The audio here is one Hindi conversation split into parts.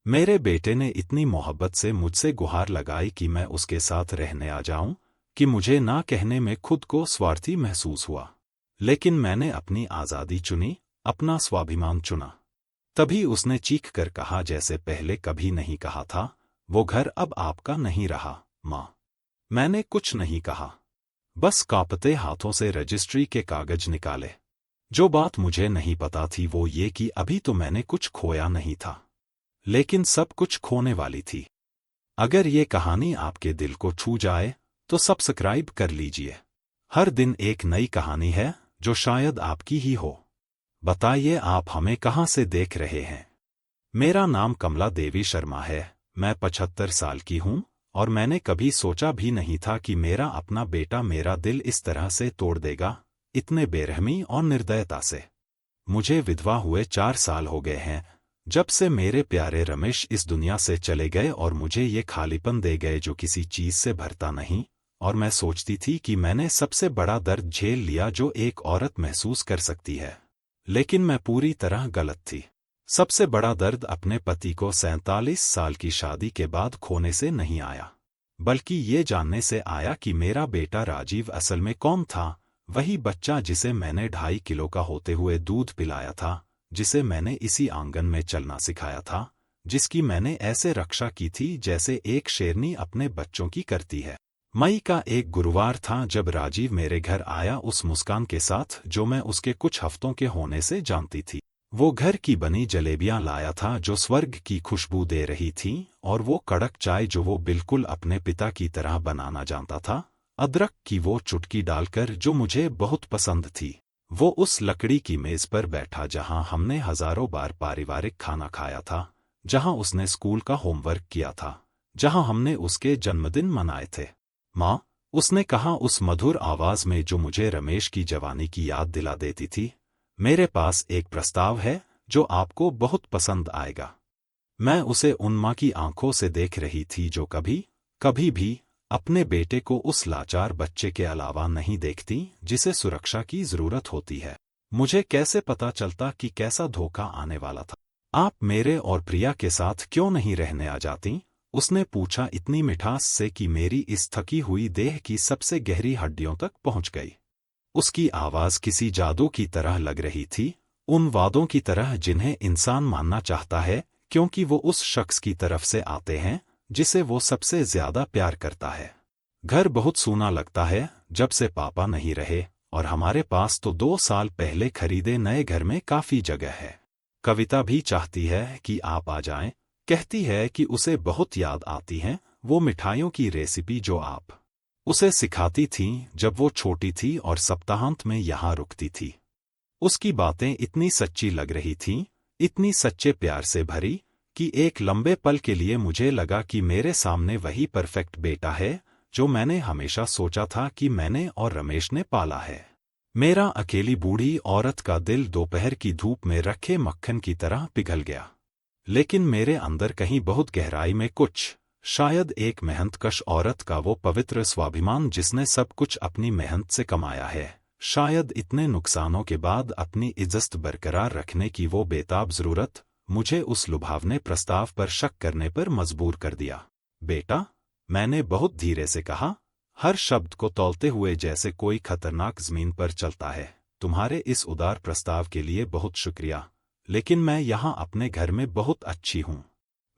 मेरे बेटे ने इतनी मोहब्बत से मुझसे गुहार लगाई कि मैं उसके साथ रहने आ जाऊं, कि मुझे ना कहने में खुद को स्वार्थी महसूस हुआ। लेकिन मैंने अपनी आज़ादी चुनी, अपना स्वाभिमान चुना। तभी उसने चीख कर कहा, जैसे पहले कभी नहीं कहा था, वो घर अब आपका नहीं रहा, माँ। मैंने कुछ नहीं कहा, बस कांपते हाथों से रजिस्ट्री के कागज निकाले। जो बात मुझे नहीं पता थी वो ये कि अभी तो मैंने कुछ खोया नहीं था, लेकिन सब कुछ खोने वाली थी। अगर ये कहानी आपके दिल को छू जाए तो सब्सक्राइब कर लीजिए। हर दिन एक नई कहानी है जो शायद आपकी ही हो। बताइए आप हमें कहाँ से देख रहे हैं। मेरा नाम कमला देवी शर्मा है, मैं 75 साल की हूँ और मैंने कभी सोचा भी नहीं था कि मेरा अपना बेटा मेरा दिल इस तरह से तोड़ देगा, इतने बेरहमी और निर्दयता से। मुझे विधवा हुए 4 साल हो गए हैं, जब से मेरे प्यारे रमेश इस दुनिया से चले गए और मुझे ये खालीपन दे गए जो किसी चीज से भरता नहीं। और मैं सोचती थी कि मैंने सबसे बड़ा दर्द झेल लिया जो एक औरत महसूस कर सकती है, लेकिन मैं पूरी तरह गलत थी। सबसे बड़ा दर्द अपने पति को 47 साल की शादी के बाद खोने से नहीं आया, बल्कि ये जानने से आया कि मेरा बेटा राजीव असल में कौन था। वही बच्चा जिसे मैंने 2.5 किलो का होते हुए दूध पिलाया था, जिसे मैंने इसी आंगन में चलना सिखाया था, जिसकी मैंने ऐसे रक्षा की थी जैसे एक शेरनी अपने बच्चों की करती है। मई का एक गुरुवार था जब राजीव मेरे घर आया, उस मुस्कान के साथ जो मैं उसके कुछ हफ्तों के होने से जानती थी। वो घर की बनी जलेबियां लाया था जो स्वर्ग की खुशबू दे रही थी, और वो कड़क चाय जो वो बिल्कुल अपने पिता की तरह बनाना जानता था, अदरक की वो चुटकी डालकर जो मुझे बहुत पसंद थी। वो उस लकड़ी की मेज पर बैठा जहां हमने हजारों बार पारिवारिक खाना खाया था, जहां उसने स्कूल का होमवर्क किया था, जहां हमने उसके जन्मदिन मनाए थे। माँ, उसने कहा उस मधुर आवाज में जो मुझे रमेश की जवानी की याद दिला देती थी, मेरे पास एक प्रस्ताव है जो आपको बहुत पसंद आएगा। मैं उसे उन माँ की आंखों से देख रही थी जो कभी भी अपने बेटे को उस लाचार बच्चे के अलावा नहीं देखती जिसे सुरक्षा की जरूरत होती है। मुझे कैसे पता चलता कि कैसा धोखा आने वाला था। आप मेरे और प्रिया के साथ क्यों नहीं रहने आ जाती? उसने पूछा इतनी मिठास से कि मेरी इस थकी हुई देह की सबसे गहरी हड्डियों तक पहुंच गई। उसकी आवाज किसी जादू की तरह लग रही थी, उन वादों की तरह जिन्हें इंसान मानना चाहता है क्योंकि वो उस शख्स की तरफ से आते हैं जिसे वो सबसे ज्यादा प्यार करता है। घर बहुत सूना लगता है जब से पापा नहीं रहे, और हमारे पास तो 2 साल पहले खरीदे नए घर में काफी जगह है। कविता भी चाहती है कि आप आ जाएं, कहती है कि उसे बहुत याद आती है वो मिठाइयों की रेसिपी जो आप उसे सिखाती थीं जब वो छोटी थी और सप्ताहांत में यहाँ रुकती थी। उसकी बातें इतनी सच्ची लग रही थीं, इतनी सच्चे प्यार से भरी, कि एक लंबे पल के लिए मुझे लगा कि मेरे सामने वही परफेक्ट बेटा है जो मैंने हमेशा सोचा था कि मैंने और रमेश ने पाला है। मेरा अकेली बूढ़ी औरत का दिल दोपहर की धूप में रखे मक्खन की तरह पिघल गया। लेकिन मेरे अंदर कहीं बहुत गहराई में कुछ, शायद एक मेहनतकश औरत का वो पवित्र स्वाभिमान जिसने सब कुछ अपनी मेहनत से कमाया है, शायद इतने नुकसानों के बाद अपनी इज्जत बरकरार रखने की वो बेताब जरूरत, मुझे उस लुभावने प्रस्ताव पर शक करने पर मजबूर कर दिया। बेटा, मैंने बहुत धीरे से कहा, हर शब्द को तौलते हुए जैसे कोई खतरनाक जमीन पर चलता है, तुम्हारे इस उदार प्रस्ताव के लिए बहुत शुक्रिया, लेकिन मैं यहाँ अपने घर में बहुत अच्छी हूँ।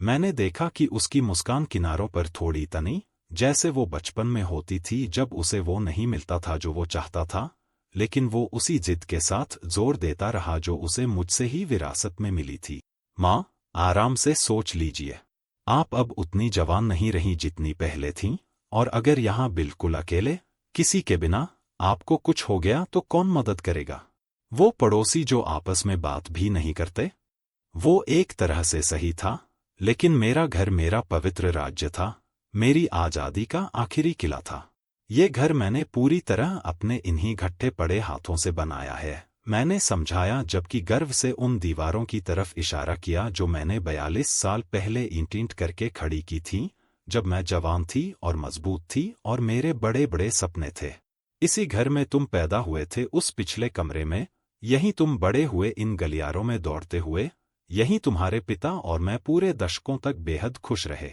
मैंने देखा कि उसकी मुस्कान किनारों पर थोड़ी तनी, जैसे वो बचपन में होती थी जब उसे वो नहीं मिलता था जो वो चाहता था, लेकिन वो उसी जिद के साथ जोर देता रहा जो उसे मुझसे ही विरासत में मिली थी। माँ, आराम से सोच लीजिए, आप अब उतनी जवान नहीं रही जितनी पहले थीं, और अगर यहाँ बिल्कुल अकेले, किसी के बिना, आपको कुछ हो गया तो कौन मदद करेगा? वो पड़ोसी जो आपस में बात भी नहीं करते? वो एक तरह से सही था, लेकिन मेरा घर मेरा पवित्र राज्य था, मेरी आजादी का आखिरी किला था। ये घर मैंने पूरी तरह अपने इन्हीं घट्टे पड़े हाथों से बनाया है, मैंने समझाया जबकि गर्व से उन दीवारों की तरफ इशारा किया जो मैंने 42 साल पहले ईंट करके खड़ी की थीं, जब मैं जवान थी और मजबूत थी और मेरे बड़े बड़े सपने थे। इसी घर में तुम पैदा हुए थे, उस पिछले कमरे में, यहीं तुम बड़े हुए इन गलियारों में दौड़ते हुए, यही तुम्हारे पिता और मैं पूरे दशकों तक बेहद खुश रहे।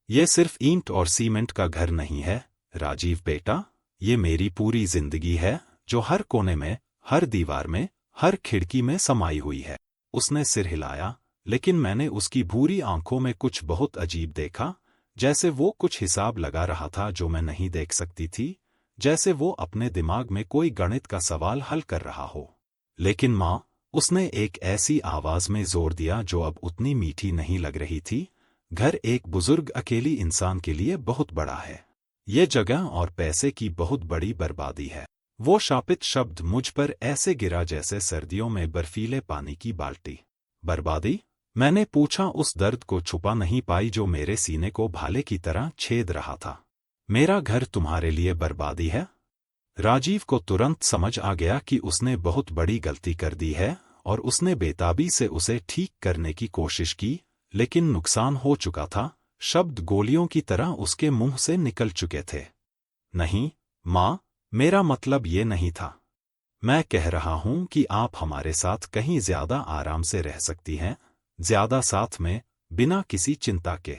ये सिर्फ ईंट और सीमेंट का घर नहीं है, राजीव बेटा, ये मेरी पूरी जिंदगी है, जो हर कोने में, हर दीवार में, हर खिड़की में समाई हुई है। उसने सिर हिलाया, लेकिन मैंने उसकी भूरी आंखों में कुछ बहुत अजीब देखा, जैसे वो कुछ हिसाब लगा रहा था जो मैं नहीं देख सकती थी, जैसे वो अपने दिमाग में कोई गणित का सवाल हल कर रहा हो। लेकिन माँ, उसने एक ऐसी आवाज में जोर दिया जो अब उतनी मीठी नहीं लग रही थी, घर एक बुजुर्ग अकेली इंसान के लिए बहुत बड़ा है। ये जगह और पैसे की बहुत बड़ी बर्बादी है। वो शापित शब्द मुझ पर ऐसे गिरा जैसे सर्दियों में बर्फीले पानी की बाल्टी। बर्बादी? मैंने पूछा, उस दर्द को छुपा नहीं पाई जो मेरे सीने को भाले की तरह छेद रहा था। मेरा घर तुम्हारे लिए बर्बादी है? राजीव को तुरंत समझ आ गया कि उसने बहुत बड़ी गलती कर दी है और उसने बेताबी से उसे ठीक करने की कोशिश की, लेकिन नुकसान हो चुका था। शब्द गोलियों की तरह उसके मुंह से निकल चुके थे। नहीं, माँ, मेरा मतलब ये नहीं था। मैं कह रहा हूं कि आप हमारे साथ कहीं ज्यादा आराम से रह सकती हैं, ज्यादा साथ में, बिना किसी चिंता के।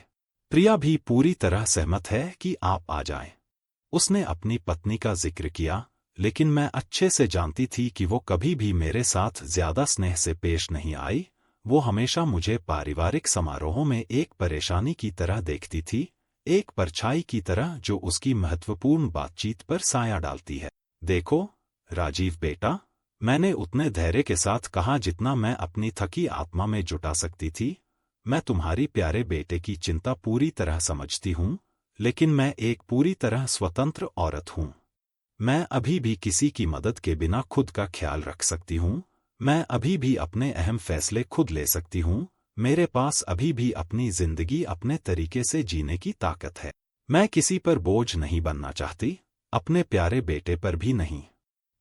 प्रिया भी पूरी तरह सहमत है कि आप आ जाएं। उसने अपनी पत्नी का जिक्र किया, लेकिन मैं अच्छे से जानती थी कि वो कभी भी मेरे साथ ज्यादा स्नेह से पेश नहीं आई। वो हमेशा मुझे पारिवारिक समारोहों में एक परेशानी की तरह देखती थी, एक परछाई की तरह जो उसकी महत्वपूर्ण बातचीत पर साया डालती है। देखो, राजीव बेटा, मैंने उतने धैर्य के साथ कहा जितना मैं अपनी थकी आत्मा में जुटा सकती थी। मैं तुम्हारी प्यारे बेटे की चिंता पूरी तरह समझती हूँ, लेकिन मैं एक पूरी तरह स्वतंत्र औरत हूँ। मैं अभी भी किसी की मदद के बिना खुद का ख्याल रख सकती हूँ। मैं अभी भी अपने अहम फैसले खुद ले सकती हूँ। मेरे पास अभी भी अपनी जिंदगी अपने तरीके से जीने की ताकत है। मैं किसी पर बोझ नहीं बनना चाहती, अपने प्यारे बेटे पर भी नहीं।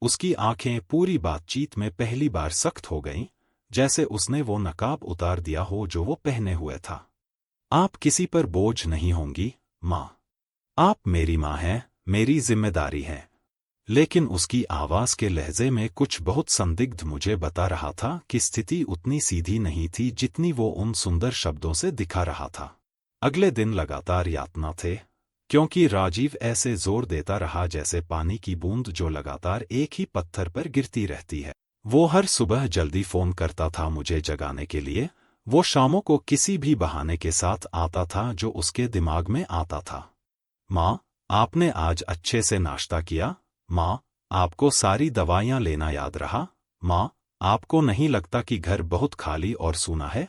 उसकी आंखें पूरी बातचीत में पहली बार सख्त हो गईं, जैसे उसने वो नकाब उतार दिया हो जो वो पहने हुए था। आप किसी पर बोझ नहीं होंगी, माँ। आप मेरी माँ हैं, मेरी जिम्मेदारी है। लेकिन उसकी आवाज के लहजे में कुछ बहुत संदिग्ध मुझे बता रहा था कि स्थिति उतनी सीधी नहीं थी जितनी वो उन सुंदर शब्दों से दिखा रहा था। अगले दिन लगातार यातना थे, क्योंकि राजीव ऐसे जोर देता रहा जैसे पानी की बूंद जो लगातार एक ही पत्थर पर गिरती रहती है। वो हर सुबह जल्दी फोन करता था मुझे जगाने के लिए। वो शामों को किसी भी बहाने के साथ आता था जो उसके दिमाग में आता था। माँ, आपने आज अच्छे से नाश्ता किया? माँ, आपको सारी दवाइयाँ लेना याद रहा? माँ, आपको नहीं लगता कि घर बहुत खाली और सूना है?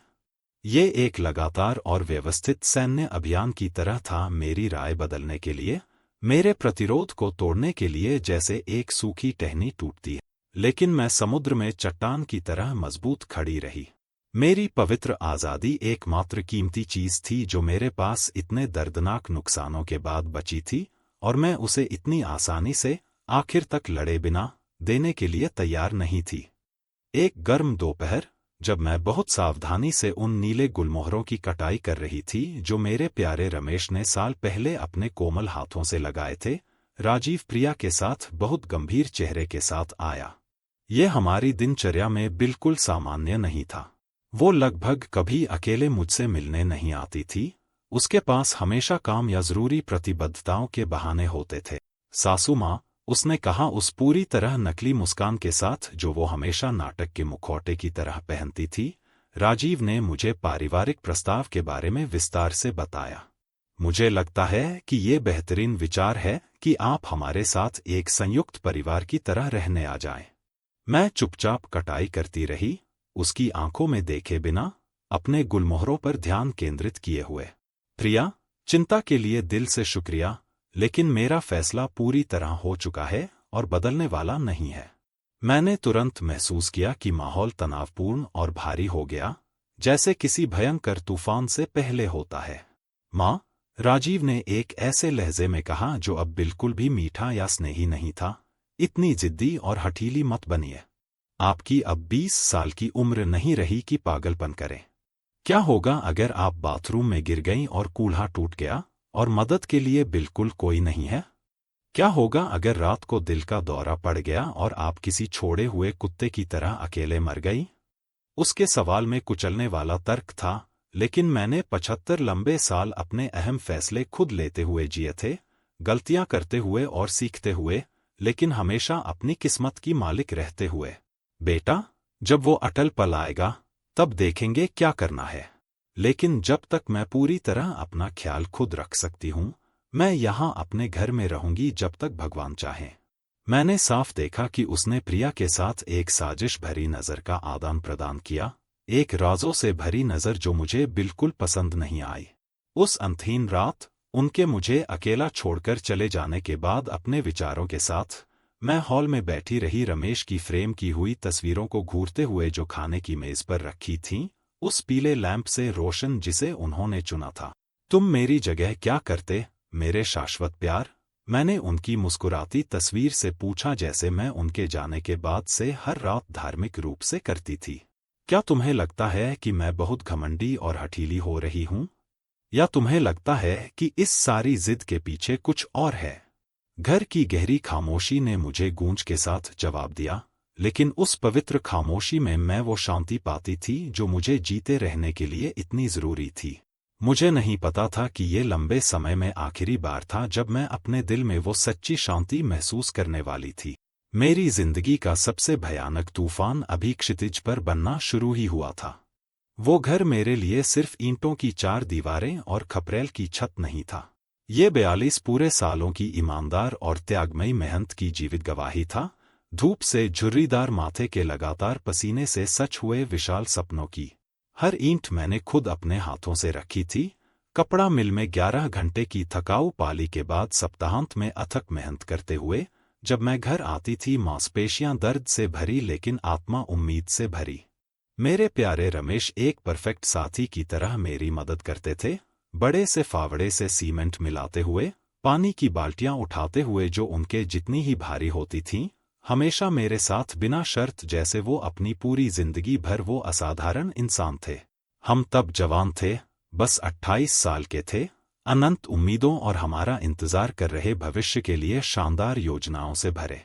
ये एक लगातार और व्यवस्थित सैन्य अभियान की तरह था, मेरी राय बदलने के लिए, मेरे प्रतिरोध को तोड़ने के लिए, जैसे एक सूखी टहनी टूटती है। लेकिन मैं समुद्र में चट्टान की तरह मजबूत खड़ी रही। मेरी पवित्र आज़ादी एकमात्र कीमती चीज थी जो मेरे पास इतने दर्दनाक नुकसानों के बाद बची थी, और मैं उसे इतनी आसानी से, आखिर तक लड़े बिना, देने के लिए तैयार नहीं थी। एक गर्म दोपहर, जब मैं बहुत सावधानी से उन नीले गुलमोहरों की कटाई कर रही थी जो मेरे प्यारे रमेश ने साल पहले अपने कोमल हाथों से लगाए थे, राजीव प्रिया के साथ बहुत गंभीर चेहरे के साथ आया। ये हमारी दिनचर्या में बिल्कुल सामान्य नहीं था। वो लगभग कभी अकेले मुझसे मिलने नहीं आती थी। उसके पास हमेशा काम या जरूरी प्रतिबद्धताओं के बहाने होते थे। सासू माँ, उसने कहा उस पूरी तरह नकली मुस्कान के साथ जो वो हमेशा नाटक के मुखौटे की तरह पहनती थी। राजीव ने मुझे पारिवारिक प्रस्ताव के बारे में विस्तार से बताया। मुझे लगता है कि ये बेहतरीन विचार है कि आप हमारे साथ एक संयुक्त परिवार की तरह रहने आ जाएं। मैं चुपचाप कटाई करती रही, उसकी आंखों में देखे बिना, अपने गुलमोहरों पर ध्यान केंद्रित किए हुए। प्रिया, चिंता के लिए दिल से शुक्रिया, लेकिन मेरा फैसला पूरी तरह हो चुका है और बदलने वाला नहीं है। मैंने तुरंत महसूस किया कि माहौल तनावपूर्ण और भारी हो गया, जैसे किसी भयंकर तूफान से पहले होता है। माँ, राजीव ने एक ऐसे लहजे में कहा जो अब बिल्कुल भी मीठा या स्नेही नहीं था, इतनी जिद्दी और हठीली मत बनिए। आपकी अब 20 साल की उम्र नहीं रही कि पागलपन करें। क्या होगा अगर आप बाथरूम में गिर गईं और कूल्हा टूट गया और मदद के लिए बिल्कुल कोई नहीं है? क्या होगा अगर रात को दिल का दौरा पड़ गया और आप किसी छोड़े हुए कुत्ते की तरह अकेले मर गई? उसके सवाल में कुचलने वाला तर्क था, लेकिन मैंने 75 लंबे साल अपने अहम फैसले खुद लेते हुए जिए थे, गलतियां करते हुए और सीखते हुए, लेकिन हमेशा अपनी किस्मत की मालिक रहते हुए। बेटा, जब वो अटल पल आएगा, तब देखेंगे क्या करना है। लेकिन जब तक मैं पूरी तरह अपना ख्याल खुद रख सकती हूँ, मैं यहाँ अपने घर में रहूंगी जब तक भगवान चाहे। मैंने साफ देखा कि उसने प्रिया के साथ एक साजिश भरी नज़र का आदान प्रदान किया, एक राजों से भरी नज़र जो मुझे बिल्कुल पसंद नहीं आई। उस अंतहीन रात, उनके मुझे अकेला छोड़कर चले जाने के बाद अपने विचारों के साथ, मैं हॉल में बैठी रही रमेश की फ्रेम की हुई तस्वीरों को घूरते हुए जो खाने की मेज पर रखी थीं, उस पीले लैंप से रोशन जिसे उन्होंने चुना था। तुम मेरी जगह क्या करते, मेरे शाश्वत प्यार? मैंने उनकी मुस्कुराती तस्वीर से पूछा, जैसे मैं उनके जाने के बाद से हर रात धार्मिक रूप से करती थी। क्या तुम्हें लगता है कि मैं बहुत घमंडी और हठीली हो रही हूं? या तुम्हें लगता है कि इस सारी जिद के पीछे कुछ और है? घर की गहरी खामोशी ने मुझे गूंज के साथ जवाब दिया, लेकिन उस पवित्र खामोशी में मैं वो शांति पाती थी जो मुझे जीते रहने के लिए इतनी जरूरी थी। मुझे नहीं पता था कि ये लंबे समय में आखिरी बार था जब मैं अपने दिल में वो सच्ची शांति महसूस करने वाली थी। मेरी जिंदगी का सबसे भयानक तूफान अभी क्षितिज पर बनना शुरू ही हुआ था। वो घर मेरे लिए सिर्फ ईंटों की 4 दीवारें और खपरेल की छत नहीं था। ये 42 पूरे सालों की ईमानदार और त्यागमयी मेहनत की जीवित गवाही था, धूप से झुर्रीदार माथे के लगातार पसीने से सच हुए विशाल सपनों की। हर ईंट मैंने खुद अपने हाथों से रखी थी। कपड़ा मिल में 11 घंटे की थकाऊ पाली के बाद सप्ताहांत में अथक मेहनत करते हुए जब मैं घर आती थी, मांसपेशियां दर्द से भरी लेकिन आत्मा उम्मीद से भरी। मेरे प्यारे रमेश एक परफेक्ट साथी की तरह मेरी मदद करते थे, बड़े से फावड़े से सीमेंट मिलाते हुए, पानी की बाल्टियां उठाते हुए जो उनके जितनी ही भारी होती थीं, हमेशा मेरे साथ बिना शर्त, जैसे वो अपनी पूरी जिंदगी भर वो असाधारण इंसान थे। हम तब जवान थे, बस 28 साल के थे, अनंत उम्मीदों और हमारा इंतजार कर रहे भविष्य के लिए शानदार योजनाओं से भरे।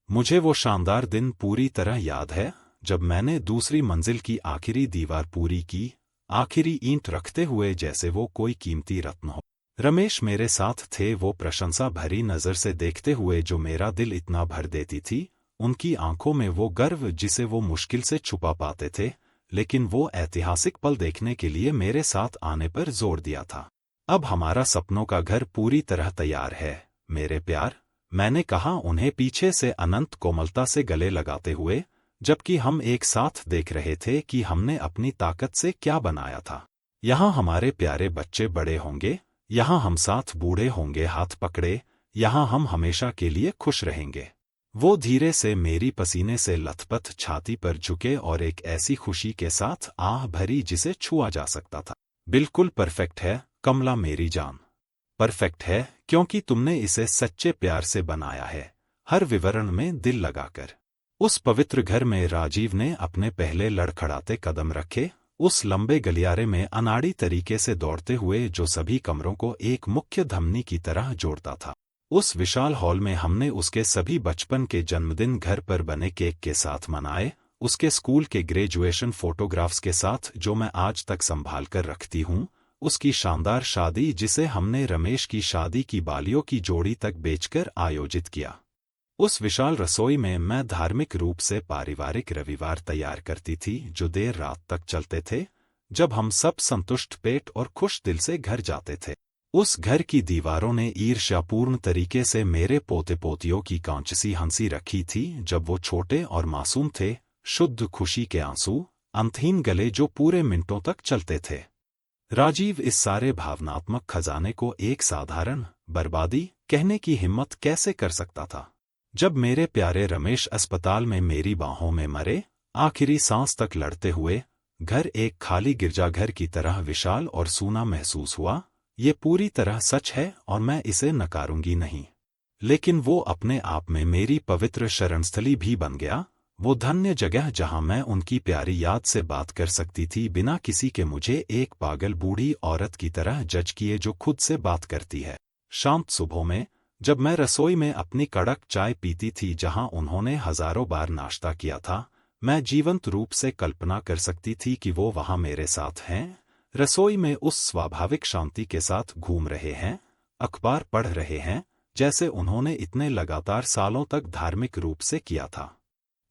मुझे वो शानदार दिन पूरी तरह याद है जब मैंने दूसरी मंजिल की आखिरी दीवार पूरी की, आखिरी ईंट रखते हुए जैसे वो कोई कीमती रत्न हो। रमेश मेरे साथ थे, वो प्रशंसा भरी नज़र से देखते हुए जो मेरा दिल इतना भर देती थी, उनकी आंखों में वो गर्व जिसे वो मुश्किल से छुपा पाते थे, लेकिन वो ऐतिहासिक पल देखने के लिए मेरे साथ आने पर जोर दिया था। अब हमारा सपनों का घर पूरी तरह तैयार है, मेरे प्यार, मैंने कहा उन्हें पीछे से अनंत कोमलता से गले लगाते हुए, जबकि हम एक साथ देख रहे थे कि हमने अपनी ताकत से क्या बनाया था। यहाँ हमारे प्यारे बच्चे बड़े होंगे, यहाँ हम साथ बूढ़े होंगे हाथ पकड़े, यहाँ हम हमेशा के लिए खुश रहेंगे। वो धीरे से मेरी पसीने से लथपथ छाती पर झुके और एक ऐसी खुशी के साथ आह भरी जिसे छुआ जा सकता था। बिल्कुल परफेक्ट है कमला मेरी जान, परफेक्ट है क्योंकि तुमने इसे सच्चे प्यार से बनाया है, हर विवरण में दिल लगाकर। उस पवित्र घर में राजीव ने अपने पहले लड़खड़ाते कदम रखे, उस लंबे गलियारे में अनाड़ी तरीके से दौड़ते हुए जो सभी कमरों को एक मुख्य धमनी की तरह जोड़ता था। उस विशाल हॉल में हमने उसके सभी बचपन के जन्मदिन घर पर बने केक के साथ मनाए, उसके स्कूल के ग्रेजुएशन फोटोग्राफ्स के साथ जो मैं आज तक संभाल कर रखती हूँ, उसकी शानदार शादी जिसे हमने रमेश की शादी की बालियों की जोड़ी तक बेचकर आयोजित किया। उस विशाल रसोई में मैं धार्मिक रूप से पारिवारिक रविवार तैयार करती थी जो देर रात तक चलते थे, जब हम सब संतुष्ट पेट और खुश दिल से घर जाते थे। उस घर की दीवारों ने ईर्ष्यापूर्ण तरीके से मेरे पोते पोतियों की कांचसी हंसी रखी थी जब वो छोटे और मासूम थे, शुद्ध खुशी के आंसू, अंतहीन गले जो पूरे मिनटों तक चलते थे। राजीव इस सारे भावनात्मक खजाने को एक साधारण बर्बादी कहने की हिम्मत कैसे कर सकता था? जब मेरे प्यारे रमेश अस्पताल में मेरी बाहों में मरे, आखिरी सांस तक लड़ते हुए, घर एक खाली गिरजाघर की तरह विशाल और सूना महसूस हुआ। ये पूरी तरह सच है और मैं इसे नकारूंगी नहीं, लेकिन वो अपने आप में मेरी पवित्र शरणस्थली भी बन गया, वो धन्य जगह जहां मैं उनकी प्यारी याद से बात कर सकती थी बिना किसी के मुझे एक पागल बूढ़ी औरत की तरह जज किए जो खुद से बात करती है। शांत सुबहों में जब मैं रसोई में अपनी कड़क चाय पीती थी जहां उन्होंने हजारों बार नाश्ता किया था, मैं जीवंत रूप से कल्पना कर सकती थी कि वो वहां मेरे साथ हैं, रसोई में उस स्वाभाविक शांति के साथ घूम रहे हैं, अखबार पढ़ रहे हैं, जैसे उन्होंने इतने लगातार सालों तक धार्मिक रूप से किया था।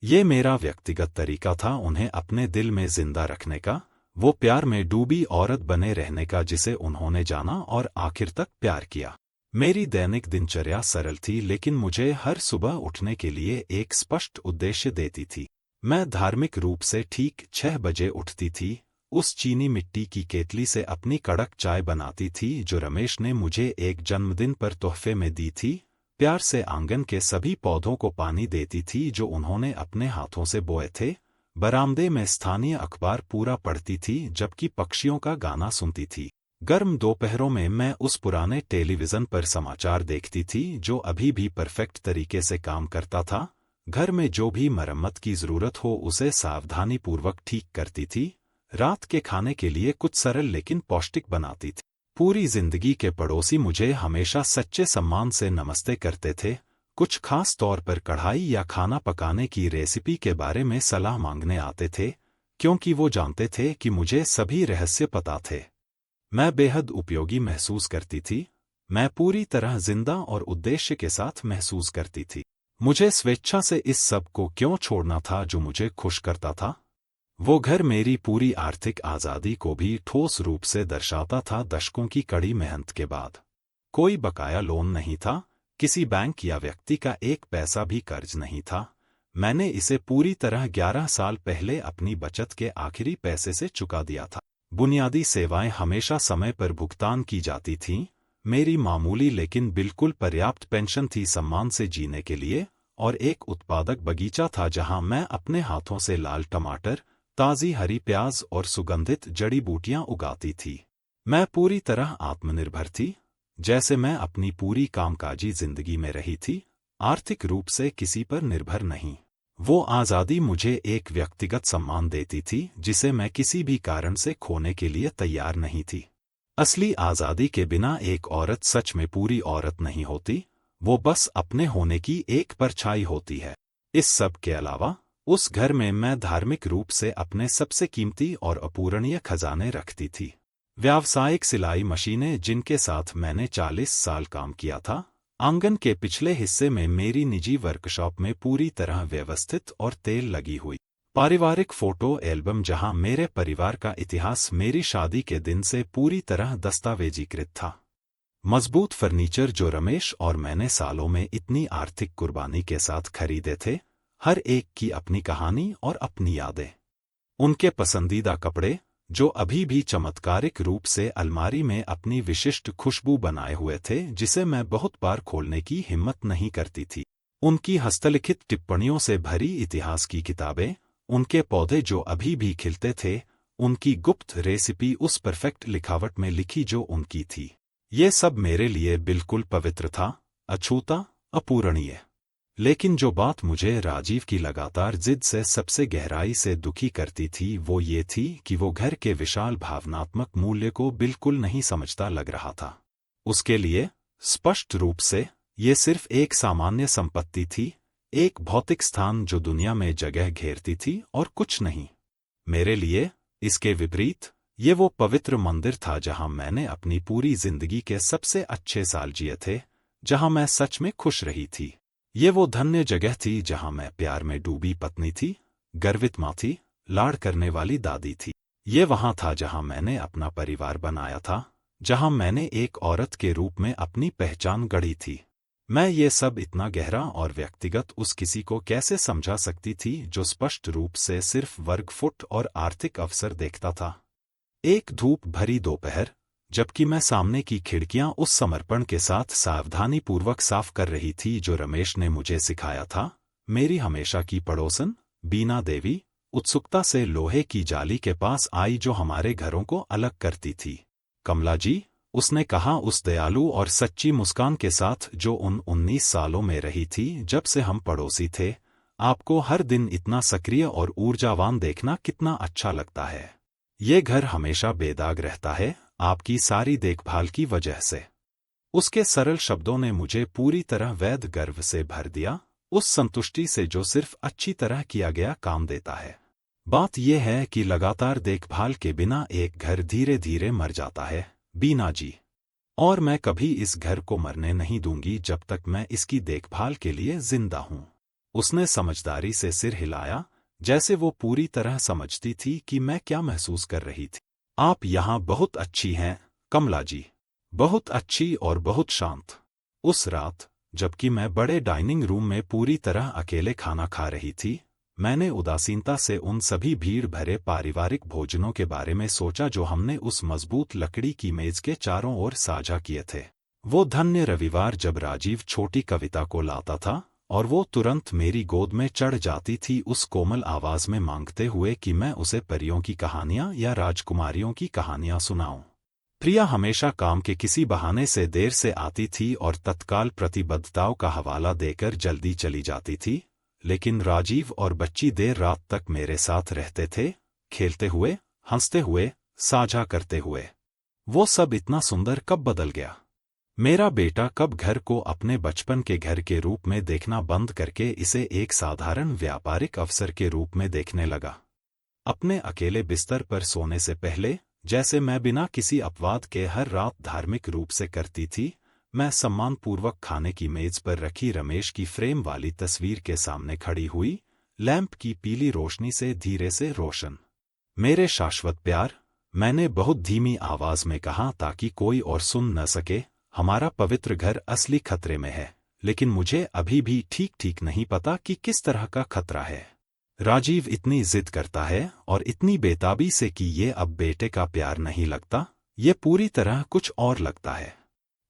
ये मेरा व्यक्तिगत तरीका था उन्हें अपने दिल में जिंदा रखने का, वो प्यार में डूबी औरत बने रहने का जिसे उन्होंने जाना और आखिर तक प्यार किया। मेरी दैनिक दिनचर्या सरल थी लेकिन मुझे हर सुबह उठने के लिए एक स्पष्ट उद्देश्य देती थी। मैं धार्मिक रूप से ठीक 6 बजे उठती थी, उस चीनी मिट्टी की केतली से अपनी कड़क चाय बनाती थी जो रमेश ने मुझे एक जन्मदिन पर तोहफे में दी थी, प्यार से आंगन के सभी पौधों को पानी देती थी जो उन्होंने अपने हाथों से बोए थे, बरामदे में स्थानीय अखबार पूरा पढ़ती थी जबकि पक्षियों का गाना सुनती थी। गर्म दोपहरों में मैं उस पुराने टेलीविज़न पर समाचार देखती थी जो अभी भी परफेक्ट तरीके से काम करता था। घर में जो भी मरम्मत की ज़रूरत हो उसे सावधानीपूर्वक ठीक करती थी। रात के खाने के लिए कुछ सरल लेकिन पौष्टिक बनाती थी। पूरी जिंदगी के पड़ोसी मुझे हमेशा सच्चे सम्मान से नमस्ते करते थे, कुछ खास तौर पर कढ़ाई या खाना पकाने की रेसिपी के बारे में सलाह मांगने आते थे, क्योंकि वो जानते थे कि मुझे सभी रहस्य पता थे। मैं बेहद उपयोगी महसूस करती थी, मैं पूरी तरह जिंदा और उद्देश्य के साथ महसूस करती थी। मुझे स्वेच्छा से इस सब को क्यों छोड़ना था जो मुझे खुश करता था? वो घर मेरी पूरी आर्थिक आज़ादी को भी ठोस रूप से दर्शाता था। दशकों की कड़ी मेहनत के बाद कोई बकाया लोन नहीं था, किसी बैंक या व्यक्ति का एक पैसा भी कर्ज नहीं था। मैंने इसे पूरी तरह 11 साल पहले अपनी बचत के आखिरी पैसे से चुका दिया था। बुनियादी सेवाएं हमेशा समय पर भुगतान की जाती थीं, मेरी मामूली लेकिन बिल्कुल पर्याप्त पेंशन थी सम्मान से जीने के लिए, और एक उत्पादक बगीचा था जहां मैं अपने हाथों से लाल टमाटर, ताज़ी हरी प्याज और सुगंधित जड़ी बूटियां उगाती थी। मैं पूरी तरह आत्मनिर्भर थी, जैसे मैं अपनी पूरी कामकाजी जिंदगी में रही थी, आर्थिक रूप से किसी पर निर्भर नहीं। वो आज़ादी मुझे एक व्यक्तिगत सम्मान देती थी जिसे मैं किसी भी कारण से खोने के लिए तैयार नहीं थी। असली आज़ादी के बिना एक औरत सच में पूरी औरत नहीं होती, वो बस अपने होने की एक परछाई होती है। इस सब के अलावा उस घर में मैं धार्मिक रूप से अपने सबसे कीमती और अपूरणीय खजाने रखती थी। व्यावसायिक सिलाई मशीनें जिनके साथ मैंने 40 साल काम किया था, आंगन के पिछले हिस्से में मेरी निजी वर्कशॉप में पूरी तरह व्यवस्थित और तेल लगी हुई पारिवारिक फोटो एल्बम जहां मेरे परिवार का इतिहास मेरी शादी के दिन से पूरी तरह दस्तावेजीकृत था। मजबूत फर्नीचर जो रमेश और मैंने सालों में इतनी आर्थिक कुर्बानी के साथ खरीदे थे, हर एक की अपनी कहानी और अपनी यादें। उनके पसंदीदा कपड़े जो अभी भी चमत्कारिक रूप से अलमारी में अपनी विशिष्ट खुशबू बनाए हुए थे जिसे मैं बहुत बार खोलने की हिम्मत नहीं करती थी। उनकी हस्तलिखित टिप्पणियों से भरी इतिहास की किताबें, उनके पौधे जो अभी भी खिलते थे, उनकी गुप्त रेसिपी उस परफेक्ट लिखावट में लिखी जो उनकी थी। ये सब मेरे लिए बिल्कुल पवित्र था, अछूता, अपूरणीय। लेकिन जो बात मुझे राजीव की लगातार जिद से सबसे गहराई से दुखी करती थी वो ये थी कि वो घर के विशाल भावनात्मक मूल्य को बिल्कुल नहीं समझता लग रहा था। उसके लिए स्पष्ट रूप से ये सिर्फ एक सामान्य संपत्ति थी, एक भौतिक स्थान जो दुनिया में जगह घेरती थी और कुछ नहीं। मेरे लिए इसके विपरीत ये वो पवित्र मंदिर था जहां मैंने अपनी पूरी जिंदगी के सबसे अच्छे साल जिए थे, जहां मैं सच में खुश रही थी। ये वो धन्य जगह थी जहां मैं प्यार में डूबी पत्नी थी, गर्वित माँ थी, लाड़ करने वाली दादी थी। ये वहां था जहां मैंने अपना परिवार बनाया था, जहां मैंने एक औरत के रूप में अपनी पहचान गढ़ी थी। मैं ये सब इतना गहरा और व्यक्तिगत उस किसी को कैसे समझा सकती थी जो स्पष्ट रूप से सिर्फ वर्ग फुट और आर्थिक अवसर देखता था। एक धूप भरी दोपहर, जबकि मैं सामने की खिड़कियां उस समर्पण के साथ सावधानीपूर्वक साफ कर रही थी जो रमेश ने मुझे सिखाया था, मेरी हमेशा की पड़ोसन बीना देवी उत्सुकता से लोहे की जाली के पास आई जो हमारे घरों को अलग करती थी। कमला जी, उसने कहा उस दयालु और सच्ची मुस्कान के साथ जो उन 19 सालों में रही थी जब से हम पड़ोसी थे, आपको हर दिन इतना सक्रिय और ऊर्जावान देखना कितना अच्छा लगता है। ये घर हमेशा बेदाग रहता है, आपकी सारी देखभाल की वजह से। उसके सरल शब्दों ने मुझे पूरी तरह वैध गर्व से भर दिया, उस संतुष्टि से जो सिर्फ अच्छी तरह किया गया काम देता है। बात यह है कि लगातार देखभाल के बिना एक घर धीरे धीरे मर जाता है, बीना जी। और मैं कभी इस घर को मरने नहीं दूंगी जब तक मैं इसकी देखभाल के लिए जिंदा हूं। उसने समझदारी से सिर हिलाया, जैसे वो पूरी तरह समझती थी कि मैं क्या महसूस कर रही थी। आप यहाँ बहुत अच्छी हैं, कमला जी। बहुत अच्छी और बहुत शांत। उस रात, जबकि मैं बड़े डाइनिंग रूम में पूरी तरह अकेले खाना खा रही थी, मैंने उदासीनता से उन सभी भीड़ भरे पारिवारिक भोजनों के बारे में सोचा जो हमने उस मजबूत लकड़ी की मेज के चारों ओर साझा किए थे। वो धन्य रविवार जब राजीव छोटी कविता को लाता था और वो तुरंत मेरी गोद में चढ़ जाती थी उस कोमल आवाज में मांगते हुए कि मैं उसे परियों की कहानियां या राजकुमारियों की कहानियां सुनाऊं। प्रिया हमेशा काम के किसी बहाने से देर से आती थी और तत्काल प्रतिबद्धताओं का हवाला देकर जल्दी चली जाती थी, लेकिन राजीव और बच्ची देर रात तक मेरे साथ रहते थे, खेलते हुए, हंसते हुए, साझा करते हुए। वो सब इतना सुंदर कब बदल गया? मेरा बेटा कब घर को अपने बचपन के घर के रूप में देखना बंद करके इसे एक साधारण व्यापारिक अवसर के रूप में देखने लगा? अपने अकेले बिस्तर पर सोने से पहले, जैसे मैं बिना किसी अपवाद के हर रात धार्मिक रूप से करती थी, मैं सम्मानपूर्वक खाने की मेज पर रखी रमेश की फ्रेम वाली तस्वीर के सामने खड़ी हुई, लैंप की पीली रोशनी से धीरे से रोशन। मेरे शाश्वत प्यार, मैंने बहुत धीमी आवाज में कहा ताकि कोई और सुन न सके, हमारा पवित्र घर असली खतरे में है, लेकिन मुझे अभी भी ठीक ठीक नहीं पता कि किस तरह का खतरा है। राजीव इतनी जिद करता है और इतनी बेताबी से कि ये अब बेटे का प्यार नहीं लगता, ये पूरी तरह कुछ और लगता है।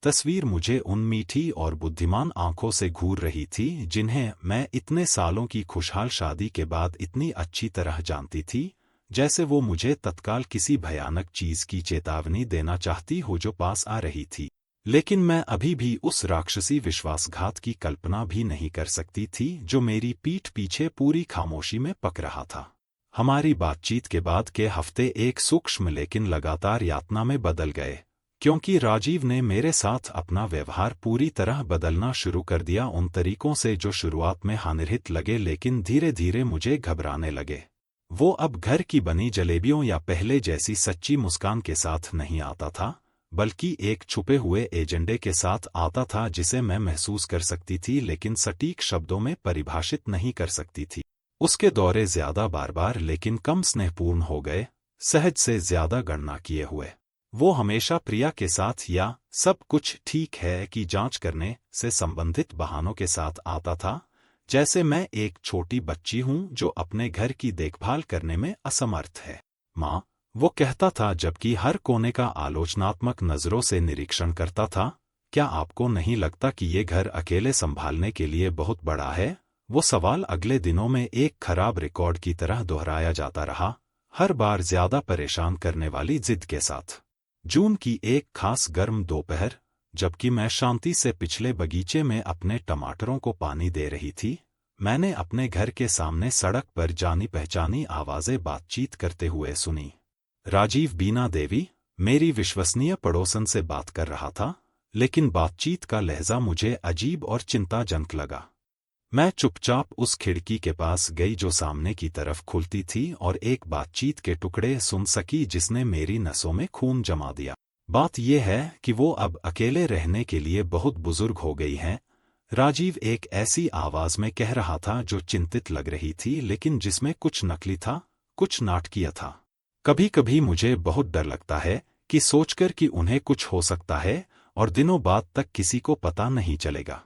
तस्वीर मुझे उन मीठी और बुद्धिमान आंखों से घूर रही थी जिन्हें मैं इतने सालों की खुशहाल शादी के बाद इतनी अच्छी तरह जानती थी, जैसे वो मुझे तत्काल किसी भयानक चीज की चेतावनी देना चाहती हो जो पास आ रही थी। लेकिन मैं अभी भी उस राक्षसी विश्वासघात की कल्पना भी नहीं कर सकती थी जो मेरी पीठ पीछे पूरी खामोशी में पक रहा था। हमारी बातचीत के बाद के हफ्ते एक सूक्ष्म लेकिन लगातार यातना में बदल गए, क्योंकि राजीव ने मेरे साथ अपना व्यवहार पूरी तरह बदलना शुरू कर दिया, उन तरीकों से जो शुरुआत में हानिरहित लगे लेकिन धीरे धीरे मुझे घबराने लगे। वो अब घर की बनी जलेबियों या पहले जैसी सच्ची मुस्कान के साथ नहीं आता था, बल्कि एक छुपे हुए एजेंडे के साथ आता था जिसे मैं महसूस कर सकती थी लेकिन सटीक शब्दों में परिभाषित नहीं कर सकती थी। उसके दौरे ज्यादा बार बार लेकिन कम स्नेहपूर्ण हो गए, सहज से ज्यादा गणना किए हुए। वो हमेशा प्रिया के साथ या सब कुछ ठीक है कि जांच करने से संबंधित बहानों के साथ आता था, जैसे मैं एक छोटी बच्ची हूं जो अपने घर की देखभाल करने में असमर्थ है। माँ, वो कहता था जबकि हर कोने का आलोचनात्मक नजरों से निरीक्षण करता था, क्या आपको नहीं लगता कि ये घर अकेले संभालने के लिए बहुत बड़ा है? वो सवाल अगले दिनों में एक खराब रिकॉर्ड की तरह दोहराया जाता रहा, हर बार ज्यादा परेशान करने वाली जिद के साथ। जून की एक खास गर्म दोपहर, जबकि मैं शांति से पिछले बगीचे में अपने टमाटरों को पानी दे रही थी, मैंने अपने घर के सामने सड़क पर जानी पहचानी आवाजें बातचीत करते हुए सुनी। राजीव बीना देवी, मेरी विश्वसनीय पड़ोसन से बात कर रहा था, लेकिन बातचीत का लहजा मुझे अजीब और चिंताजनक लगा। मैं चुपचाप उस खिड़की के पास गई जो सामने की तरफ खुलती थी और एक बातचीत के टुकड़े सुन सकी जिसने मेरी नसों में खून जमा दिया। बात यह है कि वो अब अकेले रहने के लिए बहुत बुजुर्ग हो गई हैं, राजीव एक ऐसी आवाज में कह रहा था जो चिंतित लग रही थी लेकिन जिसमें कुछ नकली था, कुछ नाटकीय था। कभी कभी मुझे बहुत डर लगता है कि सोचकर कि उन्हें कुछ हो सकता है और दिनों बाद तक किसी को पता नहीं चलेगा।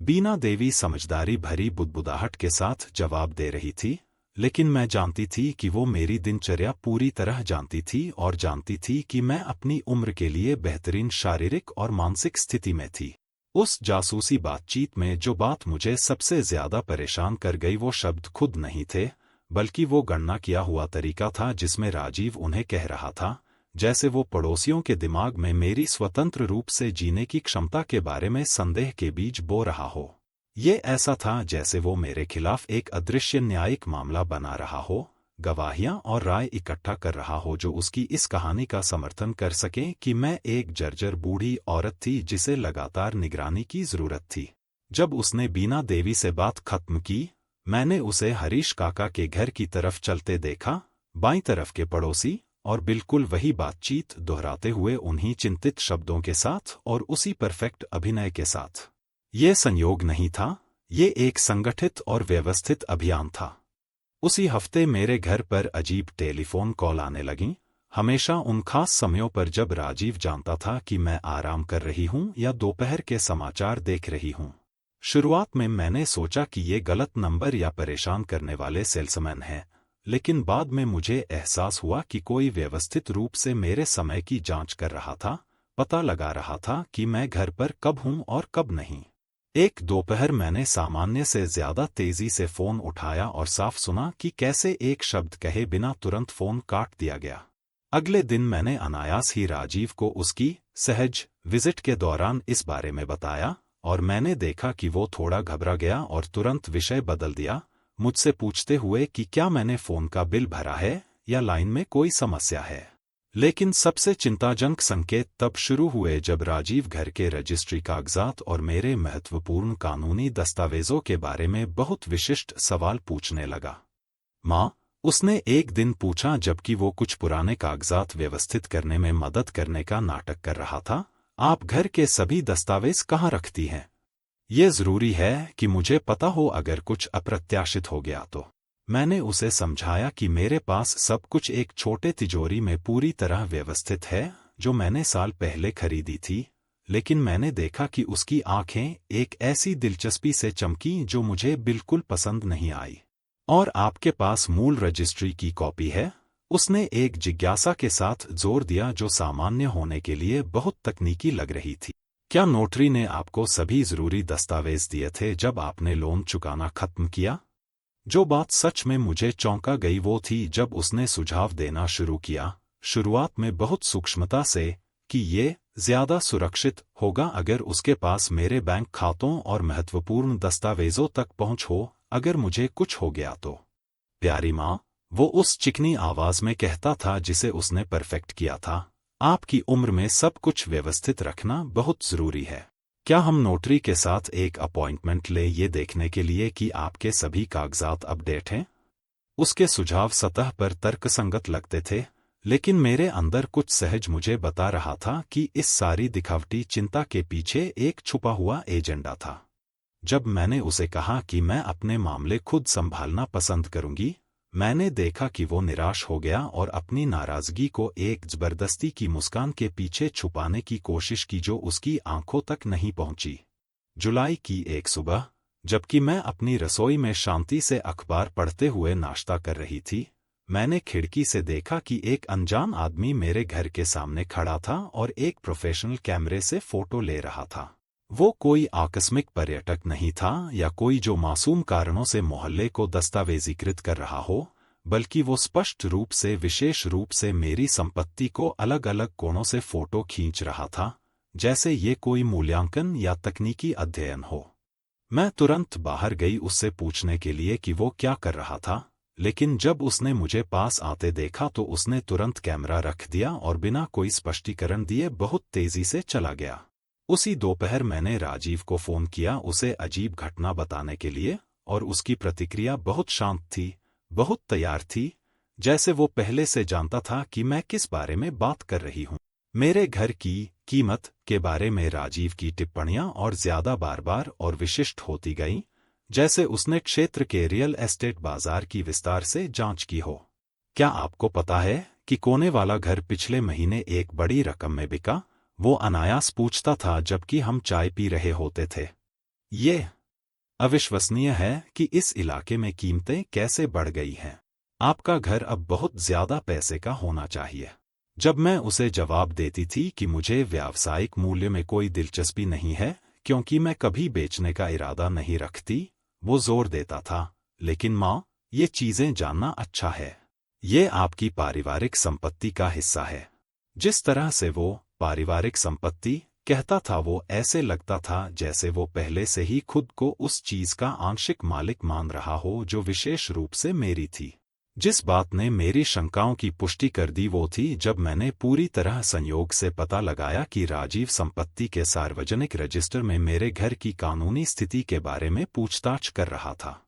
बीना देवी समझदारी भरी बुदबुदाहट के साथ जवाब दे रही थी, लेकिन मैं जानती थी कि वो मेरी दिनचर्या पूरी तरह जानती थी और जानती थी कि मैं अपनी उम्र के लिए बेहतरीन शारीरिक और मानसिक स्थिति में थी। उस जासूसी बातचीत में जो बात मुझे सबसे ज्यादा परेशान कर गई वो शब्द खुद नहीं थे, बल्कि वो गणना किया हुआ तरीका था जिसमें राजीव उन्हें कह रहा था, जैसे वो पड़ोसियों के दिमाग में मेरी स्वतंत्र रूप से जीने की क्षमता के बारे में संदेह के बीज बो रहा हो। ये ऐसा था जैसे वो मेरे खिलाफ एक अदृश्य न्यायिक मामला बना रहा हो, गवाहियां और राय इकट्ठा कर रहा हो जो उसकी इस कहानी का समर्थन कर सकें कि मैं एक जर्जर बूढ़ी औरत थी जिसे लगातार निगरानी की जरूरत थी। जब उसने बीना देवी से बात खत्म की, मैंने उसे हरीश काका के घर की तरफ चलते देखा, बाईं तरफ के पड़ोसी, और बिल्कुल वही बातचीत दोहराते हुए उन्हीं चिंतित शब्दों के साथ और उसी परफेक्ट अभिनय के साथ। ये संयोग नहीं था, ये एक संगठित और व्यवस्थित अभियान था। उसी हफ्ते मेरे घर पर अजीब टेलीफोन कॉल आने लगीं, हमेशा उन खास समयों पर जब राजीव जानता था कि मैं आराम कर रही हूं या दोपहर के समाचार देख रही हूं। शुरुआत में मैंने सोचा कि ये गलत नंबर या परेशान करने वाले सेल्समैन हैं, लेकिन बाद में मुझे एहसास हुआ कि कोई व्यवस्थित रूप से मेरे समय की जांच कर रहा था, पता लगा रहा था कि मैं घर पर कब हूं और कब नहीं। एक दोपहर मैंने सामान्य से ज्यादा तेजी से फोन उठाया और साफ सुना कि कैसे एक शब्द कहे बिना तुरंत फोन काट दिया गया। अगले दिन मैंने अनायास ही राजीव को उसकी सहज विजिट के दौरान इस बारे में बताया, और मैंने देखा कि वो थोड़ा घबरा गया और तुरंत विषय बदल दिया, मुझसे पूछते हुए कि क्या मैंने फोन का बिल भरा है या लाइन में कोई समस्या है। लेकिन सबसे चिंताजनक संकेत तब शुरू हुए जब राजीव घर के रजिस्ट्री कागजात और मेरे महत्वपूर्ण कानूनी दस्तावेजों के बारे में बहुत विशिष्ट सवाल पूछने लगा। माँ, उसने एक दिन पूछा जबकि वो कुछ पुराने कागजात व्यवस्थित करने में मदद करने का नाटक कर रहा था, आप घर के सभी दस्तावेज कहाँ रखती हैं? ये जरूरी है कि मुझे पता हो अगर कुछ अप्रत्याशित हो गया तो। मैंने उसे समझाया कि मेरे पास सब कुछ एक छोटे तिजोरी में पूरी तरह व्यवस्थित है, जो मैंने साल पहले खरीदी थी, लेकिन मैंने देखा कि उसकी आंखें एक ऐसी दिलचस्पी से चमकी जो मुझे बिल्कुल पसंद नहीं आई। और आपके पास मूल रजिस्ट्री की कॉपी है? उसने एक जिज्ञासा के साथ जोर दिया जो सामान्य होने के लिए बहुत तकनीकी लग रही थी। क्या नोटरी ने आपको सभी जरूरी दस्तावेज दिए थे जब आपने लोन चुकाना खत्म किया? जो बात सच में मुझे चौंका गई वो थी जब उसने सुझाव देना शुरू किया, शुरुआत में बहुत सूक्ष्मता से, कि ये ज्यादा सुरक्षित होगा अगर उसके पास मेरे बैंक खातों और महत्वपूर्ण दस्तावेजों तक पहुंच हो, अगर मुझे कुछ हो गया तो। प्यारी माँ, वो उस चिकनी आवाज में कहता था जिसे उसने परफेक्ट किया था, आपकी उम्र में सब कुछ व्यवस्थित रखना बहुत जरूरी है। क्या हम नोटरी के साथ एक अपॉइंटमेंट ले ये देखने के लिए कि आपके सभी कागजात अपडेट हैं? उसके सुझाव सतह पर तर्कसंगत लगते थे, लेकिन मेरे अंदर कुछ सहज मुझे बता रहा था कि इस सारी दिखावटी चिंता के पीछे एक छुपा हुआ एजेंडा था। जब मैंने उसे कहा कि मैं अपने मामले खुद संभालना पसंद करूंगी, मैंने देखा कि वो निराश हो गया और अपनी नाराजगी को एक जबरदस्ती की मुस्कान के पीछे छुपाने की कोशिश की जो उसकी आंखों तक नहीं पहुंची। जुलाई की एक सुबह, जबकि मैं अपनी रसोई में शांति से अखबार पढ़ते हुए नाश्ता कर रही थी, मैंने खिड़की से देखा कि एक अनजान आदमी मेरे घर के सामने खड़ा था और एक प्रोफेशनल कैमरे से फोटो ले रहा था। वो कोई आकस्मिक पर्यटक नहीं था या कोई जो मासूम कारणों से मोहल्ले को दस्तावेजीकृत कर रहा हो, बल्कि वो स्पष्ट रूप से विशेष रूप से मेरी संपत्ति को अलग अलग कोणों से फोटो खींच रहा था, जैसे ये कोई मूल्यांकन या तकनीकी अध्ययन हो। मैं तुरंत बाहर गई उससे पूछने के लिए कि वो क्या कर रहा था, लेकिन जब उसने मुझे पास आते देखा तो उसने तुरंत कैमरा रख दिया और बिना कोई स्पष्टीकरण दिए बहुत तेजी से चला गया। उसी दोपहर मैंने राजीव को फोन किया उसे अजीब घटना बताने के लिए, और उसकी प्रतिक्रिया बहुत शांत थी, बहुत तैयार थी, जैसे वो पहले से जानता था कि मैं किस बारे में बात कर रही हूँ। मेरे घर की कीमत के बारे में राजीव की टिप्पणियां और ज्यादा बार-बार और विशिष्ट होती गईं, जैसे उसने क्षेत्र के रियल एस्टेट बाजार की विस्तार से जांच की हो। क्या आपको पता है कि कोने वाला घर पिछले महीने एक बड़ी रकम में बिका? वो अनायास पूछता था जबकि हम चाय पी रहे होते थे। ये अविश्वसनीय है कि इस इलाके में कीमतें कैसे बढ़ गई हैं। आपका घर अब बहुत ज्यादा पैसे का होना चाहिए। जब मैं उसे जवाब देती थी कि मुझे व्यावसायिक मूल्य में कोई दिलचस्पी नहीं है क्योंकि मैं कभी बेचने का इरादा नहीं रखती, वो जोर देता था, लेकिन माँ, ये चीजें जानना अच्छा है। ये आपकी पारिवारिक संपत्ति का हिस्सा है। जिस तरह से वो पारिवारिक संपत्ति कहता था वो ऐसे लगता था जैसे वो पहले से ही खुद को उस चीज का आंशिक मालिक मान रहा हो जो विशेष रूप से मेरी थी। जिस बात ने मेरी शंकाओं की पुष्टि कर दी वो थी जब मैंने पूरी तरह संयोग से पता लगाया कि राजीव संपत्ति के सार्वजनिक रजिस्टर में मेरे घर की कानूनी स्थिति के बारे में पूछताछ कर रहा था।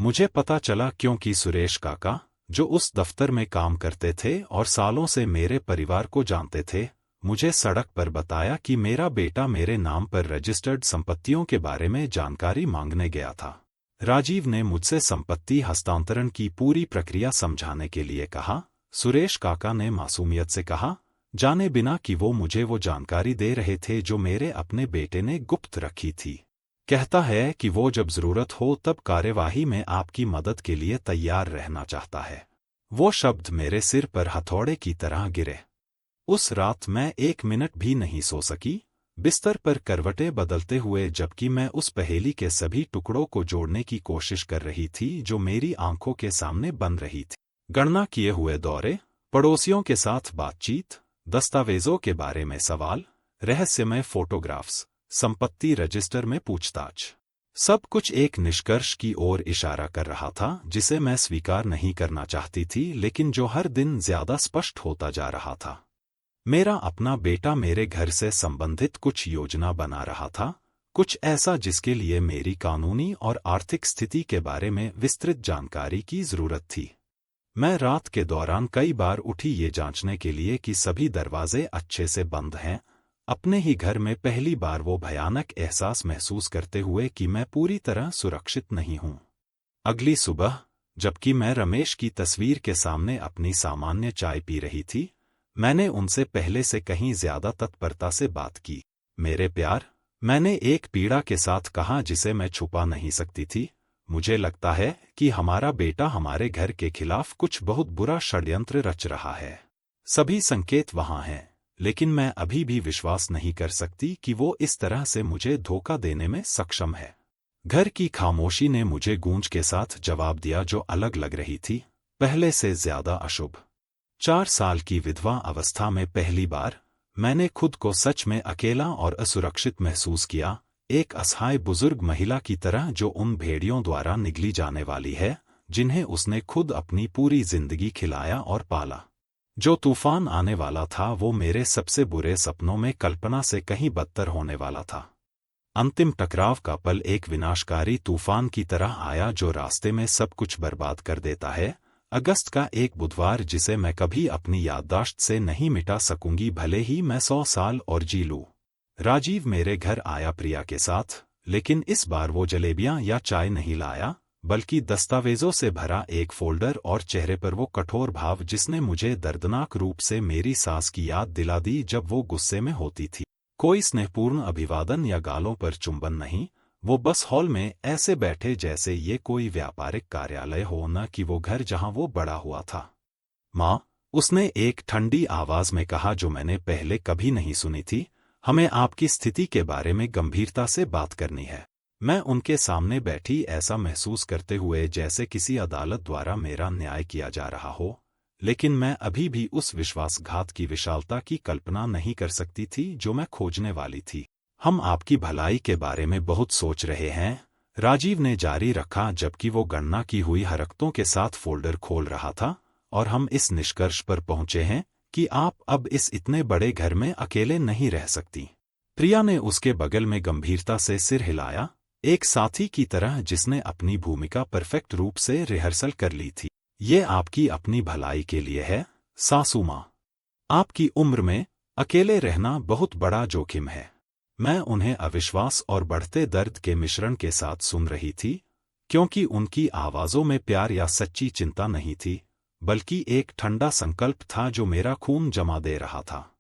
मुझे पता चला क्योंकि सुरेश काका, जो उस दफ्तर में काम करते थे और सालों से मेरे परिवार को जानते थे, मुझे सड़क पर बताया कि मेरा बेटा मेरे नाम पर रजिस्टर्ड संपत्तियों के बारे में जानकारी मांगने गया था। राजीव ने मुझसे संपत्ति हस्तांतरण की पूरी प्रक्रिया समझाने के लिए कहा। सुरेश काका ने मासूमियत से कहा, जाने बिना कि वो मुझे वो जानकारी दे रहे थे जो मेरे अपने बेटे ने गुप्त रखी थी। कहता है कि वो जब जरूरत हो तब कार्यवाही में आपकी मदद के लिए तैयार रहना चाहता है। वो शब्द मेरे सिर पर हथौड़े की तरह गिरे। उस रात मैं 1 मिनट भी नहीं सो सकी, बिस्तर पर करवटें बदलते हुए, जबकि मैं उस पहेली के सभी टुकड़ों को जोड़ने की कोशिश कर रही थी जो मेरी आंखों के सामने बन रही थी। गणना किए हुए दौरे, पड़ोसियों के साथ बातचीत, दस्तावेजों के बारे में सवाल, रहस्यमय फोटोग्राफ्स, संपत्ति रजिस्टर में पूछताछ, सब कुछ एक निष्कर्ष की ओर इशारा कर रहा था जिसे मैं स्वीकार नहीं करना चाहती थी, लेकिन जो हर दिन ज्यादा स्पष्ट होता जा रहा था। मेरा अपना बेटा मेरे घर से संबंधित कुछ योजना बना रहा था, कुछ ऐसा जिसके लिए मेरी कानूनी और आर्थिक स्थिति के बारे में विस्तृत जानकारी की जरूरत थी। मैं रात के दौरान कई बार उठी ये जांचने के लिए कि सभी दरवाजे अच्छे से बंद हैं, अपने ही घर में पहली बार वो भयानक एहसास महसूस करते हुए कि मैं पूरी तरह सुरक्षित नहीं हूं। अगली सुबह, जबकि मैं रमेश की तस्वीर के सामने अपनी सामान्य चाय पी रही थी, मैंने उनसे पहले से कहीं ज्यादा तत्परता से बात की। मेरे प्यार, मैंने एक पीड़ा के साथ कहा जिसे मैं छुपा नहीं सकती थी, मुझे लगता है कि हमारा बेटा हमारे घर के खिलाफ कुछ बहुत बुरा षड्यंत्र रच रहा है। सभी संकेत वहां हैं, लेकिन मैं अभी भी विश्वास नहीं कर सकती कि वो इस तरह से मुझे धोखा देने में सक्षम है। घर की खामोशी ने मुझे गूंज के साथ जवाब दिया जो अलग लग रही थी, पहले से ज्यादा अशुभ। 4 साल की विधवा अवस्था में पहली बार मैंने खुद को सच में अकेला और असुरक्षित महसूस किया, एक असहाय बुजुर्ग महिला की तरह जो उन भेड़ियों द्वारा निगली जाने वाली है जिन्हें उसने खुद अपनी पूरी जिंदगी खिलाया और पाला। जो तूफान आने वाला था वो मेरे सबसे बुरे सपनों में कल्पना से कहीं बदतर होने वाला था। अंतिम टकराव का पल एक विनाशकारी तूफान की तरह आया जो रास्ते में सब कुछ बर्बाद कर देता है। अगस्त का एक बुधवार जिसे मैं कभी अपनी याददाश्त से नहीं मिटा सकूंगी, भले ही मैं 100 साल और जी लूं। राजीव मेरे घर आया प्रिया के साथ, लेकिन इस बार वो जलेबियां या चाय नहीं लाया, बल्कि दस्तावेजों से भरा एक फोल्डर और चेहरे पर वो कठोर भाव जिसने मुझे दर्दनाक रूप से मेरी सास की याद दिला दी जब वो गुस्से में होती थी। कोई स्नेहपूर्ण अभिवादन या गालों पर चुंबन नहीं, वो बस हॉल में ऐसे बैठे जैसे ये कोई व्यापारिक कार्यालय हो, न कि वो घर जहां वो बड़ा हुआ था। माँ, उसने एक ठंडी आवाज में कहा जो मैंने पहले कभी नहीं सुनी थी, हमें आपकी स्थिति के बारे में गंभीरता से बात करनी है। मैं उनके सामने बैठी ऐसा महसूस करते हुए जैसे किसी अदालत द्वारा मेरा न्याय किया जा रहा हो, लेकिन मैं अभी भी उस विश्वासघात की विशालता की कल्पना नहीं कर सकती थी जो मैं खोजने वाली थी। हम आपकी भलाई के बारे में बहुत सोच रहे हैं, राजीव ने जारी रखा जबकि वो गणना की हुई हरकतों के साथ फोल्डर खोल रहा था, और हम इस निष्कर्ष पर पहुंचे हैं कि आप अब इस इतने बड़े घर में अकेले नहीं रह सकती। प्रिया ने उसके बगल में गंभीरता से सिर हिलाया, एक साथी की तरह जिसने अपनी भूमिका परफेक्ट रूप से रिहर्सल कर ली थी। ये आपकी अपनी भलाई के लिए है, सासू माँ। आपकी उम्र में अकेले रहना बहुत बड़ा जोखिम है। मैं उन्हें अविश्वास और बढ़ते दर्द के मिश्रण के साथ सुन रही थी, क्योंकि उनकी आवाजों में प्यार या सच्ची चिंता नहीं थी, बल्कि एक ठंडा संकल्प था जो मेरा खून जमा दे रहा था।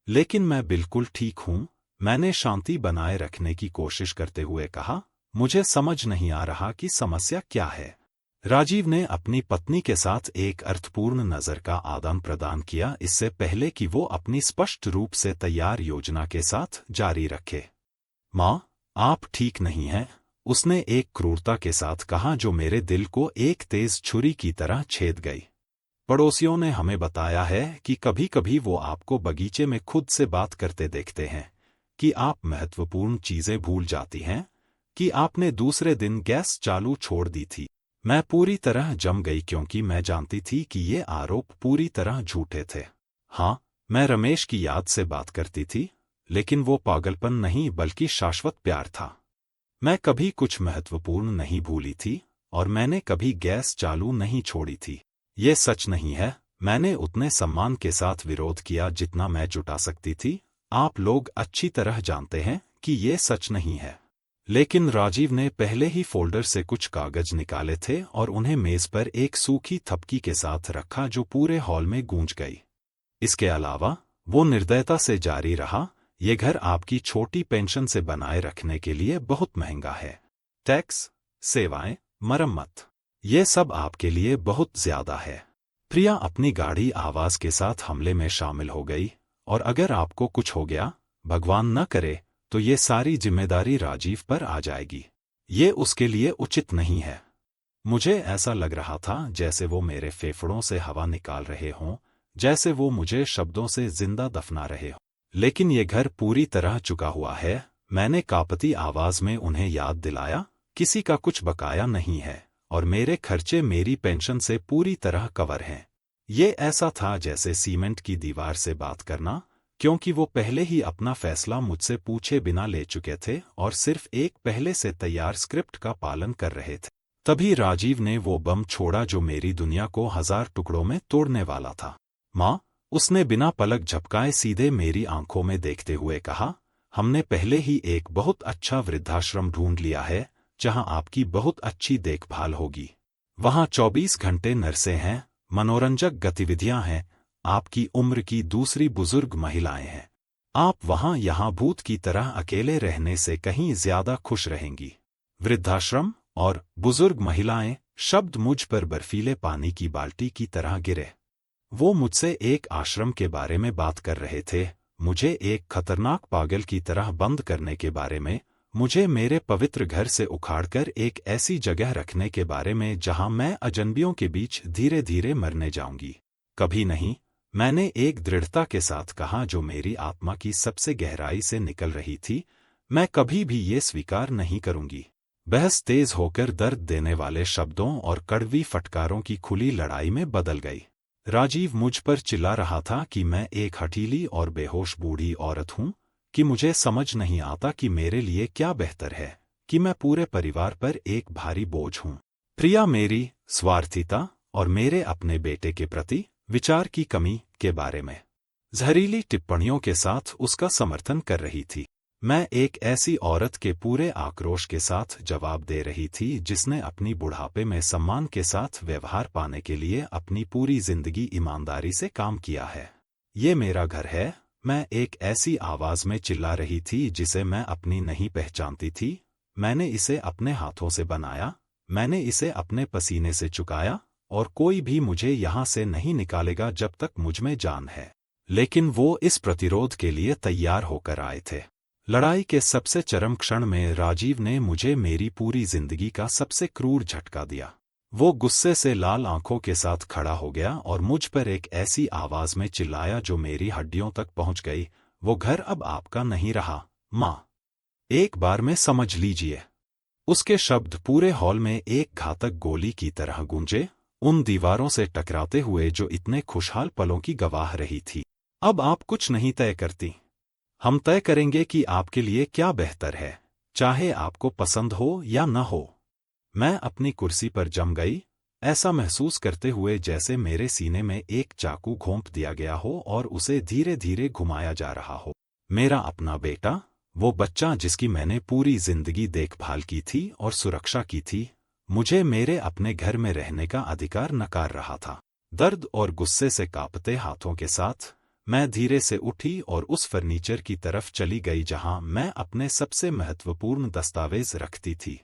लेकिन मैं बिल्कुल ठीक हूं, मैंने शांति बनाए रखने की कोशिश करते हुए कहा, मुझे समझ नहीं आ रहा कि समस्या क्या है। राजीव ने अपनी पत्नी के साथ एक अर्थपूर्ण नजर का आदान प्रदान किया इससे पहले कि वो अपनी स्पष्ट रूप से तैयार योजना के साथ जारी रखे। माँ, आप ठीक नहीं हैं, उसने एक क्रूरता के साथ कहा जो मेरे दिल को एक तेज छुरी की तरह छेद गई। पड़ोसियों ने हमें बताया है कि कभी-कभी वो आपको बगीचे में खुद से बात करते देखते हैं, कि आप महत्वपूर्ण चीजें भूल जाती हैं, कि आपने दूसरे दिन गैस चालू छोड़ दी थी। मैं पूरी तरह जम गई क्योंकि मैं जानती थी कि ये आरोप पूरी तरह झूठे थे। हाँ, मैं रमेश की याद से बात करती थी, लेकिन वो पागलपन नहीं बल्कि शाश्वत प्यार था। मैं कभी कुछ महत्वपूर्ण नहीं भूली थी और मैंने कभी गैस चालू नहीं छोड़ी थी। ये सच नहीं है, मैंने उतने सम्मान के साथ विरोध किया जितना मैं जुटा सकती थी। आप लोग अच्छी तरह जानते हैं कि ये सच नहीं है। लेकिन राजीव ने पहले ही फोल्डर से कुछ कागज निकाले थे और उन्हें मेज पर एक सूखी थपकी के साथ रखा जो पूरे हॉल में गूंज गई। इसके अलावा वो निर्दयता से जारी रहा, ये घर आपकी छोटी पेंशन से बनाए रखने के लिए बहुत महंगा है। टैक्स, सेवाएं, मरम्मत, ये सब आपके लिए बहुत ज्यादा है। प्रिया अपनी गाढ़ी आवाज के साथ हमले में शामिल हो गई, और अगर आपको कुछ हो गया, भगवान न करे, तो ये सारी जिम्मेदारी राजीव पर आ जाएगी। ये उसके लिए उचित नहीं है। मुझे ऐसा लग रहा था जैसे वो मेरे फेफड़ों से हवा निकाल रहे हों, जैसे वो मुझे शब्दों से जिंदा दफना रहे हों। लेकिन ये घर पूरी तरह चुका हुआ है, मैंने कांपती आवाज में उन्हें याद दिलाया। किसी का कुछ बकाया नहीं है और मेरे खर्चे मेरी पेंशन से पूरी तरह कवर हैं। ये ऐसा था जैसे सीमेंट की दीवार से बात करना, क्योंकि वो पहले ही अपना फैसला मुझसे पूछे बिना ले चुके थे और सिर्फ एक पहले से तैयार स्क्रिप्ट का पालन कर रहे थे। तभी राजीव ने वो बम छोड़ा जो मेरी दुनिया को 1000 टुकड़ों में तोड़ने वाला था। माँ, उसने बिना पलक झपकाए सीधे मेरी आंखों में देखते हुए कहा, हमने पहले ही एक बहुत अच्छा वृद्धाश्रम ढूंढ लिया है जहां आपकी बहुत अच्छी देखभाल होगी। वहां 24 घंटे नर्सें हैं, मनोरंजक गतिविधियां हैं, आपकी उम्र की दूसरी बुजुर्ग महिलाएं हैं। आप वहां यहाँ भूत की तरह अकेले रहने से कहीं ज्यादा खुश रहेंगी। वृद्धाश्रम और बुजुर्ग महिलाएं शब्द मुझ पर बर्फीले पानी की बाल्टी की तरह गिरे। वो मुझसे एक आश्रम के बारे में बात कर रहे थे, मुझे एक खतरनाक पागल की तरह बंद करने के बारे में, मुझे मेरे पवित्र घर से उखाड़कर एक ऐसी जगह रखने के बारे में जहां मैं अजनबियों के बीच धीरे धीरे मरने जाऊंगी। कभी नहीं, मैंने एक दृढ़ता के साथ कहा जो मेरी आत्मा की सबसे गहराई से निकल रही थी, मैं कभी भी ये स्वीकार नहीं करूंगी। बहस तेज होकर दर्द देने वाले शब्दों और कड़वी फटकारों की खुली लड़ाई में बदल गई। राजीव मुझ पर चिल्ला रहा था कि मैं एक हठीली और बेहोश बूढ़ी औरत हूं, कि मुझे समझ नहीं आता कि मेरे लिए क्या बेहतर है, कि मैं पूरे परिवार पर एक भारी बोझ हूं। प्रिया मेरी स्वार्थीता और मेरे अपने बेटे के प्रति विचार की कमी के बारे में जहरीली टिप्पणियों के साथ उसका समर्थन कर रही थी। मैं एक ऐसी औरत के पूरे आक्रोश के साथ जवाब दे रही थी जिसने अपनी बुढ़ापे में सम्मान के साथ व्यवहार पाने के लिए अपनी पूरी जिंदगी ईमानदारी से काम किया है। ये मेरा घर है, मैं एक ऐसी आवाज में चिल्ला रही थी जिसे मैं अपनी नहीं पहचानती थी। मैंने इसे अपने हाथों से बनाया, मैंने इसे अपने पसीने से चुकाया, और कोई भी मुझे यहाँ से नहीं निकालेगा जब तक मुझ में जान है। लेकिन वो इस प्रतिरोध के लिए तैयार होकर आए थे। लड़ाई के सबसे चरम क्षण में राजीव ने मुझे मेरी पूरी जिंदगी का सबसे क्रूर झटका दिया। वो गुस्से से लाल आंखों के साथ खड़ा हो गया और मुझ पर एक ऐसी आवाज में चिल्लाया जो मेरी हड्डियों तक पहुंच गई, वो घर अब आपका नहीं रहा, माँ। एक बार में समझ लीजिए। उसके शब्द पूरे हॉल में एक घातक गोली की तरह गूंजे, उन दीवारों से टकराते हुए जो इतने खुशहाल पलों की गवाह रही थी। अब आप कुछ नहीं तय करती, हम तय करेंगे कि आपके लिए क्या बेहतर है, चाहे आपको पसंद हो या न हो। मैं अपनी कुर्सी पर जम गई, ऐसा महसूस करते हुए जैसे मेरे सीने में एक चाकू घोंप दिया गया हो और उसे धीरे धीरे घुमाया जा रहा हो। मेरा अपना बेटा, वो बच्चा जिसकी मैंने पूरी जिंदगी देखभाल की थी और सुरक्षा की थी, मुझे मेरे अपने घर में रहने का अधिकार नकार रहा था। दर्द और गुस्से से कांपते हाथों के साथ मैं धीरे से उठी और उस फर्नीचर की तरफ चली गई जहां मैं अपने सबसे महत्वपूर्ण दस्तावेज रखती थी।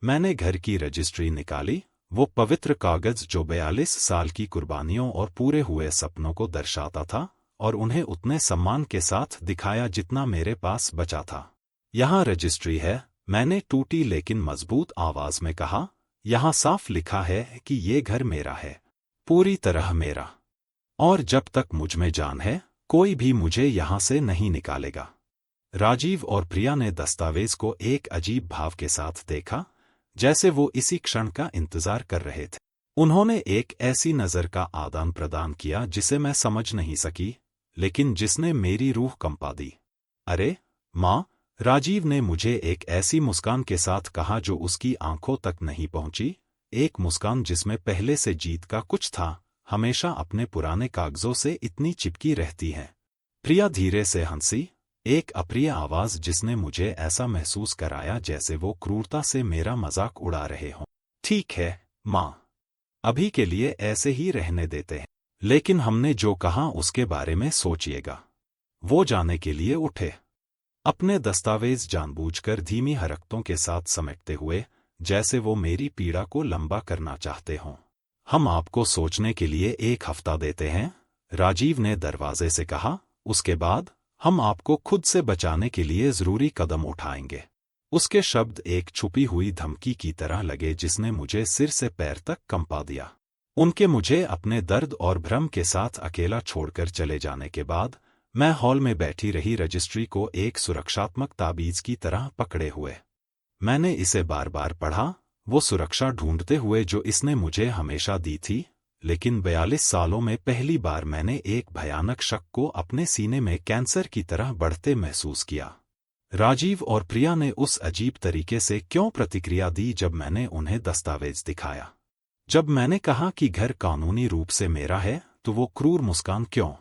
मैंने घर की रजिस्ट्री निकाली, वो पवित्र कागज जो 42 साल की कुर्बानियों और पूरे हुए सपनों को दर्शाता था, और उन्हें उतने सम्मान के साथ दिखाया जितना मेरे पास बचा था। यहाँ रजिस्ट्री है, मैंने टूटी लेकिन मजबूत आवाज में कहा। यहाँ साफ लिखा है कि ये घर मेरा है, पूरी तरह मेरा, और जब तक मुझ में जान है कोई भी मुझे यहाँ से नहीं निकालेगा। राजीव और प्रिया ने दस्तावेज को एक अजीब भाव के साथ देखा, जैसे वो इसी क्षण का इंतजार कर रहे थे। उन्होंने एक ऐसी नज़र का आदान प्रदान किया जिसे मैं समझ नहीं सकी, लेकिन जिसने मेरी रूह कंपा दी। अरे माँ, राजीव ने मुझे एक ऐसी मुस्कान के साथ कहा जो उसकी आंखों तक नहीं पहुंची, एक मुस्कान जिसमें पहले से जीत का कुछ था, हमेशा अपने पुराने कागजों से इतनी चिपकी रहती है। प्रिया धीरे से हंसी, एक अप्रिय आवाज जिसने मुझे ऐसा महसूस कराया जैसे वो क्रूरता से मेरा मजाक उड़ा रहे हों। ठीक है माँ, अभी के लिए ऐसे ही रहने देते हैं, लेकिन हमने जो कहा उसके बारे में सोचिएगा। वो जाने के लिए उठे, अपने दस्तावेज जानबूझकर धीमी हरकतों के साथ समेटते हुए, जैसे वो मेरी पीड़ा को लंबा करना चाहते हों। हम आपको सोचने के लिए 1 हफ्ता देते हैं, राजीव ने दरवाजे से कहा। उसके बाद हम आपको खुद से बचाने के लिए जरूरी कदम उठाएंगे। उसके शब्द एक छुपी हुई धमकी की तरह लगे जिसने मुझे सिर से पैर तक कंपा दिया। उनके मुझे अपने दर्द और भ्रम के साथ अकेला छोड़कर चले जाने के बाद मैं हॉल में बैठी रही रजिस्ट्री को एक सुरक्षात्मक ताबीज की तरह पकड़े हुए। मैंने इसे बार बार पढ़ा, वो सुरक्षा ढूंढते हुए जो इसने मुझे हमेशा दी थी, लेकिन 42 सालों में पहली बार मैंने एक भयानक शक को अपने सीने में कैंसर की तरह बढ़ते महसूस किया। राजीव और प्रिया ने उस अजीब तरीके से क्यों प्रतिक्रिया दी जब मैंने उन्हें दस्तावेज दिखाया? जब मैंने कहा कि घर कानूनी रूप से मेरा है, तो वो क्रूर मुस्कान क्यों?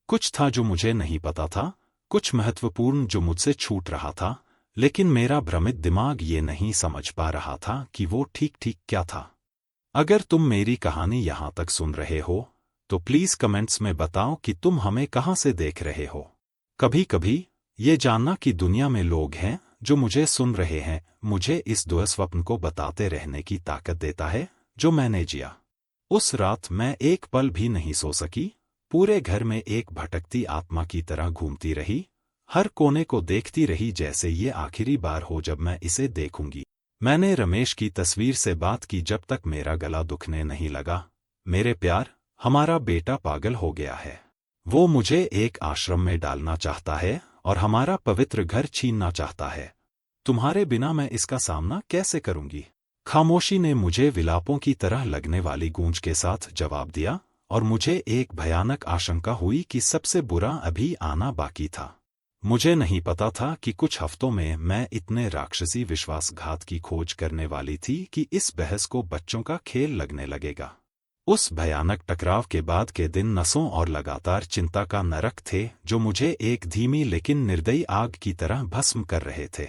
कुछ था जो मुझे नहीं पता था, कुछ महत्वपूर्ण जो मुझसे छूट रहा था, लेकिन मेरा भ्रमित दिमाग ये नहीं समझ पा रहा था कि वो ठीक क्या था। अगर तुम मेरी कहानी यहाँ तक सुन रहे हो, तो प्लीज कमेंट्स में बताओ कि तुम हमें कहाँ से देख रहे हो। कभी कभी ये जानना कि दुनिया में लोग हैं जो मुझे सुन रहे हैं, मुझे इस दुःस्वप्न को बताते रहने की ताकत देता है जो मैंने जिया। उस रात मैं एक पल भी नहीं सो सकी, पूरे घर में एक भटकती आत्मा की तरह घूमती रही, हर कोने को देखती रही जैसे ये आखिरी बार हो जब मैं इसे देखूंगी। मैंने रमेश की तस्वीर से बात की जब तक मेरा गला दुखने नहीं लगा। मेरे प्यार, हमारा बेटा पागल हो गया है। वो मुझे एक आश्रम में डालना चाहता है और हमारा पवित्र घर छीनना चाहता है। तुम्हारे बिना मैं इसका सामना कैसे करूंगी? खामोशी ने मुझे विलापों की तरह लगने वाली गूंज के साथ जवाब दिया, और मुझे एक भयानक आशंका हुई कि सबसे बुरा अभी आना बाकी था। मुझे नहीं पता था कि कुछ हफ्तों में मैं इतने राक्षसी विश्वासघात की खोज करने वाली थी कि इस बहस को बच्चों का खेल लगने लगेगा। उस भयानक टकराव के बाद के दिन नसों और लगातार चिंता का नरक थे जो मुझे एक धीमी लेकिन निर्दयी आग की तरह भस्म कर रहे थे।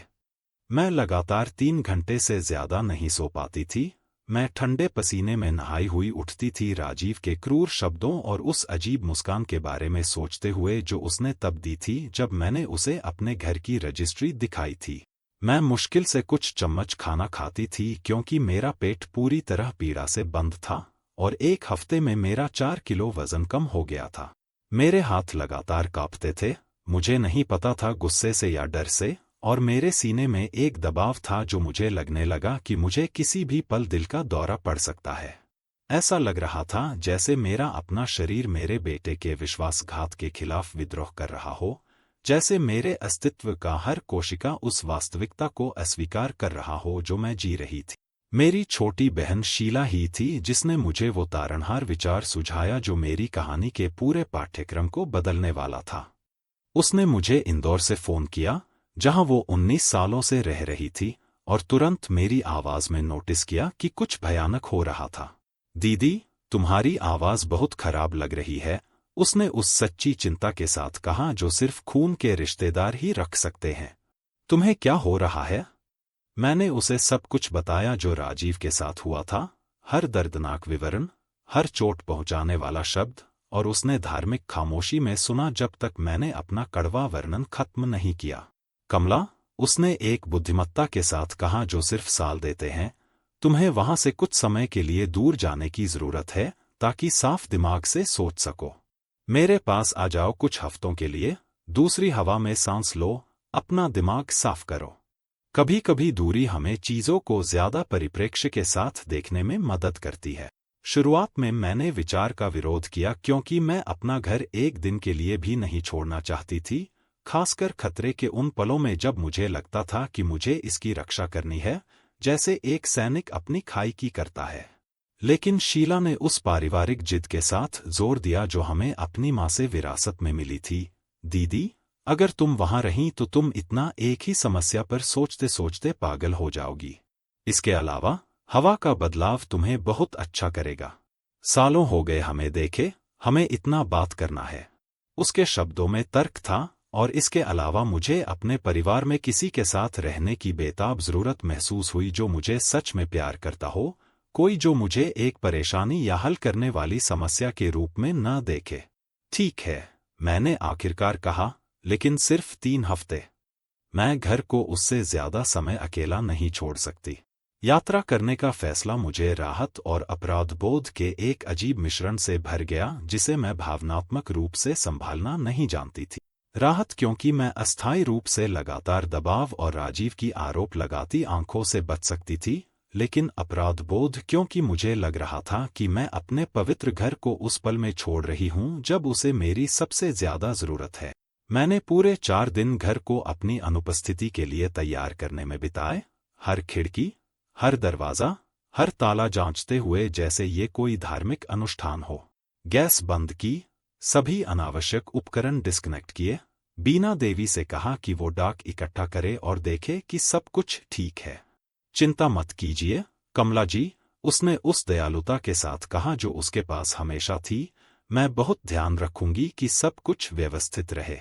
मैं लगातार 3 घंटे से ज्यादा नहीं सो पाती थी। मैं ठंडे पसीने में नहाई हुई उठती थी, राजीव के क्रूर शब्दों और उस अजीब मुस्कान के बारे में सोचते हुए जो उसने तब दी थी जब मैंने उसे अपने घर की रजिस्ट्री दिखाई थी। मैं मुश्किल से कुछ चम्मच खाना खाती थी क्योंकि मेरा पेट पूरी तरह पीड़ा से बंद था और 1 हफ्ते में मेरा 4 किलो वजन कम हो गया था। मेरे हाथ लगातार कांपते थे, मुझे नहीं पता था गुस्से से या डर से, और मेरे सीने में एक दबाव था जो मुझे लगने लगा कि मुझे किसी भी पल दिल का दौरा पड़ सकता है। ऐसा लग रहा था जैसे मेरा अपना शरीर मेरे बेटे के विश्वासघात के खिलाफ विद्रोह कर रहा हो, जैसे मेरे अस्तित्व का हर कोशिका उस वास्तविकता को अस्वीकार कर रहा हो जो मैं जी रही थी। मेरी छोटी बहन शीला ही थी जिसने मुझे वो तारणहार विचार सुझाया जो मेरी कहानी के पूरे पाठ्यक्रम को बदलने वाला था। उसने मुझे इंदौर से फोन किया, जहां वो 19 सालों से रह रही थी, और तुरंत मेरी आवाज में नोटिस किया कि कुछ भयानक हो रहा था। दीदी, तुम्हारी आवाज बहुत खराब लग रही है, उसने उस सच्ची चिंता के साथ कहा जो सिर्फ खून के रिश्तेदार ही रख सकते हैं। तुम्हें क्या हो रहा है? मैंने उसे सब कुछ बताया जो राजीव के साथ हुआ था, हर दर्दनाक विवरण, हर चोट पहुंचाने वाला शब्द, और उसने धार्मिक खामोशी में सुना जब तक मैंने अपना कड़वा वर्णन खत्म नहीं किया। कमला, उसने एक बुद्धिमत्ता के साथ कहा जो सिर्फ साल देते हैं, तुम्हें वहां से कुछ समय के लिए दूर जाने की जरूरत है ताकि साफ दिमाग से सोच सको। मेरे पास आ जाओ कुछ हफ्तों के लिए, दूसरी हवा में सांस लो, अपना दिमाग साफ करो। कभी कभी दूरी हमें चीजों को ज्यादा परिप्रेक्ष्य के साथ देखने में मदद करती है। शुरुआत में मैंने विचार का विरोध किया क्योंकि मैं अपना घर एक दिन के लिए भी नहीं छोड़ना चाहती थी, खासकर खतरे के उन पलों में जब मुझे लगता था कि मुझे इसकी रक्षा करनी है, जैसे एक सैनिक अपनी खाई की करता है। लेकिन शीला ने उस पारिवारिक जिद के साथ जोर दिया जो हमें अपनी माँ से विरासत में मिली थी। दीदी, अगर तुम वहां रहीं तो तुम इतना एक ही समस्या पर सोचते सोचते पागल हो जाओगी। इसके अलावा हवा का बदलाव तुम्हें बहुत अच्छा करेगा। सालों हो गए हमें देखे, हमें इतना बात करना है। उसके शब्दों में तर्क था, और इसके अलावा मुझे अपने परिवार में किसी के साथ रहने की बेताब जरूरत महसूस हुई जो मुझे सच में प्यार करता हो, कोई जो मुझे एक परेशानी या हल करने वाली समस्या के रूप में न देखे। ठीक है, मैंने आखिरकार कहा, लेकिन सिर्फ 3 हफ्ते। मैं घर को उससे ज्यादा समय अकेला नहीं छोड़ सकती। यात्रा करने का फैसला मुझे राहत और अपराधबोध के एक अजीब मिश्रण से भर गया जिसे मैं भावनात्मक रूप से संभालना नहीं जानती थी। राहत क्योंकि मैं अस्थायी रूप से लगातार दबाव और राजीव की आरोप लगाती आंखों से बच सकती थी, लेकिन अपराधबोध क्योंकि मुझे लग रहा था कि मैं अपने पवित्र घर को उस पल में छोड़ रही हूं जब उसे मेरी सबसे ज्यादा जरूरत है। मैंने पूरे 4 दिन घर को अपनी अनुपस्थिति के लिए तैयार करने में बिताए, हर खिड़की, हर दरवाजा, हर ताला जांचते हुए जैसे ये कोई धार्मिक अनुष्ठान हो। गैस बंद की, सभी अनावश्यक उपकरण डिस्कनेक्ट किए, बीना देवी से कहा कि वो डाक इकट्ठा करे और देखे कि सब कुछ ठीक है। चिंता मत कीजिए कमला जी, उसने उस दयालुता के साथ कहा जो उसके पास हमेशा थी, मैं बहुत ध्यान रखूंगी कि सब कुछ व्यवस्थित रहे।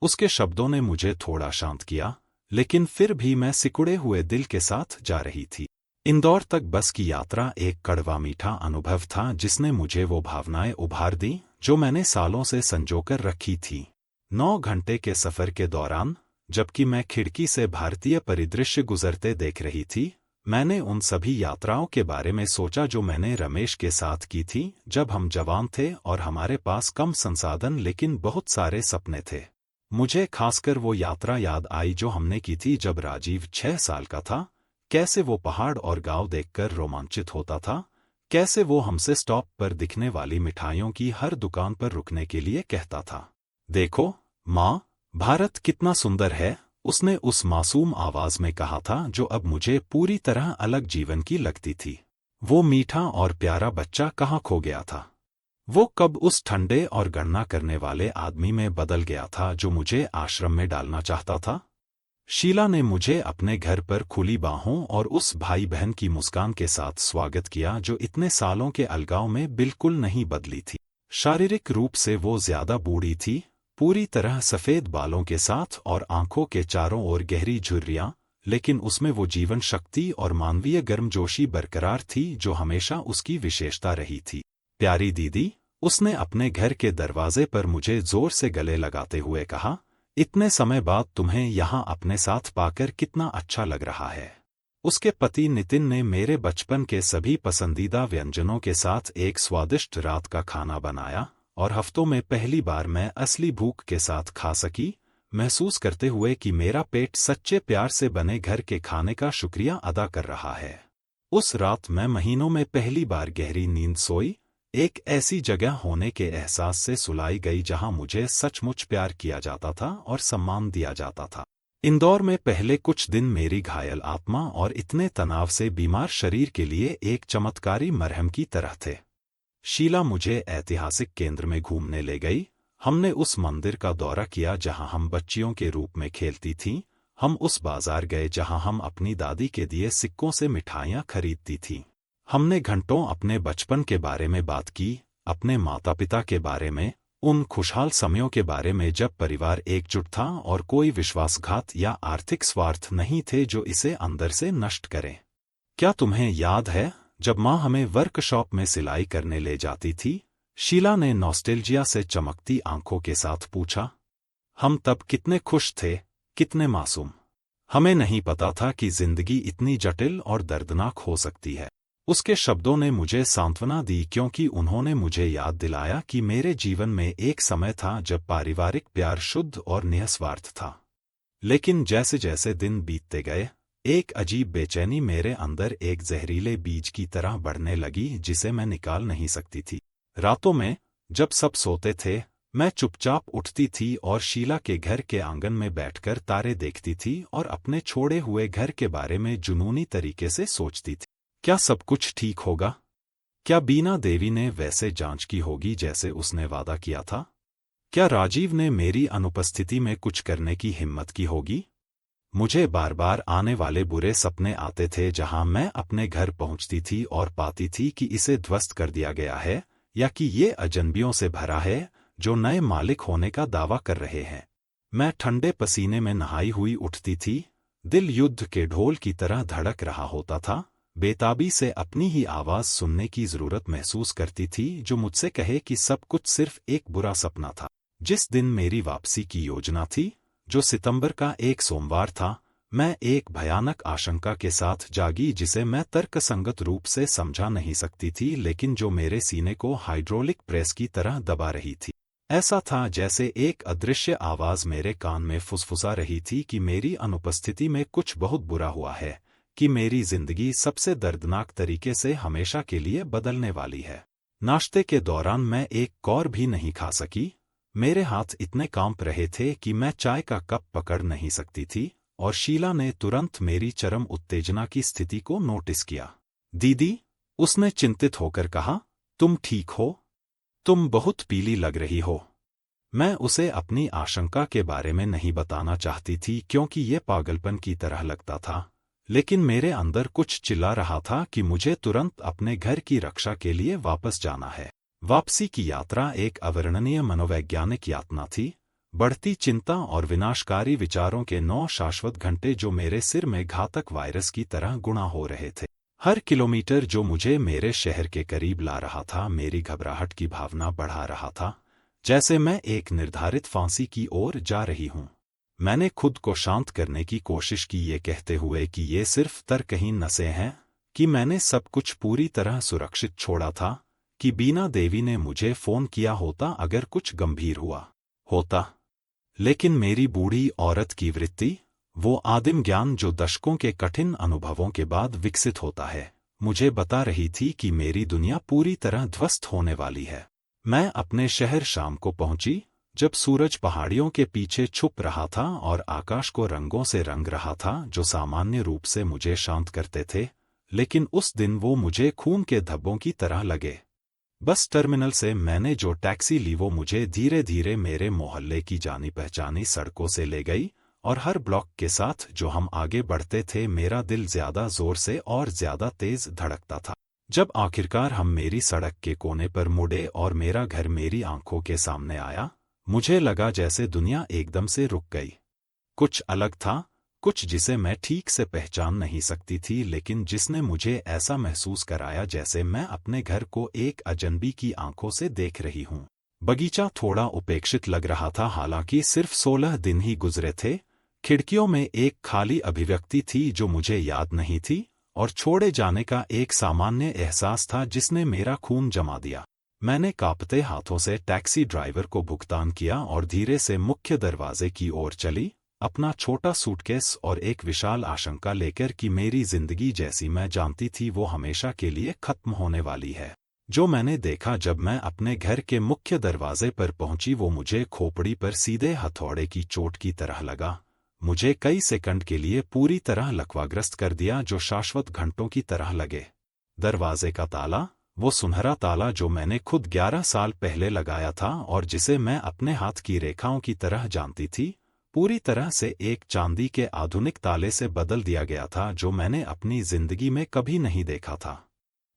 उसके शब्दों ने मुझे थोड़ा शांत किया, लेकिन फिर भी मैं सिकुड़े हुए दिल के साथ जा रही थी। इंदौर तक बस की यात्रा एक कड़वा मीठा अनुभव था जिसने मुझे वो भावनाएं उभार दी जो मैंने सालों से संजोकर रखी थी। 9 घंटे के सफर के दौरान, जबकि मैं खिड़की से भारतीय परिदृश्य गुजरते देख रही थी, मैंने उन सभी यात्राओं के बारे में सोचा जो मैंने रमेश के साथ की थी जब हम जवान थे और हमारे पास कम संसाधन लेकिन बहुत सारे सपने थे। मुझे खासकर वो यात्रा याद आई जो हमने की थी जब राजीव 6 साल का था। कैसे वो पहाड़ और गांव देखकर रोमांचित होता था, कैसे वो हमसे स्टॉप पर दिखने वाली मिठाइयों की हर दुकान पर रुकने के लिए कहता था। देखो माँ, भारत कितना सुंदर है, उसने उस मासूम आवाज में कहा था जो अब मुझे पूरी तरह अलग जीवन की लगती थी। वो मीठा और प्यारा बच्चा कहाँ खो गया था? वो कब उस ठंडे और गणना करने वाले आदमी में बदल गया था जो मुझे आश्रम में डालना चाहता था? शीला ने मुझे अपने घर पर खुली बाहों और उस भाई बहन की मुस्कान के साथ स्वागत किया जो इतने सालों के अलगाव में बिल्कुल नहीं बदली थी। शारीरिक रूप से वो ज्यादा बूढ़ी थी, पूरी तरह सफेद बालों के साथ और आंखों के चारों ओर गहरी झुर्रियां, लेकिन उसमें वो जीवन शक्ति और मानवीय गर्मजोशी बरकरार थी जो हमेशा उसकी विशेषता रही थी। प्यारी दीदी, उसने अपने घर के दरवाजे पर मुझे जोर से गले लगाते हुए कहा, इतने समय बाद तुम्हें यहाँ अपने साथ पाकर कितना अच्छा लग रहा है। उसके पति नितिन ने मेरे बचपन के सभी पसंदीदा व्यंजनों के साथ एक स्वादिष्ट रात का खाना बनाया और हफ्तों में पहली बार मैं असली भूख के साथ खा सकी, महसूस करते हुए कि मेरा पेट सच्चे प्यार से बने घर के खाने का शुक्रिया अदा कर रहा है। उस रात मैं महीनों में पहली बार गहरी नींद सोई, एक ऐसी जगह होने के एहसास से सुलाई गई जहां मुझे सचमुच प्यार किया जाता था और सम्मान दिया जाता था। इंदौर में पहले कुछ दिन मेरी घायल आत्मा और इतने तनाव से बीमार शरीर के लिए एक चमत्कारी मरहम की तरह थे। शीला मुझे ऐतिहासिक केंद्र में घूमने ले गई। हमने उस मंदिर का दौरा किया जहां हम बच्चियों के रूप में खेलती थीं। हम उस बाजार गए जहां हम अपनी दादी के दिए सिक्कों से मिठाइयां खरीदती थीं। हमने घंटों अपने बचपन के बारे में बात की, अपने माता पिता के बारे में, उन खुशहाल समयों के बारे में जब परिवार एकजुट था और कोई विश्वासघात या आर्थिक स्वार्थ नहीं थे जो इसे अंदर से नष्ट करें। क्या तुम्हें याद है जब माँ हमें वर्कशॉप में सिलाई करने ले जाती थी? शीला ने नॉस्टेल्जिया से चमकती आंखों के साथ पूछा। हम तब कितने खुश थे, कितने मासूम। हमें नहीं पता था कि जिंदगी इतनी जटिल और दर्दनाक हो सकती है। उसके शब्दों ने मुझे सांत्वना दी क्योंकि उन्होंने मुझे याद दिलाया कि मेरे जीवन में एक समय था जब पारिवारिक प्यार शुद्ध और निस्वार्थ था। लेकिन जैसे जैसे दिन बीतते गए, एक अजीब बेचैनी मेरे अंदर एक जहरीले बीज की तरह बढ़ने लगी जिसे मैं निकाल नहीं सकती थी। रातों में, जब सब सोते थे, मैं चुपचाप उठती थी और शीला के घर के आंगन में बैठकर तारे देखती थी और अपने छोड़े हुए घर के बारे में जुनूनी तरीके से सोचती थी। क्या सब कुछ ठीक होगा? क्या बीना देवी ने वैसे जांच की होगी जैसे उसने वादा किया था? क्या राजीव ने मेरी अनुपस्थिति में कुछ करने की हिम्मत की होगी? मुझे बार बार आने वाले बुरे सपने आते थे जहां मैं अपने घर पहुंचती थी और पाती थी कि इसे ध्वस्त कर दिया गया है या कि ये अजनबियों से भरा है जो नए मालिक होने का दावा कर रहे हैं। मैं ठंडे पसीने में नहाई हुई उठती थी, दिल युद्ध के ढोल की तरह धड़क रहा होता था, बेताबी से अपनी ही आवाज सुनने की जरूरत महसूस करती थी जो मुझसे कहे कि सब कुछ सिर्फ एक बुरा सपना था। जिस दिन मेरी वापसी की योजना थी, जो सितंबर का एक सोमवार था, मैं एक भयानक आशंका के साथ जागी जिसे मैं तर्कसंगत रूप से समझा नहीं सकती थी लेकिन जो मेरे सीने को हाइड्रोलिक प्रेस की तरह दबा रही थी। ऐसा था जैसे एक अदृश्य आवाज मेरे कान में फुसफुसा रही थी कि मेरी अनुपस्थिति में कुछ बहुत बुरा हुआ है, कि मेरी जिंदगी सबसे दर्दनाक तरीके से हमेशा के लिए बदलने वाली है। नाश्ते के दौरान मैं एक कौर भी नहीं खा सकी। मेरे हाथ इतने कांप रहे थे कि मैं चाय का कप पकड़ नहीं सकती थी और शीला ने तुरंत मेरी चरम उत्तेजना की स्थिति को नोटिस किया। दीदी, उसने चिंतित होकर कहा, तुम ठीक हो? तुम बहुत पीली लग रही हो। मैं उसे अपनी आशंका के बारे में नहीं बताना चाहती थी क्योंकि ये पागलपन की तरह लगता था, लेकिन मेरे अंदर कुछ चिल्ला रहा था कि मुझे तुरंत अपने घर की रक्षा के लिए वापस जाना है। वापसी की यात्रा एक अवर्णनीय मनोवैज्ञानिक यातना थी। बढ़ती चिंता और विनाशकारी विचारों के 9 शाश्वत घंटे जो मेरे सिर में घातक वायरस की तरह गुणा हो रहे थे। हर किलोमीटर जो मुझे मेरे शहर के करीब ला रहा था मेरी घबराहट की भावना बढ़ा रहा था, जैसे मैं एक निर्धारित फांसी की ओर जा रही हूं। मैंने खुद को शांत करने की कोशिश की, ये कहते हुए कि ये सिर्फ तर्कहीन नशे हैं, कि मैंने सब कुछ पूरी तरह सुरक्षित छोड़ा था, कि बीना देवी ने मुझे फोन किया होता अगर कुछ गंभीर हुआ होता। लेकिन मेरी बूढ़ी औरत की वृत्ति, वो आदिम ज्ञान जो दशकों के कठिन अनुभवों के बाद विकसित होता है, मुझे बता रही थी कि मेरी दुनिया पूरी तरह ध्वस्त होने वाली है। मैं अपने शहर शाम को पहुंची, जब सूरज पहाड़ियों के पीछे छुप रहा था और आकाश को रंगों से रंग रहा था जो सामान्य रूप से मुझे शांत करते थे, लेकिन उस दिन वो मुझे खून के धब्बों की तरह लगे। बस टर्मिनल से मैंने जो टैक्सी ली वो मुझे धीरे धीरे मेरे मोहल्ले की जानी पहचानी सड़कों से ले गई, और हर ब्लॉक के साथ जो हम आगे बढ़ते थे मेरा दिल ज्यादा जोर से और ज्यादा तेज धड़कता था। जब आखिरकार हम मेरी सड़क के कोने पर मुड़े और मेरा घर मेरी आंखों के सामने आया, मुझे लगा जैसे दुनिया एकदम से रुक गई। कुछ अलग था, कुछ जिसे मैं ठीक से पहचान नहीं सकती थी, लेकिन जिसने मुझे ऐसा महसूस कराया जैसे मैं अपने घर को एक अजनबी की आंखों से देख रही हूं। बगीचा थोड़ा उपेक्षित लग रहा था, हालांकि सिर्फ 16 दिन ही गुजरे थे। खिड़कियों में एक खाली अभिव्यक्ति थी जो मुझे याद नहीं थी, और छोड़े जाने का एक सामान्य एहसास था जिसने मेरा खून जमा दिया। मैंने कांपते हाथों से टैक्सी ड्राइवर को भुगतान किया और धीरे से मुख्य दरवाजे की ओर चली, अपना छोटा सूटकेस और एक विशाल आशंका लेकर कि मेरी जिंदगी जैसी मैं जानती थी वो हमेशा के लिए खत्म होने वाली है। जो मैंने देखा जब मैं अपने घर के मुख्य दरवाजे पर पहुंची वो मुझे खोपड़ी पर सीधे हथौड़े की चोट की तरह लगा। मुझे कई सेकंड के लिए पूरी तरह लकवाग्रस्त कर दिया, जो शाश्वत घंटों की तरह लगे। दरवाजे का ताला, वो सुनहरा ताला जो मैंने खुद 11 साल पहले लगाया था और जिसे मैं अपने हाथ की रेखाओं की तरह जानती थी, पूरी तरह से एक चांदी के आधुनिक ताले से बदल दिया गया था जो मैंने अपनी जिंदगी में कभी नहीं देखा था।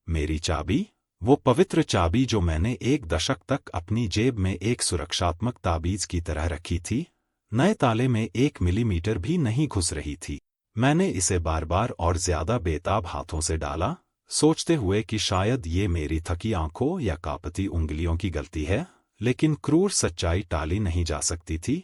मेरी चाबी, वो पवित्र चाबी जो मैंने एक दशक तक अपनी जेब में एक सुरक्षात्मक ताबीज की तरह रखी थी, नए ताले में 1 मिलीमीटर भी नहीं घुस रही थी। मैंने इसे बार बार और ज्यादा बेताब हाथों से डाला, सोचते हुए कि शायद ये मेरी थकी आंखों या कांपती उंगलियों की गलती है, लेकिन क्रूर सच्चाई टाली नहीं जा सकती थी।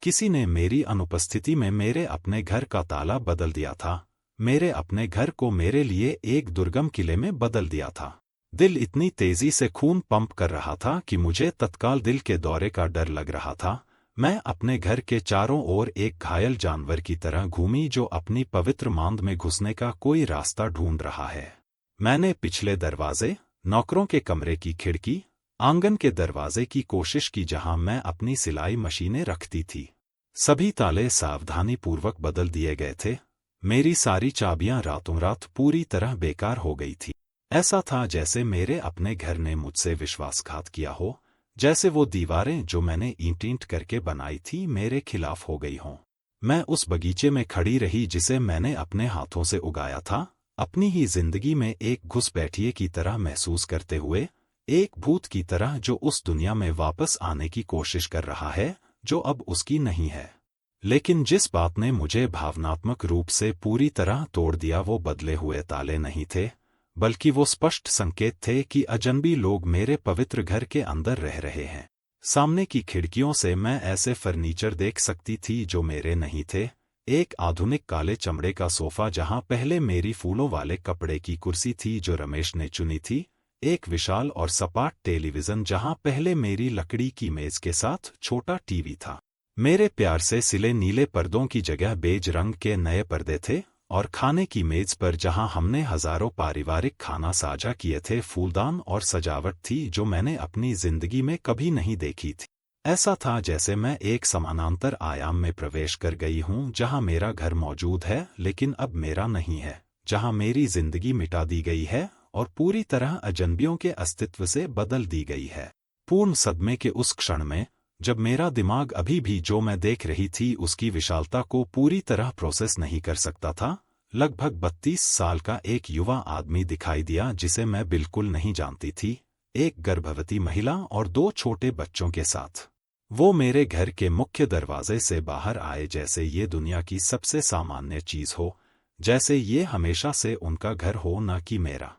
किसी ने मेरी अनुपस्थिति में मेरे अपने घर का ताला बदल दिया था, मेरे अपने घर को मेरे लिए एक दुर्गम किले में बदल दिया था। दिल इतनी तेजी से खून पंप कर रहा था कि मुझे तत्काल दिल के दौरे का डर लग रहा था। मैं अपने घर के चारों ओर एक घायल जानवर की तरह घूमी जो अपनी पवित्र मांद में घुसने का कोई रास्ता ढूंढ रहा है। मैंने पिछले दरवाजे, नौकरों के कमरे की खिड़की, आंगन के दरवाजे की कोशिश की जहां मैं अपनी सिलाई मशीनें रखती थी। सभी ताले सावधानीपूर्वक बदल दिए गए थे। मेरी सारी चाबियां रातों रात पूरी तरह बेकार हो गई थी। ऐसा था जैसे मेरे अपने घर ने मुझसे विश्वासघात किया हो, जैसे वो दीवारें जो मैंने ईंट करके बनाई थी मेरे खिलाफ हो गई हों। मैं उस बगीचे में खड़ी रही जिसे मैंने अपने हाथों से उगाया था, अपनी ही जिंदगी में एक घुसपैठिए की तरह महसूस करते हुए, एक भूत की तरह जो उस दुनिया में वापस आने की कोशिश कर रहा है जो अब उसकी नहीं है। लेकिन जिस बात ने मुझे भावनात्मक रूप से पूरी तरह तोड़ दिया वो बदले हुए ताले नहीं थे, बल्कि वो स्पष्ट संकेत थे कि अजनबी लोग मेरे पवित्र घर के अंदर रह रहे हैं। सामने की खिड़कियों से मैं ऐसे फर्नीचर देख सकती थी जो मेरे नहीं थे। एक आधुनिक काले चमड़े का सोफा जहां पहले मेरी फूलों वाले कपड़े की कुर्सी थी जो रमेश ने चुनी थी। एक विशाल और सपाट टेलीविजन जहां पहले मेरी लकड़ी की मेज के साथ छोटा टीवी था। मेरे प्यार से सिले नीले पर्दों की जगह बेज रंग के नए पर्दे थे, और खाने की मेज पर जहां हमने हजारों पारिवारिक खाना साझा किए थे फूलदान और सजावट थी जो मैंने अपनी जिंदगी में कभी नहीं देखी थी। ऐसा था जैसे मैं एक समानांतर आयाम में प्रवेश कर गई हूं जहां मेरा घर मौजूद है लेकिन अब मेरा नहीं है, जहां मेरी जिंदगी मिटा दी गई है और पूरी तरह अजनबियों के अस्तित्व से बदल दी गई है। पूर्ण सदमे के उस क्षण में, जब मेरा दिमाग अभी भी जो मैं देख रही थी उसकी विशालता को पूरी तरह प्रोसेस नहीं कर सकता था, लगभग 32 साल का एक युवा आदमी दिखाई दिया जिसे मैं बिल्कुल नहीं जानती थी, एक गर्भवती महिला और 2 छोटे बच्चों के साथ। वो मेरे घर के मुख्य दरवाजे से बाहर आए जैसे ये दुनिया की सबसे सामान्य चीज हो, जैसे ये हमेशा से उनका घर हो न कि मेरा।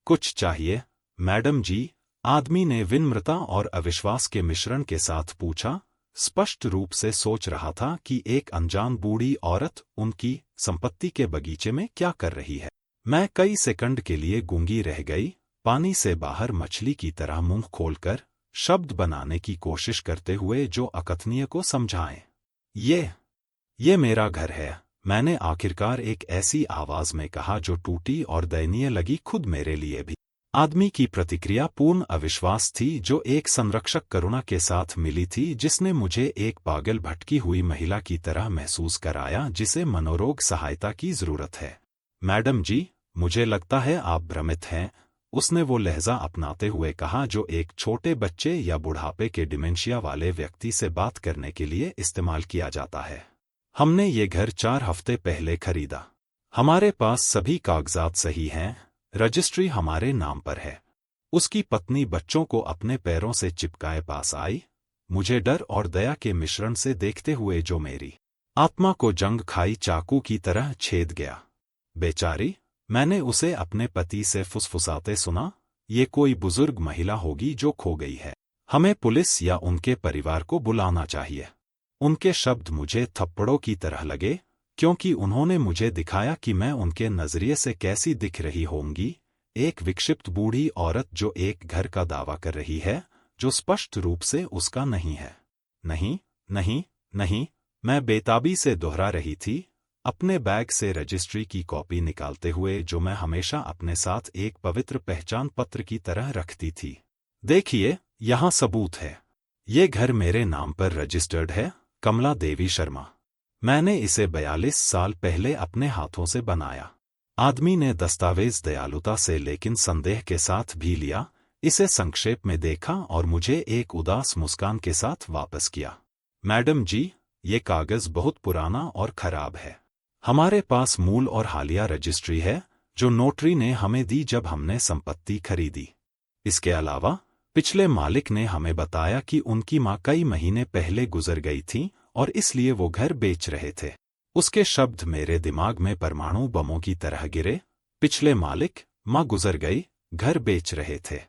कुछ चाहिए, मैडम जी? आदमी ने विनम्रता और अविश्वास के मिश्रण के साथ पूछा, स्पष्ट रूप से सोच रहा था कि एक अनजान बूढ़ी औरत उनकी संपत्ति के बगीचे में क्या कर रही है। मैं कई सेकंड के लिए गूंगी रह गई, पानी से बाहर मछली की तरह मुंह खोलकर शब्द बनाने की कोशिश करते हुए जो अकथनीय को समझाएं। ये मेरा घर है, मैंने आखिरकार एक ऐसी आवाज में कहा जो टूटी और दयनीय लगी खुद मेरे लिए भी। आदमी की प्रतिक्रिया पूर्ण अविश्वास थी जो एक संरक्षक करुणा के साथ मिली थी जिसने मुझे एक पागल भटकी हुई महिला की तरह महसूस कराया जिसे मनोरोग सहायता की जरूरत है। मैडम जी, मुझे लगता है आप भ्रमित हैं, उसने वो लहजा अपनाते हुए कहा जो एक छोटे बच्चे या बुढ़ापे के डिमेंशिया वाले व्यक्ति से बात करने के लिए इस्तेमाल किया जाता है। हमने ये घर 4 हफ्ते पहले खरीदा। हमारे पास सभी कागजात सही हैं, रजिस्ट्री हमारे नाम पर है। उसकी पत्नी बच्चों को अपने पैरों से चिपकाए पास आई, मुझे डर और दया के मिश्रण से देखते हुए जो मेरी आत्मा को जंग खाई चाकू की तरह छेद गया। बेचारी, मैंने उसे अपने पति से फुसफुसाते सुना, ये कोई बुजुर्ग महिला होगी जो खो गई है। हमें पुलिस या उनके परिवार को बुलाना चाहिए। उनके शब्द मुझे थप्पड़ों की तरह लगे, क्योंकि उन्होंने मुझे दिखाया कि मैं उनके नजरिए से कैसी दिख रही होंगी, एक विक्षिप्त बूढ़ी औरत जो एक घर का दावा कर रही है जो स्पष्ट रूप से उसका नहीं है। नहीं, नहीं, नहीं, मैं बेताबी से दोहरा रही थी, अपने बैग से रजिस्ट्री की कॉपी निकालते हुए जो मैं हमेशा अपने साथ एक पवित्र पहचान पत्र की तरह रखती थी। देखिए, यहाँ सबूत है। ये घर मेरे नाम पर रजिस्टर्ड है, कमला देवी शर्मा। मैंने इसे 42 साल पहले अपने हाथों से बनाया। आदमी ने दस्तावेज दयालुता से लेकिन संदेह के साथ भी लिया, इसे संक्षेप में देखा और मुझे एक उदास मुस्कान के साथ वापस किया। मैडम जी, ये कागज बहुत पुराना और खराब है। हमारे पास मूल और हालिया रजिस्ट्री है जो नोटरी ने हमें दी जब हमने संपत्ति खरीदी। इसके अलावा पिछले मालिक ने हमें बताया कि उनकी मां कई महीने पहले गुजर गई थी और इसलिए वो घर बेच रहे थे। उसके शब्द मेरे दिमाग में परमाणु बमों की तरह गिरे। पिछले मालिक, मां गुजर गई, घर बेच रहे थे।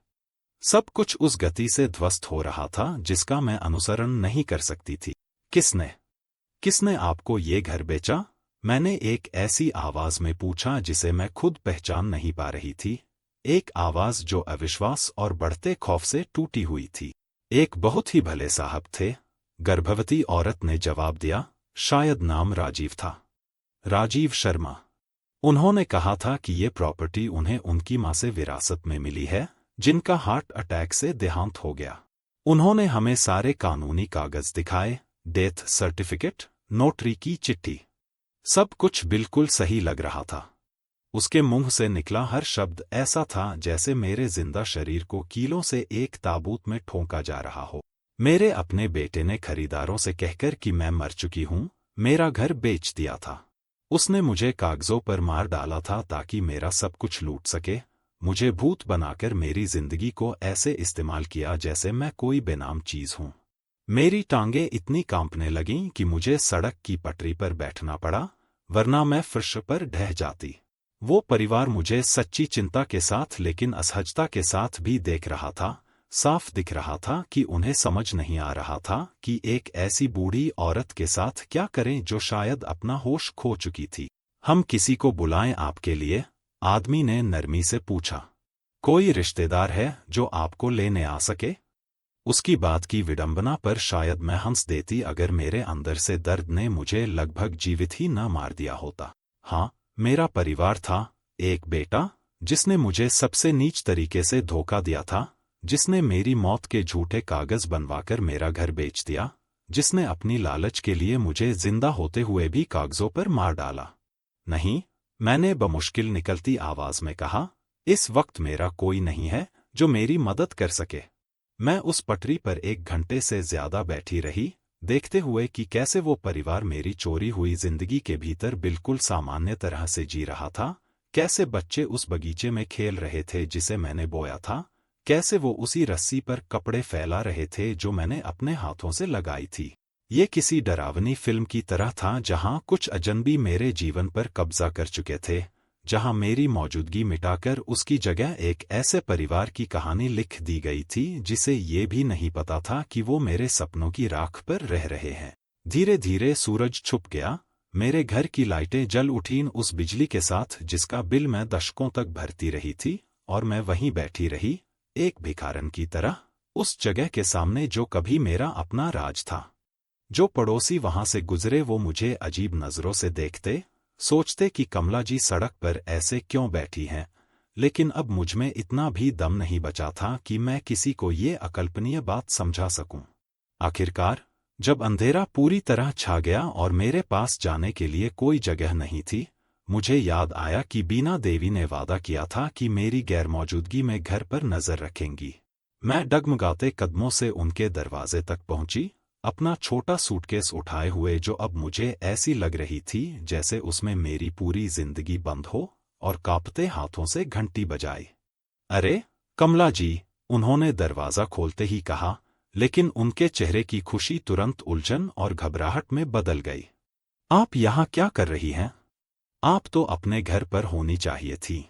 सब कुछ उस गति से ध्वस्त हो रहा था जिसका मैं अनुसरण नहीं कर सकती थी। किसने आपको ये घर बेचा? मैंने एक ऐसी आवाज में पूछा जिसे मैं खुद पहचान नहीं पा रही थी, एक आवाज जो अविश्वास और बढ़ते खौफ से टूटी हुई थी। एक बहुत ही भले साहब थे, गर्भवती औरत ने जवाब दिया, शायद नाम राजीव था। राजीव शर्मा। उन्होंने कहा था कि ये प्रॉपर्टी उन्हें उनकी मां से विरासत में मिली है, जिनका हार्ट अटैक से देहांत हो गया। उन्होंने हमें सारे कानूनी कागज दिखाए, डेथ सर्टिफिकेट, नोटरी की चिट्ठी। सब कुछ बिल्कुल सही लग रहा था। उसके मुंह से निकला हर शब्द ऐसा था जैसे मेरे जिंदा शरीर को कीलों से एक ताबूत में ठोंका जा रहा हो। मेरे अपने बेटे ने खरीदारों से कहकर कि मैं मर चुकी हूं, मेरा घर बेच दिया था। उसने मुझे कागजों पर मार डाला था ताकि मेरा सब कुछ लूट सके। मुझे भूत बनाकर मेरी जिंदगी को ऐसे इस्तेमाल किया जैसे मैं कोई बेनाम चीज हूं। मेरी टांगें इतनी कांपने लगीं कि मुझे सड़क की पटरी पर बैठना पड़ा, वरना मैं फर्श पर ढह जाती। वो परिवार मुझे सच्ची चिंता के साथ लेकिन असहजता के साथ भी देख रहा था। साफ दिख रहा था कि उन्हें समझ नहीं आ रहा था कि एक ऐसी बूढ़ी औरत के साथ क्या करें जो शायद अपना होश खो चुकी थी। हम किसी को बुलाएं आपके लिए? आदमी ने नरमी से पूछा। कोई रिश्तेदार है जो आपको लेने आ सके? उसकी बात की विडंबना पर शायद मैं हंस देती अगर मेरे अंदर से दर्द ने मुझे लगभग जीवित ही न मार दिया होता। हाँ, मेरा परिवार था। एक बेटा जिसने मुझे सबसे नीच तरीके से धोखा दिया था, जिसने मेरी मौत के झूठे कागज बनवाकर मेरा घर बेच दिया, जिसने अपनी लालच के लिए मुझे जिंदा होते हुए भी कागजों पर मार डाला। नहीं, मैंने बमुश्किल निकलती आवाज में कहा, इस वक्त मेरा कोई नहीं है जो मेरी मदद कर सके। मैं उस पटरी पर 1 घंटे से ज्यादा बैठी रही, देखते हुए कि कैसे वो परिवार मेरी चोरी हुई जिंदगी के भीतर बिल्कुल सामान्य तरह से जी रहा था, कैसे बच्चे उस बगीचे में खेल रहे थे जिसे मैंने बोया था, कैसे वो उसी रस्सी पर कपड़े फैला रहे थे जो मैंने अपने हाथों से लगाई थी। ये किसी डरावनी फिल्म की तरह था जहां कुछ अजनबी मेरे जीवन पर कब्जा कर चुके थे, जहां मेरी मौजूदगी मिटाकर उसकी जगह एक ऐसे परिवार की कहानी लिख दी गई थी जिसे ये भी नहीं पता था कि वो मेरे सपनों की राख पर रह रहे हैं। धीरे धीरे सूरज छुप गया, मेरे घर की लाइटें जल उठीं उस बिजली के साथ जिसका बिल मैं दशकों तक भरती रही थी, और मैं वहीं बैठी रही, एक भिखारन की तरह, उस जगह के सामने जो कभी मेरा अपना राज था। जो पड़ोसी वहां से गुजरे वो मुझे अजीब नजरों से देखते, सोचते कि कमला जी सड़क पर ऐसे क्यों बैठी हैं, लेकिन अब मुझमें इतना भी दम नहीं बचा था कि मैं किसी को ये अकल्पनीय बात समझा सकूं। आखिरकार जब अंधेरा पूरी तरह छा गया और मेरे पास जाने के लिए कोई जगह नहीं थी, मुझे याद आया कि बीना देवी ने वादा किया था कि मेरी गैरमौजूदगी में घर पर नजर रखेंगी। मैं डगमगाते कदमों से उनके दरवाजे तक पहुंची, अपना छोटा सूटकेस उठाए हुए जो अब मुझे ऐसी लग रही थी जैसे उसमें मेरी पूरी जिंदगी बंद हो, और कांपते हाथों से घंटी बजाई। अरे कमला जी, उन्होंने दरवाजा खोलते ही कहा, लेकिन उनके चेहरे की खुशी तुरंत उलझन और घबराहट में बदल गई। आप यहाँ क्या कर रही हैं? आप तो अपने घर पर होनी चाहिए थी।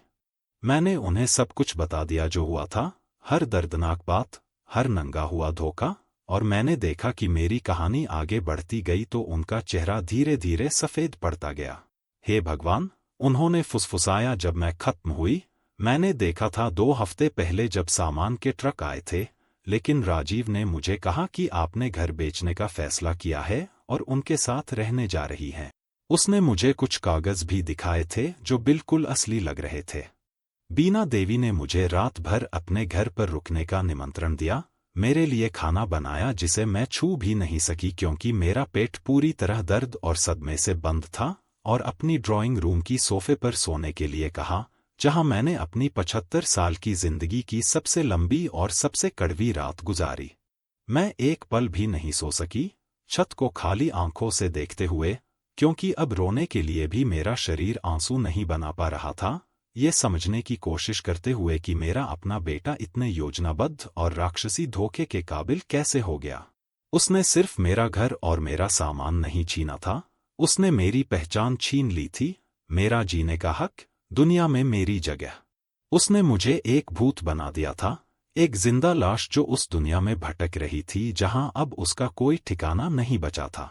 मैंने उन्हें सब कुछ बता दिया जो हुआ था, हर दर्दनाक बात, हर नंगा हुआ धोखा, और मैंने देखा कि मेरी कहानी आगे बढ़ती गई तो उनका चेहरा धीरे धीरे सफेद पड़ता गया। हे भगवान, उन्होंने फुसफुसाया जब मैं खत्म हुई। मैंने देखा था 2 हफ्ते पहले जब सामान के ट्रक आए थे, लेकिन राजीव ने मुझे कहा कि आपने घर बेचने का फैसला किया है और उनके साथ रहने जा रही हैं। उसने मुझे कुछ कागज भी दिखाए थे जो बिल्कुल असली लग रहे थे। बीना देवी ने मुझे रात भर अपने घर पर रुकने का निमंत्रण दिया, मेरे लिए खाना बनाया जिसे मैं छू भी नहीं सकी क्योंकि मेरा पेट पूरी तरह दर्द और सदमे से बंद था, और अपनी ड्राइंग रूम की सोफे पर सोने के लिए कहा, जहां मैंने अपनी 75 साल की जिंदगी की सबसे लंबी और सबसे कड़वी रात गुजारी। मैं एक पल भी नहीं सो सकी, छत को खाली आंखों से देखते हुए, क्योंकि अब रोने के लिए भी मेरा शरीर आंसू नहीं बना पा रहा था, ये समझने की कोशिश करते हुए कि मेरा अपना बेटा इतने योजनाबद्ध और राक्षसी धोखे के काबिल कैसे हो गया। उसने सिर्फ मेरा घर और मेरा सामान नहीं छीना था, उसने मेरी पहचान छीन ली थी, मेरा जीने का हक, दुनिया में मेरी जगह। उसने मुझे एक भूत बना दिया था, एक जिंदा लाश जो उस दुनिया में भटक रही थी जहां अब उसका कोई ठिकाना नहीं बचा था।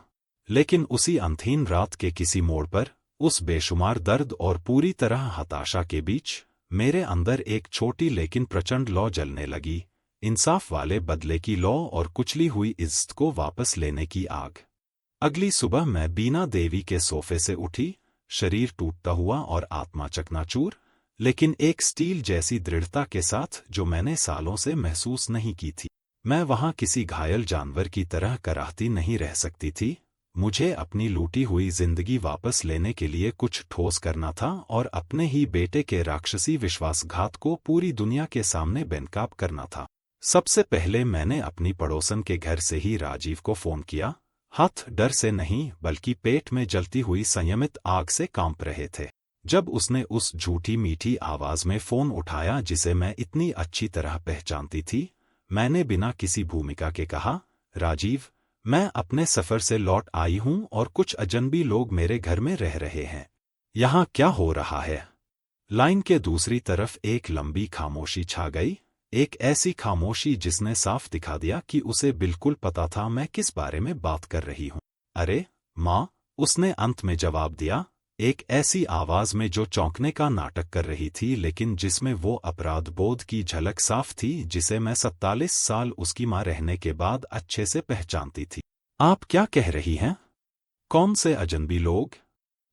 लेकिन उसी अंधीन रात के किसी मोड़ पर, उस बेशुमार दर्द और पूरी तरह हताशा के बीच, मेरे अंदर एक छोटी लेकिन प्रचंड लौ जलने लगी, इंसाफ वाले बदले की लौ और कुचली हुई इज्जत को वापस लेने की आग। अगली सुबह मैं बीना देवी के सोफे से उठी, शरीर टूटता हुआ और आत्मा चकनाचूर, लेकिन एक स्टील जैसी दृढ़ता के साथ जो मैंने सालों से महसूस नहीं की थी। मैं वहां किसी घायल जानवर की तरह कराहती नहीं रह सकती थी। मुझे अपनी लूटी हुई जिंदगी वापस लेने के लिए कुछ ठोस करना था और अपने ही बेटे के राक्षसी विश्वासघात को पूरी दुनिया के सामने बेनकाब करना था। सबसे पहले मैंने अपनी पड़ोसन के घर से ही राजीव को फोन किया। हाथ डर से नहीं बल्कि पेट में जलती हुई संयमित आग से कांप रहे थे। जब उसने उस झूठी मीठी आवाज में फोन उठाया जिसे मैं इतनी अच्छी तरह पहचानती थी, मैंने बिना किसी भूमिका के कहा, राजीव, मैं अपने सफर से लौट आई हूं और कुछ अजनबी लोग मेरे घर में रह रहे हैं। यहां क्या हो रहा है? लाइन के दूसरी तरफ एक लंबी खामोशी छा गई, एक ऐसी खामोशी जिसने साफ दिखा दिया कि उसे बिल्कुल पता था मैं किस बारे में बात कर रही हूं। अरे माँ, उसने अंत में जवाब दिया, एक ऐसी आवाज में जो चौंकने का नाटक कर रही थी लेकिन जिसमें वो अपराध बोध की झलक साफ थी जिसे मैं 47 साल उसकी मां रहने के बाद अच्छे से पहचानती थी। आप क्या कह रही हैं? कौन से अजनबी लोग?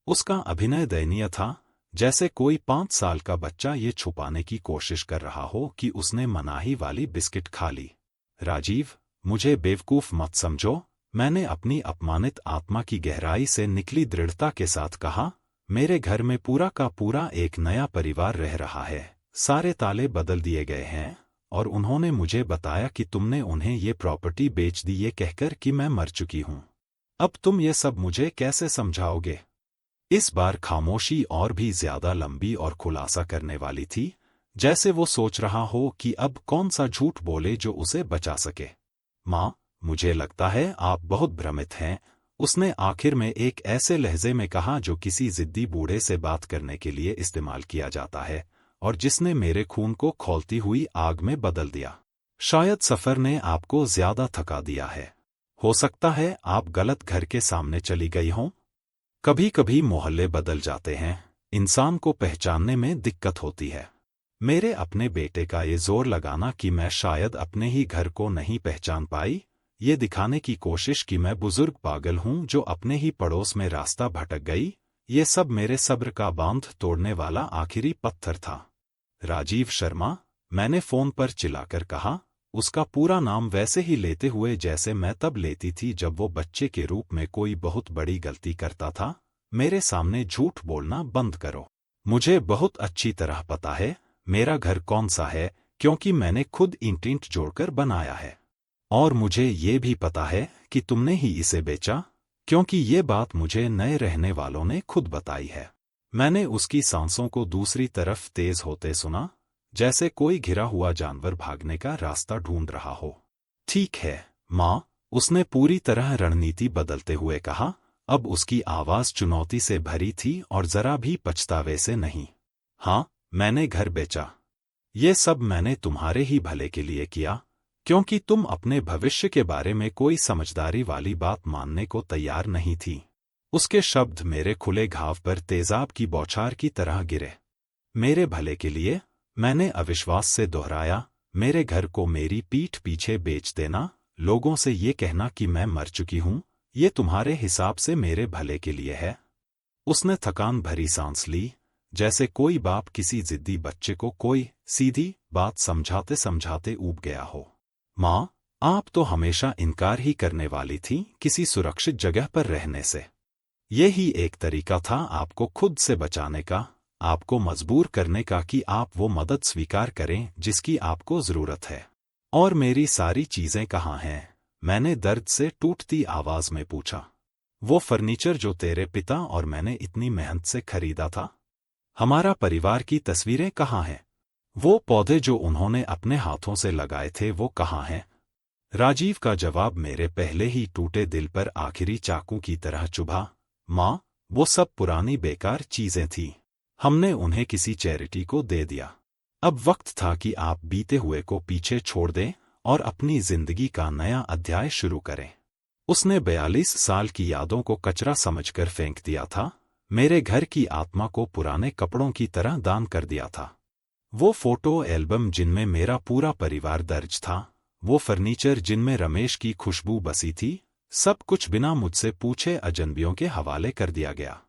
उसका अभिनय दयनीय था, जैसे कोई 5 साल का बच्चा ये छुपाने की कोशिश कर रहा हो कि उसने मनाही वाली बिस्किट खा ली। राजीव, मुझे बेवकूफ मत समझो, मैंने अपनी अपमानित आत्मा की गहराई से निकली दृढ़ता के साथ कहा। मेरे घर में पूरा का पूरा एक नया परिवार रह रहा है, सारे ताले बदल दिए गए हैं और उन्होंने मुझे बताया कि तुमने उन्हें ये प्रॉपर्टी बेच दी ये कहकर कि मैं मर चुकी हूं। अब तुम ये सब मुझे कैसे समझाओगे? इस बार खामोशी और भी ज्यादा लंबी और खुलासा करने वाली थी, जैसे वो सोच रहा हो कि अब कौन सा झूठ बोले जो उसे बचा सके। माँ, मुझे लगता है आप बहुत भ्रमित हैं, उसने आखिर में एक ऐसे लहजे में कहा जो किसी जिद्दी बूढ़े से बात करने के लिए इस्तेमाल किया जाता है और जिसने मेरे खून को खौलती हुई आग में बदल दिया। शायद सफर ने आपको ज्यादा थका दिया है। हो सकता है आप गलत घर के सामने चली गई हों। कभी कभी मोहल्ले बदल जाते हैं, इंसान को पहचानने में दिक्कत होती है। मेरे अपने बेटे का ये जोर लगाना कि मैं शायद अपने ही घर को नहीं पहचान पाई, ये दिखाने की कोशिश कि मैं बुजुर्ग पागल हूं जो अपने ही पड़ोस में रास्ता भटक गई, ये सब मेरे सब्र का बांध तोड़ने वाला आखिरी पत्थर था। राजीव शर्मा, मैंने फोन पर चिल्लाकर कहा, उसका पूरा नाम वैसे ही लेते हुए जैसे मैं तब लेती थी जब वो बच्चे के रूप में कोई बहुत बड़ी गलती करता था। मेरे सामने झूठ बोलना बंद करो। मुझे बहुत अच्छी तरह पता है मेरा घर कौन सा है, क्योंकि मैंने खुद ईंट जोड़कर बनाया है। और मुझे ये भी पता है कि तुमने ही इसे बेचा, क्योंकि ये बात मुझे नए रहने वालों ने खुद बताई है। मैंने उसकी सांसों को दूसरी तरफ तेज होते सुना, जैसे कोई घिरा हुआ जानवर भागने का रास्ता ढूंढ रहा हो। ठीक है माँ, उसने पूरी तरह रणनीति बदलते हुए कहा। अब उसकी आवाज चुनौती से भरी थी और जरा भी पछतावे से नहीं। हाँ, मैंने घर बेचा। ये सब मैंने तुम्हारे ही भले के लिए किया, क्योंकि तुम अपने भविष्य के बारे में कोई समझदारी वाली बात मानने को तैयार नहीं थी। उसके शब्द मेरे खुले घाव पर तेजाब की बौछार की तरह गिरे। मेरे भले के लिए, मैंने अविश्वास से दोहराया, मेरे घर को मेरी पीठ पीछे बेच देना, लोगों से ये कहना कि मैं मर चुकी हूं, ये तुम्हारे हिसाब से मेरे भले के लिए है। उसने थकान भरी सांस ली, जैसे कोई बाप किसी जिद्दी बच्चे को कोई सीधी बात समझाते समझाते ऊब गया हो। माँ, आप तो हमेशा इनकार ही करने वाली थी किसी सुरक्षित जगह पर रहने से। यही एक तरीका था आपको खुद से बचाने का, आपको मजबूर करने का कि आप वो मदद स्वीकार करें जिसकी आपको जरूरत है। और मेरी सारी चीजें कहाँ हैं? मैंने दर्द से टूटती आवाज में पूछा। वो फर्नीचर जो तेरे पिता और मैंने इतनी मेहनत से खरीदा था? हमारा परिवार की तस्वीरें कहाँ हैं? वो पौधे जो उन्होंने अपने हाथों से लगाए थे वो कहाँ हैं? राजीव का जवाब मेरे पहले ही टूटे दिल पर आखिरी चाकू की तरह चुभा। माँ, वो सब पुरानी बेकार चीजें थीं। हमने उन्हें किसी चैरिटी को दे दिया। अब वक्त था कि आप बीते हुए को पीछे छोड़ दें और अपनी जिंदगी का नया अध्याय शुरू करें। उसने 42 साल की यादों को कचरा समझकर फेंक दिया था, मेरे घर की आत्मा को पुराने कपड़ों की तरह दान कर दिया था। वो फोटो एल्बम जिनमें मेरा पूरा परिवार दर्ज था, वो फर्नीचर जिनमें रमेश की खुशबू बसी थी, सब कुछ बिना मुझसे पूछे अजनबियों के हवाले कर दिया गया।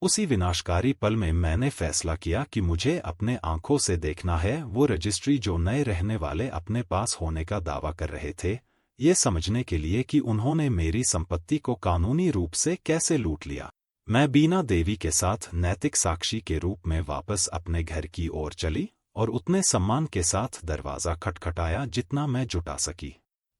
उसी विनाशकारी पल में मैंने फैसला किया कि मुझे अपने आंखों से देखना है वो रजिस्ट्री जो नए रहने वाले अपने पास होने का दावा कर रहे थे, ये समझने के लिए कि उन्होंने मेरी संपत्ति को कानूनी रूप से कैसे लूट लिया। मैं बीना देवी के साथ नैतिक साक्षी के रूप में वापस अपने घर की ओर चली और उतने सम्मान के साथ दरवाजा खटखटाया जितना मैं जुटा सकी।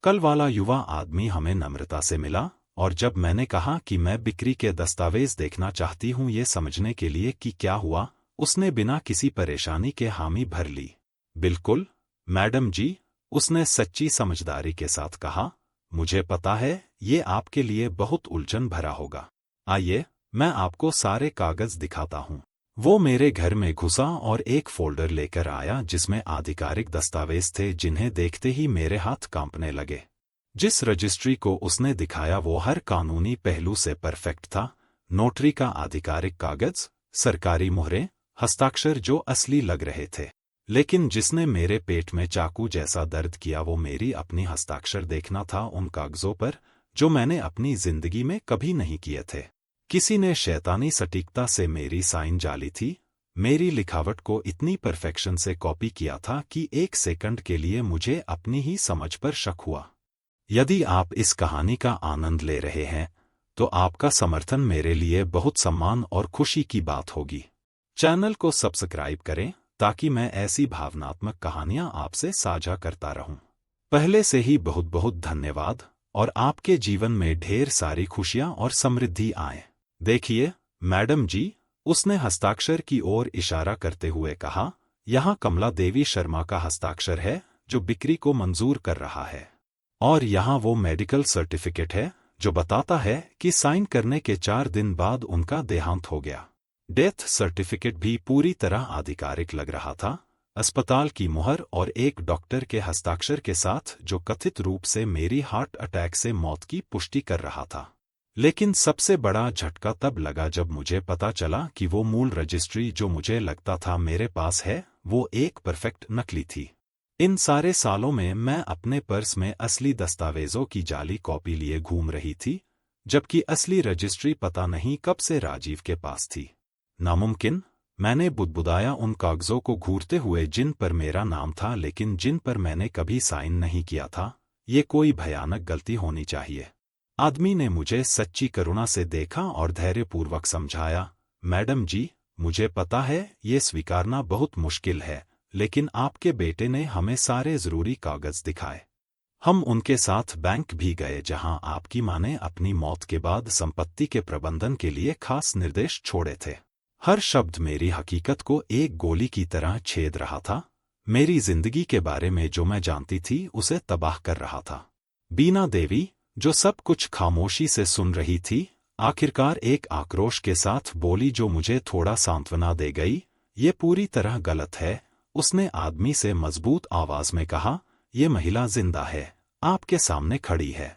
कल वाला युवा आदमी हमें नम्रता से मिला और जब मैंने कहा कि मैं बिक्री के दस्तावेज देखना चाहती हूं ये समझने के लिए कि क्या हुआ, उसने बिना किसी परेशानी के हामी भर ली। बिल्कुल मैडम जी, उसने सच्ची समझदारी के साथ कहा, मुझे पता है ये आपके लिए बहुत उलझन भरा होगा। आइए मैं आपको सारे कागज दिखाता हूँ। वो मेरे घर में घुसा और एक फोल्डर लेकर आया जिसमें आधिकारिक दस्तावेज थे जिन्हें देखते ही मेरे हाथ कांपने लगे। जिस रजिस्ट्री को उसने दिखाया वो हर कानूनी पहलू से परफेक्ट था। नोटरी का आधिकारिक कागज, सरकारी मुहरें, हस्ताक्षर जो असली लग रहे थे। लेकिन जिसने मेरे पेट में चाकू जैसा दर्द किया वो मेरी अपनी हस्ताक्षर देखना था उन कागजों पर जो मैंने अपनी जिंदगी में कभी नहीं किए थे। किसी ने शैतानी सटीकता से मेरी साइन जाली थी। मेरी लिखावट को इतनी परफेक्शन से कॉपी किया था कि एक सेकंड के लिए मुझे अपनी ही समझ पर शक हुआ। यदि आप इस कहानी का आनंद ले रहे हैं तो आपका समर्थन मेरे लिए बहुत सम्मान और खुशी की बात होगी। चैनल को सब्सक्राइब करें ताकि मैं ऐसी भावनात्मक कहानियां आपसे साझा करता रहूं। पहले से ही बहुत बहुत धन्यवाद और आपके जीवन में ढेर सारी खुशियां और समृद्धि आए। देखिए मैडम जी, उसने हस्ताक्षर की ओर इशारा करते हुए कहा, यहाँ कमला देवी शर्मा का हस्ताक्षर है जो बिक्री को मंजूर कर रहा है। और यहाँ वो मेडिकल सर्टिफिकेट है जो बताता है कि साइन करने के 4 दिन बाद उनका देहांत हो गया। डेथ सर्टिफिकेट भी पूरी तरह आधिकारिक लग रहा था, अस्पताल की मुहर और एक डॉक्टर के हस्ताक्षर के साथ जो कथित रूप से मेरी हार्ट अटैक से मौत की पुष्टि कर रहा था। लेकिन सबसे बड़ा झटका तब लगा जब मुझे पता चला कि वो मूल रजिस्ट्री जो मुझे लगता था मेरे पास है वो एक परफेक्ट नकली थी। इन सारे सालों में मैं अपने पर्स में असली दस्तावेजों की जाली कॉपी लिए घूम रही थी, जबकि असली रजिस्ट्री पता नहीं कब से राजीव के पास थी। नामुमकिन, मैंने बुदबुदाया उन कागजों को घूरते हुए जिन पर मेरा नाम था लेकिन जिन पर मैंने कभी साइन नहीं किया था। ये कोई भयानक गलती होनी चाहिए। आदमी ने मुझे सच्ची करुणा से देखा और धैर्यपूर्वक समझाया, मैडम जी, मुझे पता है ये स्वीकारना बहुत मुश्किल है, लेकिन आपके बेटे ने हमें सारे जरूरी कागज दिखाए। हम उनके साथ बैंक भी गए जहां आपकी मां ने अपनी मौत के बाद संपत्ति के प्रबंधन के लिए खास निर्देश छोड़े थे। हर शब्द मेरी हकीकत को एक गोली की तरह छेद रहा था। मेरी जिंदगी के बारे में जो मैं जानती थी उसे तबाह कर रहा था। बीना देवी, जो सब कुछ खामोशी से सुन रही थी, आखिरकार एक आक्रोश के साथ बोली जो मुझे थोड़ा सांत्वना दे गई, ये पूरी तरह गलत है। उसने आदमी से मजबूत आवाज में कहा, ये महिला जिंदा है, आपके सामने खड़ी है।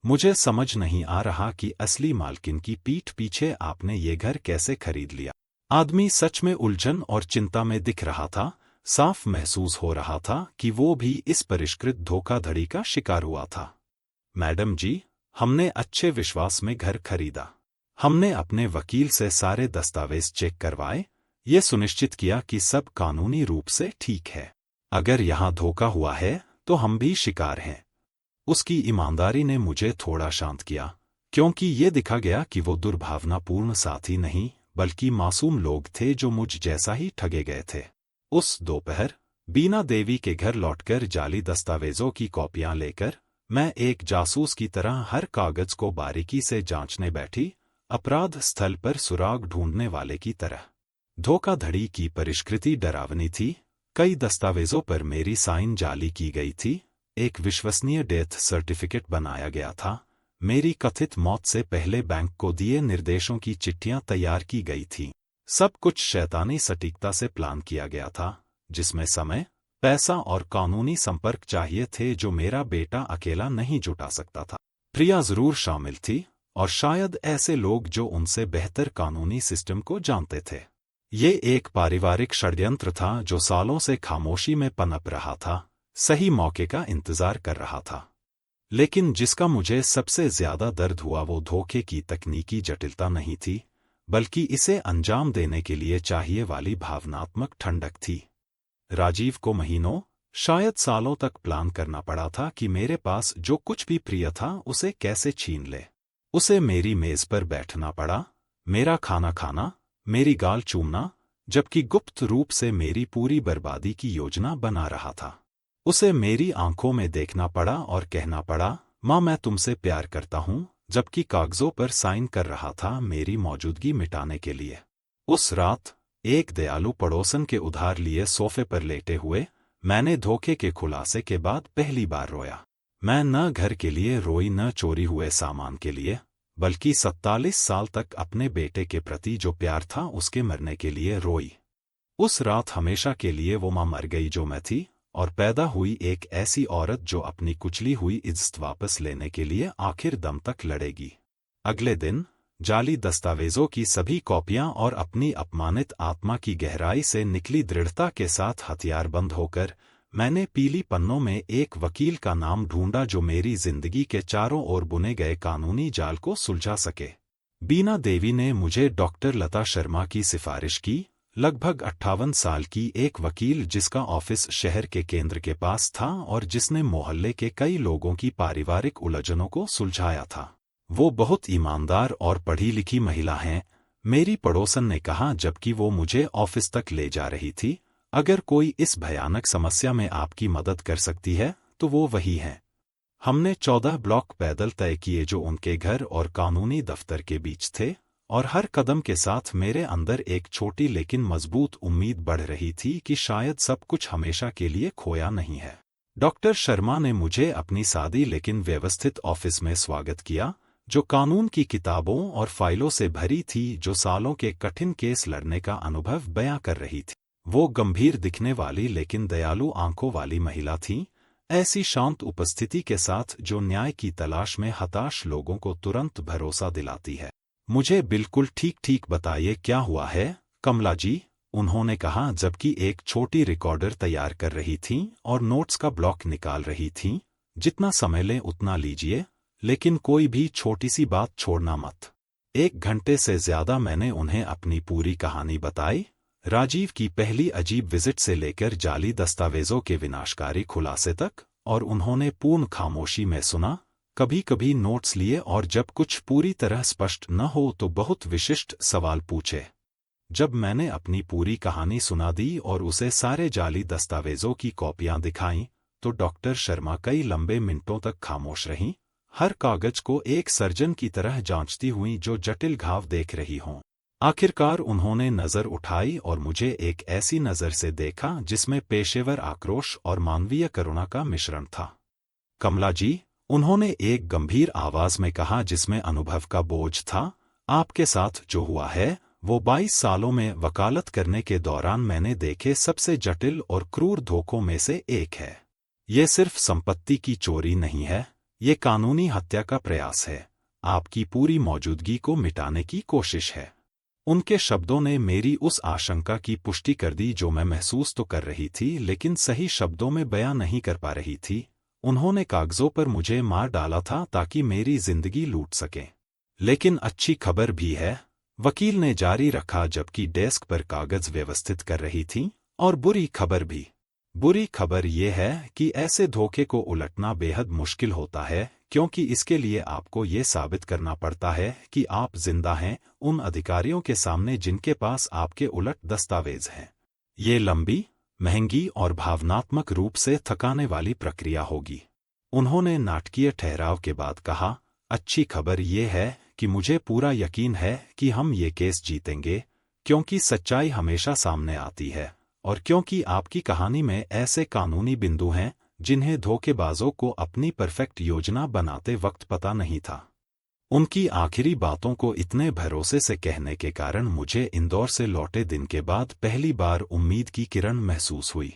मुझे समझ नहीं आ रहा कि असली मालकिन की पीठ पीछे आपने ये घर कैसे खरीद लिया। आदमी सच में उलझन और चिंता में दिख रहा था। साफ महसूस हो रहा था कि वो भी इस परिष्कृत धोखाधड़ी का शिकार हुआ था। मैडम जी, हमने अच्छे विश्वास में घर खरीदा। हमने अपने वकील से सारे दस्तावेज चेक करवाए, ये सुनिश्चित किया कि सब कानूनी रूप से ठीक है। अगर यहाँ धोखा हुआ है तो हम भी शिकार हैं। उसकी ईमानदारी ने मुझे थोड़ा शांत किया, क्योंकि ये दिखा गया कि वो दुर्भावनापूर्ण साथी नहीं बल्कि मासूम लोग थे जो मुझ जैसा ही ठगे गए थे। उस दोपहर बीना देवी के घर लौटकर जाली दस्तावेजों की कॉपियां लेकर मैं एक जासूस की तरह हर कागज को बारीकी से जांचने बैठी, अपराध स्थल पर सुराग ढूंढने वाले की तरह। धोखाधड़ी की परिष्कृति डरावनी थी। कई दस्तावेजों पर मेरी साइन जाली की गई थी। एक विश्वसनीय डेथ सर्टिफिकेट बनाया गया था। मेरी कथित मौत से पहले बैंक को दिए निर्देशों की चिट्ठियां तैयार की गई थीं। सब कुछ शैतानी सटीकता से प्लान किया गया था, जिसमें समय, पैसा और कानूनी संपर्क चाहिए थे जो मेरा बेटा अकेला नहीं जुटा सकता था। प्रिया जरूर शामिल थी, और शायद ऐसे लोग जो उनसे बेहतर कानूनी सिस्टम को जानते थे। ये एक पारिवारिक षड्यंत्र था जो सालों से खामोशी में पनप रहा था, सही मौके का इंतजार कर रहा था। लेकिन जिसका मुझे सबसे ज्यादा दर्द हुआ वो धोखे की तकनीकी जटिलता नहीं थी, बल्कि इसे अंजाम देने के लिए चाहिए वाली भावनात्मक ठंडक थी। राजीव को महीनों, शायद सालों तक प्लान करना पड़ा था कि मेरे पास जो कुछ भी प्रिय था उसे कैसे छीन ले। उसे मेरी मेज पर बैठना पड़ा, मेरा खाना खाना, मेरी गाल चूमना, जबकि गुप्त रूप से मेरी पूरी बर्बादी की योजना बना रहा था। उसे मेरी आंखों में देखना पड़ा और कहना पड़ा, माँ मैं तुमसे प्यार करता हूँ, जबकि कागजों पर साइन कर रहा था मेरी मौजूदगी मिटाने के लिए। उस रात, एक दयालु पड़ोसन के उधार लिए सोफे पर लेटे हुए, मैंने धोखे के खुलासे के बाद पहली बार रोया। मैं न घर के लिए रोई न चोरी हुए सामान के लिए, बल्कि 47 साल तक अपने बेटे के प्रति जो प्यार था उसके मरने के लिए रोई। उस रात हमेशा के लिए वो माँ मर गई जो मैं थी, और पैदा हुई एक ऐसी औरत जो अपनी कुचली हुई इज्जत वापस लेने के लिए आखिर दम तक लड़ेगी। अगले दिन, जाली दस्तावेजों की सभी कॉपियां और अपनी अपमानित आत्मा की गहराई से निकली दृढ़ता के साथ हथियारबंद होकर, मैंने पीली पन्नों में एक वकील का नाम ढूंढा जो मेरी जिंदगी के चारों ओर बुने गए कानूनी जाल को सुलझा सके। बीना देवी ने मुझे डॉक्टर लता शर्मा की सिफारिश की, लगभग 58 साल की एक वकील जिसका ऑफिस शहर के केंद्र के पास था और जिसने मोहल्ले के कई लोगों की पारिवारिक उलझनों को सुलझाया था। वो बहुत ईमानदार और पढ़ी लिखी महिला हैं, मेरी पड़ोसन ने कहा जबकि वो मुझे ऑफिस तक ले जा रही थी। अगर कोई इस भयानक समस्या में आपकी मदद कर सकती है तो वो वही है। हमने 14 ब्लॉक पैदल तय किए जो उनके घर और कानूनी दफ्तर के बीच थे, और हर कदम के साथ मेरे अंदर एक छोटी लेकिन मजबूत उम्मीद बढ़ रही थी कि शायद सब कुछ हमेशा के लिए खोया नहीं है। डॉक्टर शर्मा ने मुझे अपनी सादी लेकिन व्यवस्थित ऑफिस में स्वागत किया, जो कानून की किताबों और फाइलों से भरी थी, जो सालों के कठिन केस लड़ने का अनुभव बयां कर रही थी। वो गंभीर दिखने वाली लेकिन दयालु आंखों वाली महिला थी, ऐसी शांत उपस्थिति के साथ जो न्याय की तलाश में हताश लोगों को तुरंत भरोसा दिलाती है। मुझे बिल्कुल ठीक ठीक बताइए क्या हुआ है, कमला जी, उन्होंने कहा जबकि एक छोटी रिकॉर्डर तैयार कर रही थीं और नोट्स का ब्लॉक निकाल रही थीं। जितना समय लें उतना लीजिए, लेकिन कोई भी छोटी सी बात छोड़ना मत। 1 घंटे से ज्यादा मैंने उन्हें अपनी पूरी कहानी बताई, राजीव की पहली अजीब विजिट से लेकर जाली दस्तावेजों के विनाशकारी खुलासे तक, और उन्होंने पूर्ण खामोशी में सुना, कभी कभी नोट्स लिए और जब कुछ पूरी तरह स्पष्ट न हो तो बहुत विशिष्ट सवाल पूछे। जब मैंने अपनी पूरी कहानी सुना दी और उसे सारे जाली दस्तावेजों की कॉपियां दिखाईं, तो डॉक्टर शर्मा कई लंबे मिनटों तक खामोश रहीं, हर कागज को एक सर्जन की तरह जांचती हुई जो जटिल घाव देख रही हों। आखिरकार उन्होंने नजर उठाई और मुझे एक ऐसी नजर से देखा जिसमें पेशेवर आक्रोश और मानवीय करुणा का मिश्रण था। कमला जी, उन्होंने एक गंभीर आवाज में कहा जिसमें अनुभव का बोझ था, आपके साथ जो हुआ है वो 22 सालों में वकालत करने के दौरान मैंने देखे सबसे जटिल और क्रूर धोखों में से एक है। ये सिर्फ संपत्ति की चोरी नहीं है, ये कानूनी हत्या का प्रयास है, आपकी पूरी मौजूदगी को मिटाने की कोशिश है। उनके शब्दों ने मेरी उस आशंका की पुष्टि कर दी जो मैं महसूस तो कर रही थी लेकिन सही शब्दों में बयां नहीं कर पा रही थी। उन्होंने कागजों पर मुझे मार डाला था ताकि मेरी जिंदगी लूट सके। लेकिन अच्छी खबर भी है, वकील ने जारी रखा जबकि डेस्क पर कागज व्यवस्थित कर रही थी, और बुरी खबर भी। बुरी खबर ये है कि ऐसे धोखे को उलटना बेहद मुश्किल होता है, क्योंकि इसके लिए आपको ये साबित करना पड़ता है कि आप जिंदा हैं उन अधिकारियों के सामने जिनके पास आपके उलट दस्तावेज हैं। ये लंबी, महंगी और भावनात्मक रूप से थकाने वाली प्रक्रिया होगी। उन्होंने नाटकीय ठहराव के बाद कहा, अच्छी खबर ये है कि मुझे पूरा यकीन है कि हम ये केस जीतेंगे, क्योंकि सच्चाई हमेशा सामने आती है, और क्योंकि आपकी कहानी में ऐसे कानूनी बिंदु हैं जिन्हें धोखेबाजों को अपनी परफेक्ट योजना बनाते वक्त पता नहीं था। उनकी आखिरी बातों को इतने भरोसे से कहने के कारण मुझे इंदौर से लौटे दिन के बाद पहली बार उम्मीद की किरण महसूस हुई।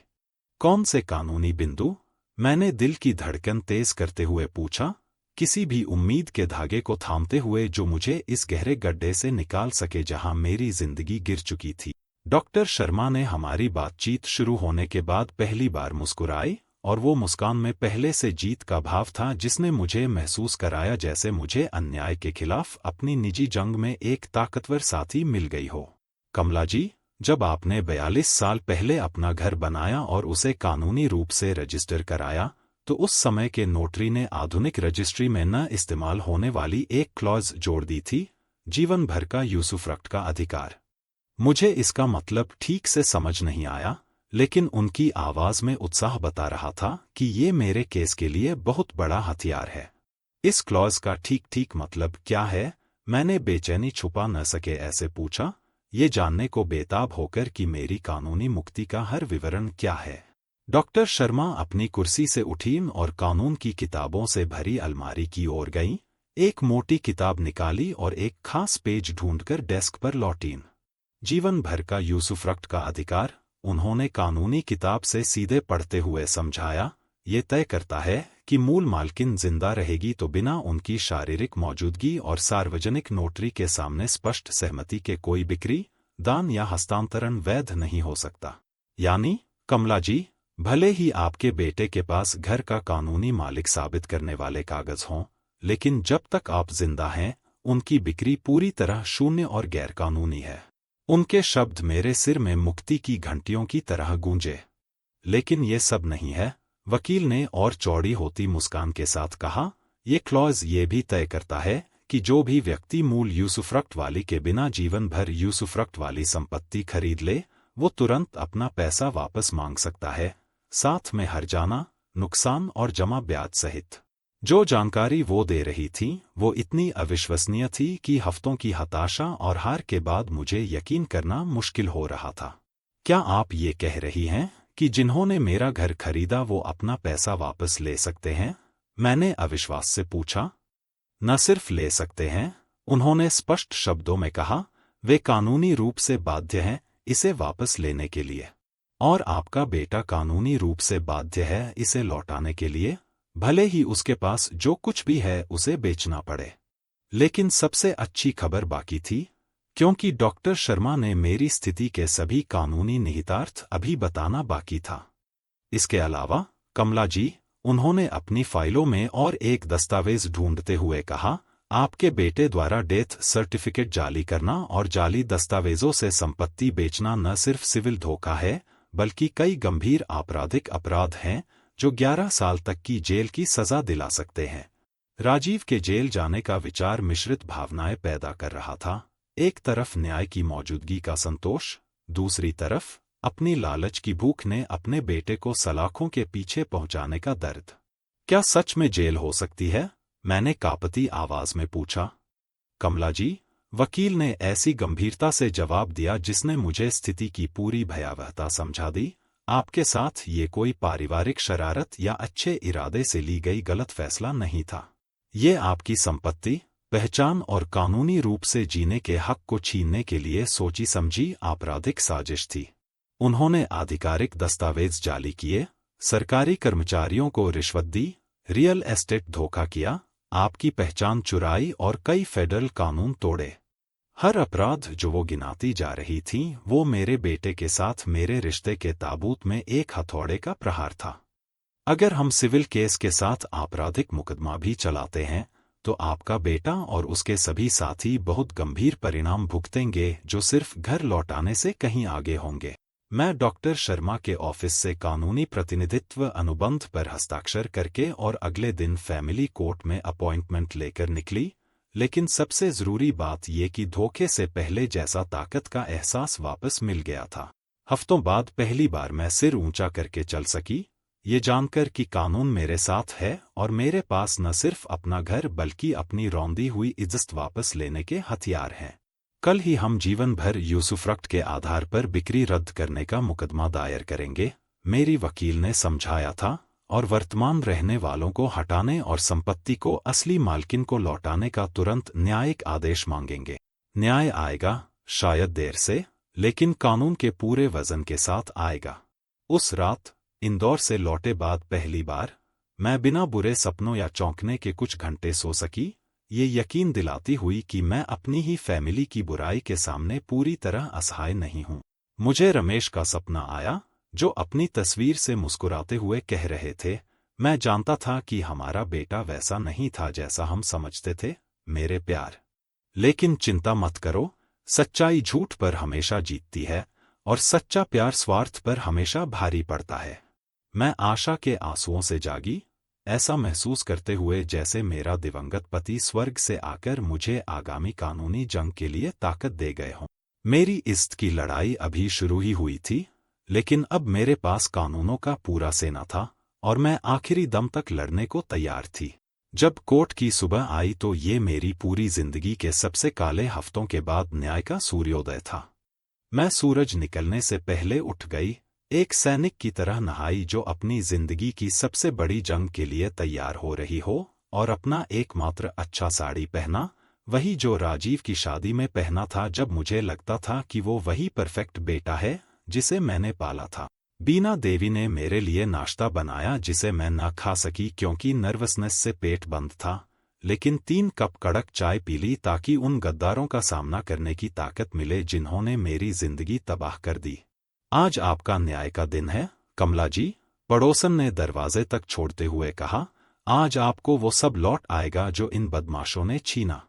कौन से कानूनी बिंदु? मैंने दिल की धड़कन तेज करते हुए पूछा, किसी भी उम्मीद के धागे को थामते हुए जो मुझे इस गहरे गड्ढे से निकाल सके जहां मेरी जिंदगी गिर चुकी थी। डॉक्टर शर्मा ने हमारी बातचीत शुरू होने के बाद पहली बार मुस्कुराई, और वो मुस्कान में पहले से जीत का भाव था जिसने मुझे महसूस कराया जैसे मुझे अन्याय के खिलाफ अपनी निजी जंग में एक ताकतवर साथी मिल गई हो। कमला जी, जब आपने 42 साल पहले अपना घर बनाया और उसे कानूनी रूप से रजिस्टर कराया, तो उस समय के नोटरी ने आधुनिक रजिस्ट्री में न इस्तेमाल होने वाली एक क्लॉज जोड़ दी थी, जीवन भर का यूसुफ्रक्ट का अधिकार। मुझे इसका मतलब ठीक से समझ नहीं आया, लेकिन उनकी आवाज में उत्साह बता रहा था कि ये मेरे केस के लिए बहुत बड़ा हथियार है। इस क्लॉज का ठीक ठीक मतलब क्या है? मैंने बेचैनी छुपा न सके ऐसे पूछा, ये जानने को बेताब होकर कि मेरी कानूनी मुक्ति का हर विवरण क्या है। डॉक्टर शर्मा अपनी कुर्सी से उठीं और कानून की किताबों से भरी अलमारी की ओर गईं, एक मोटी किताब निकाली और एक खास पेज ढूंढकर डेस्क पर लौटीं। जीवन भर का यूसुफ्रक्ट का अधिकार, उन्होंने कानूनी किताब से सीधे पढ़ते हुए समझाया, ये तय करता है कि मूल मालकिन जिंदा रहेगी तो बिना उनकी शारीरिक मौजूदगी और सार्वजनिक नोटरी के सामने स्पष्ट सहमति के कोई बिक्री, दान या हस्तांतरण वैध नहीं हो सकता। यानी, कमला जी, भले ही आपके बेटे के पास घर का कानूनी मालिक साबित करने वाले कागज हों, लेकिन जब तक आप जिंदा हैं, उनकी बिक्री पूरी तरह शून्य और गैरकानूनी है। उनके शब्द मेरे सिर में मुक्ति की घंटियों की तरह गूंजे। लेकिन ये सब नहीं है, वकील ने और चौड़ी होती मुस्कान के साथ कहा, ये क्लॉज ये भी तय करता है कि जो भी व्यक्ति मूल यूसुफ्रक्ट वाली के बिना जीवन भर यूसुफ्रक्ट वाली संपत्ति खरीद ले, वो तुरंत अपना पैसा वापस मांग सकता है, साथ में हर्जाना, नुकसान और जमा ब्याज सहित। जो जानकारी वो दे रही थी वो इतनी अविश्वसनीय थी कि हफ्तों की हताशा और हार के बाद मुझे यकीन करना मुश्किल हो रहा था। क्या आप ये कह रही हैं कि जिन्होंने मेरा घर खरीदा वो अपना पैसा वापस ले सकते हैं? मैंने अविश्वास से पूछा। न सिर्फ ले सकते हैं, उन्होंने स्पष्ट शब्दों में कहा, वे कानूनी रूप से बाध्य हैं इसे वापस लेने के लिए। और आपका बेटा कानूनी रूप से बाध्य है इसे लौटाने के लिए, भले ही उसके पास जो कुछ भी है उसे बेचना पड़े। लेकिन सबसे अच्छी खबर बाकी थी, क्योंकि डॉक्टर शर्मा ने मेरी स्थिति के सभी कानूनी निहितार्थ अभी बताना बाकी था। इसके अलावा, कमला जी, उन्होंने अपनी फाइलों में और एक दस्तावेज ढूंढते हुए कहा, आपके बेटे द्वारा डेथ सर्टिफिकेट जाली करना और जाली दस्तावेजों से संपत्ति बेचना न सिर्फ सिविल धोखा है, बल्कि कई गंभीर आपराधिक अपराध हैं जो 11 साल तक की जेल की सजा दिला सकते हैं। राजीव के जेल जाने का विचार मिश्रित भावनाएं पैदा कर रहा था। एक तरफ न्याय की मौजूदगी का संतोष, दूसरी तरफ अपनी लालच की भूख ने अपने बेटे को सलाखों के पीछे पहुंचाने का दर्द। क्या सच में जेल हो सकती है? मैंने कांपती आवाज में पूछा। कमला जी, वकील ने ऐसी गंभीरता से जवाब दिया जिसने मुझे स्थिति की पूरी भयावहता समझा दी। आपके साथ ये कोई पारिवारिक शरारत या अच्छे इरादे से ली गई गलत फैसला नहीं था। ये आपकी संपत्ति, पहचान और कानूनी रूप से जीने के हक को छीनने के लिए सोची समझी आपराधिक साजिश थी। उन्होंने आधिकारिक दस्तावेज जाली किए, सरकारी कर्मचारियों को रिश्वत दी, रियल एस्टेट धोखा किया, आपकी पहचान चुराई और कई फेडरल कानून तोड़े। हर अपराध जो वो गिनाती जा रही थी वो मेरे बेटे के साथ मेरे रिश्ते के ताबूत में एक हथौड़े का प्रहार था। अगर हम सिविल केस के साथ आपराधिक मुकदमा भी चलाते हैं तो आपका बेटा और उसके सभी साथी बहुत गंभीर परिणाम भुगतेंगे जो सिर्फ घर लौटाने से कहीं आगे होंगे। मैं डॉक्टर शर्मा के ऑफिस से कानूनी प्रतिनिधित्व अनुबंध पर हस्ताक्षर करके और अगले दिन फैमिली कोर्ट में अपॉइंटमेंट लेकर निकली, लेकिन सबसे जरूरी बात ये कि धोखे से पहले जैसा ताकत का एहसास वापस मिल गया था। हफ्तों बाद पहली बार मैं सिर ऊंचा करके चल सकी, ये जानकर कि कानून मेरे साथ है और मेरे पास न सिर्फ अपना घर बल्कि अपनी रौंदी हुई इज्जत वापस लेने के हथियार हैं। कल ही हम जीवन भर यूसुफ्रक्ट के आधार पर बिक्री रद्द करने का मुकदमा दायर करेंगे, मेरी वकील ने समझाया था, और वर्तमान रहने वालों को हटाने और संपत्ति को असली मालकिन को लौटाने का तुरंत न्यायिक आदेश मांगेंगे। न्याय आएगा, शायद देर से, लेकिन कानून के पूरे वजन के साथ आएगा। उस रात इंदौर से लौटे बाद पहली बार मैं बिना बुरे सपनों या चौंकने के कुछ घंटे सो सकी, ये यकीन दिलाती हुई कि मैं अपनी ही फैमिली की बुराई के सामने पूरी तरह असहाय नहीं हूँ। मुझे रमेश का सपना आया, जो अपनी तस्वीर से मुस्कुराते हुए कह रहे थे, मैं जानता था कि हमारा बेटा वैसा नहीं था जैसा हम समझते थे, मेरे प्यार। लेकिन चिंता मत करो, सच्चाई झूठ पर हमेशा जीतती है, और सच्चा प्यार स्वार्थ पर हमेशा भारी पड़ता है। मैं आशा के आंसुओं से जागी, ऐसा महसूस करते हुए जैसे मेरा दिवंगत पति स्वर्ग से आकर मुझे आगामी कानूनी जंग के लिए ताकत दे गए हों। मेरी इश्क की लड़ाई अभी शुरू ही हुई थी, लेकिन अब मेरे पास कानूनों का पूरा सेना था, और मैं आखिरी दम तक लड़ने को तैयार थी। जब कोर्ट की सुबह आई तो ये मेरी पूरी जिंदगी के सबसे काले हफ्तों के बाद न्याय का सूर्योदय था। मैं सूरज निकलने से पहले उठ गई, एक सैनिक की तरह नहाई जो अपनी जिंदगी की सबसे बड़ी जंग के लिए तैयार हो रही हो, और अपना एकमात्र अच्छा साड़ी पहना, वही जो राजीव की शादी में पहना था जब मुझे लगता था कि वो वही परफेक्ट बेटा है जिसे मैंने पाला था। बीना देवी ने मेरे लिए नाश्ता बनाया जिसे मैं न खा सकी क्योंकि नर्वसनेस से पेट बंद था, लेकिन 3 कप कड़क चाय पी ली ताकि उन गद्दारों का सामना करने की ताकत मिले जिन्होंने मेरी जिंदगी तबाह कर दी। आज आपका न्याय का दिन है, कमला जी, पड़ोसन ने दरवाजे तक छोड़ते हुए कहा। आज आपको वो सब लौट आएगा जो इन बदमाशों ने छीना।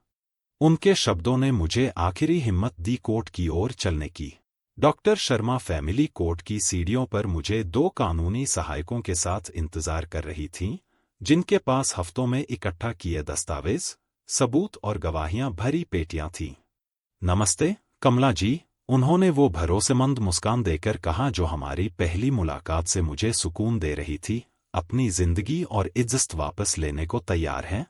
उनके शब्दों ने मुझे आखिरी हिम्मत दी कोर्ट की ओर चलने की। डॉक्टर शर्मा फैमिली कोर्ट की सीढ़ियों पर मुझे 2 कानूनी सहायकों के साथ इंतजार कर रही थीं, जिनके पास हफ्तों में इकट्ठा किए दस्तावेज, सबूत और गवाहियां भरी पेटियां थीं। नमस्ते, कमला जी, उन्होंने वो भरोसेमंद मुस्कान देकर कहा जो हमारी पहली मुलाकात से मुझे सुकून दे रही थी। अपनी जिंदगी और इज्जत वापस लेने को तैयार हैं?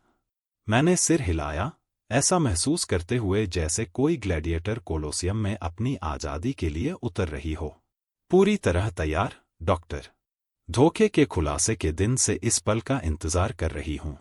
मैंने सिर हिलाया, ऐसा महसूस करते हुए जैसे कोई ग्लैडिएटर कोलोसियम में अपनी आज़ादी के लिए उतर रही हो। पूरी तरह तैयार, डॉक्टर। धोखे के खुलासे के दिन से इस पल का इंतजार कर रही हूं।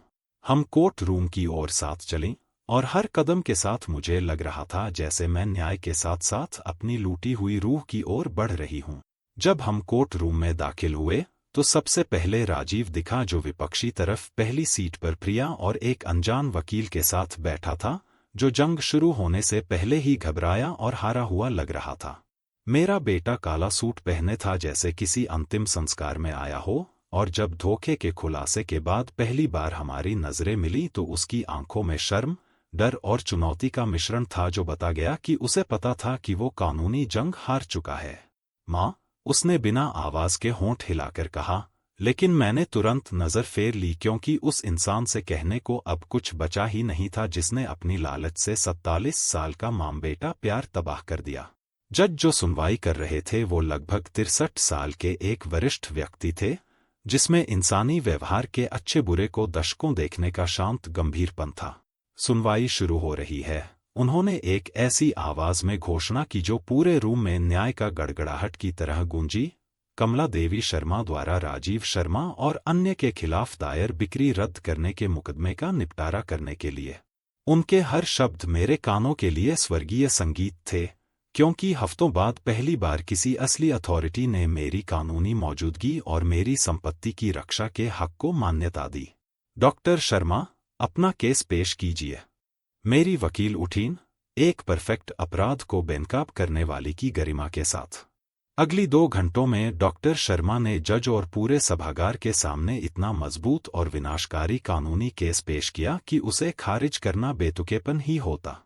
हम कोर्ट रूम की ओर साथ चलीं, और हर कदम के साथ मुझे लग रहा था जैसे मैं न्याय के साथ साथ अपनी लूटी हुई रूह की ओर बढ़ रही हूं। जब हम कोर्ट रूम में दाखिल हुए तो सबसे पहले राजीव दिखा जो विपक्षी तरफ पहली सीट पर प्रिया और एक अनजान वकील के साथ बैठा था, जो जंग शुरू होने से पहले ही घबराया और हारा हुआ लग रहा था। मेरा बेटा काला सूट पहने था जैसे किसी अंतिम संस्कार में आया हो, और जब धोखे के खुलासे के बाद पहली बार हमारी नजरें मिली तो उसकी आंखों में शर्म, डर और चुनौती का मिश्रण था जो बता गया कि उसे पता था कि वो कानूनी जंग हार चुका है। माँ, उसने बिना आवाज के होंठ हिलाकर कहा, लेकिन मैंने तुरंत नजर फेर ली क्योंकि उस इंसान से कहने को अब कुछ बचा ही नहीं था जिसने अपनी लालच से 47 साल का मां बेटा प्यार तबाह कर दिया। जज जो सुनवाई कर रहे थे वो लगभग 63 साल के एक वरिष्ठ व्यक्ति थे, जिसमें इंसानी व्यवहार के अच्छे बुरे को दशकों देखने का शांत गंभीरपन था। सुनवाई शुरू हो रही है, उन्होंने एक ऐसी आवाज में घोषणा की जो पूरे रूम में न्याय का गड़गड़ाहट की तरह गूंजी। कमला देवी शर्मा द्वारा राजीव शर्मा और अन्य के खिलाफ दायर बिक्री रद्द करने के मुकदमे का निपटारा करने के लिए। उनके हर शब्द मेरे कानों के लिए स्वर्गीय संगीत थे, क्योंकि हफ्तों बाद पहली बार किसी असली अथॉरिटी ने मेरी कानूनी मौजूदगी और मेरी संपत्ति की रक्षा के हक को मान्यता दी। डॉक्टर शर्मा, अपना केस पेश कीजिए। मेरी वकील उठीं, एक परफेक्ट अपराध को बेनकाब करने वाली की गरिमा के साथ। अगली 2 घंटों में डॉक्टर शर्मा ने जज और पूरे सभागार के सामने इतना मजबूत और विनाशकारी कानूनी केस पेश किया कि उसे खारिज करना बेतुकेपन ही होता।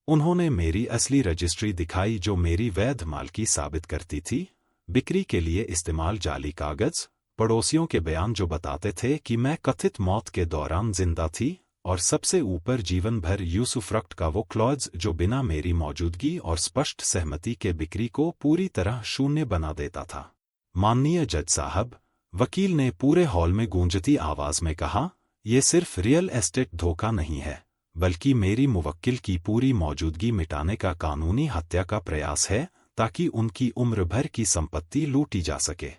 उन्होंने मेरी असली रजिस्ट्री दिखाई जो मेरी वैध मालकी साबित करती थी, बिक्री के लिए इस्तेमाल जाली कागज, पड़ोसियों के बयान जो बताते थे कि मैं कथित मौत के दौरान जिंदा थी, और सबसे ऊपर जीवन भर यूसुफ्रक्ट का वो क्लॉज जो बिना मेरी मौजूदगी और स्पष्ट सहमति के बिक्री को पूरी तरह शून्य बना देता था। माननीय जज साहब, वकील ने पूरे हॉल में गूंजती आवाज में कहा, ये सिर्फ रियल एस्टेट धोखा नहीं है, बल्कि मेरी मुवक्किल की पूरी मौजूदगी मिटाने का कानूनी हत्या का प्रयास है ताकि उनकी उम्र भर की संपत्ति लूटी जा सके।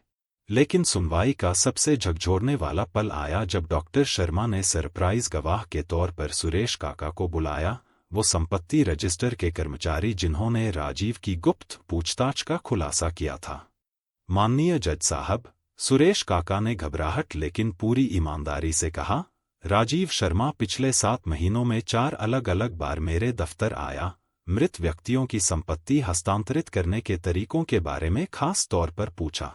लेकिन सुनवाई का सबसे झकझोरने वाला पल आया जब डॉक्टर शर्मा ने सरप्राइज गवाह के तौर पर सुरेश काका को बुलाया, वो संपत्ति रजिस्टर के कर्मचारी जिन्होंने राजीव की गुप्त पूछताछ का खुलासा किया था। माननीय जज साहब, सुरेश काका ने घबराहट लेकिन पूरी ईमानदारी से कहा, राजीव शर्मा पिछले 7 महीनों में 4 अलग-अलग बार मेरे दफ्तर आया, मृत व्यक्तियों की संपत्ति हस्तांतरित करने के तरीकों के बारे में खास तौर पर पूछा।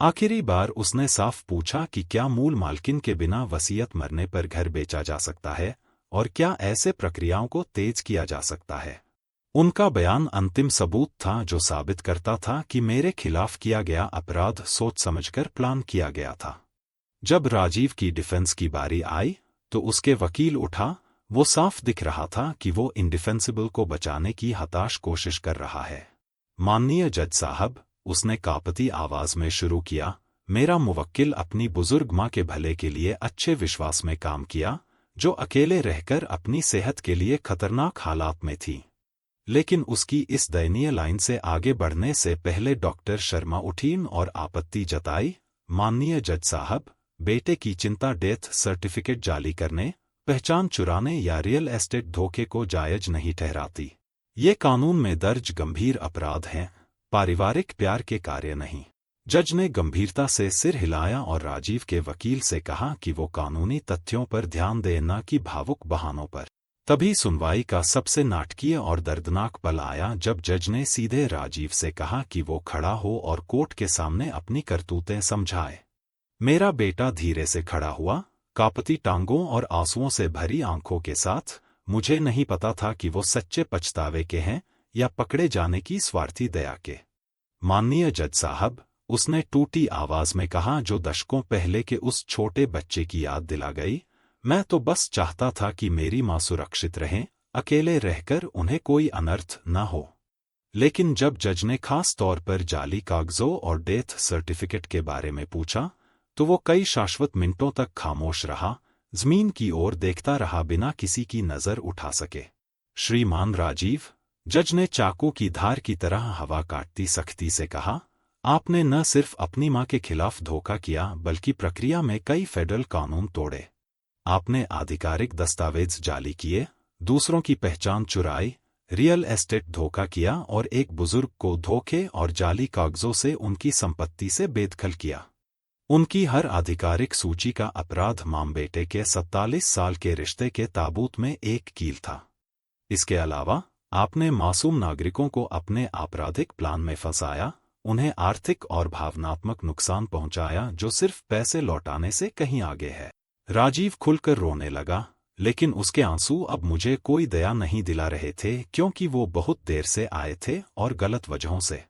आखिरी बार उसने साफ पूछा कि क्या मूल मालकिन के बिना वसीयत मरने पर घर बेचा जा सकता है और क्या ऐसे प्रक्रियाओं को तेज किया जा सकता है। उनका बयान अंतिम सबूत था जो साबित करता था कि मेरे खिलाफ किया गया अपराध सोच समझकर प्लान किया गया था। जब राजीव की डिफेंस की बारी आई तो उसके वकील उठा। वो साफ दिख रहा था कि वो इंडिफेंसिबल को बचाने की हताश कोशिश कर रहा है। माननीय जज साहब, उसने कांपती आवाज में शुरू किया, मेरा मुवक्किल अपनी बुजुर्ग माँ के भले के लिए अच्छे विश्वास में काम किया, जो अकेले रहकर अपनी सेहत के लिए खतरनाक हालात में थी। लेकिन उसकी इस दयनीय लाइन से आगे बढ़ने से पहले डॉक्टर शर्मा उठीं और आपत्ति जताई। माननीय जज साहब, बेटे की चिंता डेथ सर्टिफिकेट जाली करने, पहचान चुराने या रियल एस्टेट धोखे को जायज नहीं ठहराती। ये कानून में दर्ज गंभीर अपराध हैं, पारिवारिक प्यार के कार्य नहीं। जज ने गंभीरता से सिर हिलाया और राजीव के वकील से कहा कि वो कानूनी तथ्यों पर ध्यान दे, न कि भावुक बहानों पर। तभी सुनवाई का सबसे नाटकीय और दर्दनाक पल आया जब जज ने सीधे राजीव से कहा कि वो खड़ा हो और कोर्ट के सामने अपनी करतूतें समझाए। मेरा बेटा धीरे से खड़ा हुआ, कांपती टांगों और आंसुओं से भरी आंखों के साथ। मुझे नहीं पता था कि वो सच्चे पछतावे के हैं या पकड़े जाने की स्वार्थी दया के। माननीय जज साहब, उसने टूटी आवाज में कहा जो दशकों पहले के उस छोटे बच्चे की याद दिला गई। मैं तो बस चाहता था कि मेरी माँ सुरक्षित रहें, अकेले रहकर उन्हें कोई अनर्थ न हो। लेकिन जब जज ने खास तौर पर जाली कागजों और डेथ सर्टिफिकेट के बारे में पूछा तो वो कई शाश्वत मिनटों तक खामोश रहा, जमीन की ओर देखता रहा बिना किसी की नजर उठा सके। श्रीमान राजीव, जज ने चाकू की धार की तरह हवा काटती सख्ती से कहा, आपने न सिर्फ अपनी मां के खिलाफ धोखा किया बल्कि प्रक्रिया में कई फेडरल कानून तोड़े। आपने आधिकारिक दस्तावेज जाली किए, दूसरों की पहचान चुराई, रियल एस्टेट धोखा किया और एक बुजुर्ग को धोखे और जाली कागजों से उनकी संपत्ति से बेदखल किया। उनकी हर आधिकारिक सूची का अपराध मां बेटे के 47 साल के रिश्ते के ताबूत में एक कील था। इसके अलावा आपने मासूम नागरिकों को अपने आपराधिक प्लान में फंसाया, उन्हें आर्थिक और भावनात्मक नुकसान पहुंचाया जो सिर्फ पैसे लौटाने से कहीं आगे है। राजीव खुलकर रोने लगा, लेकिन उसके आंसू अब मुझे कोई दया नहीं दिला रहे थे क्योंकि वो बहुत देर से आए थे और गलत वजहों से।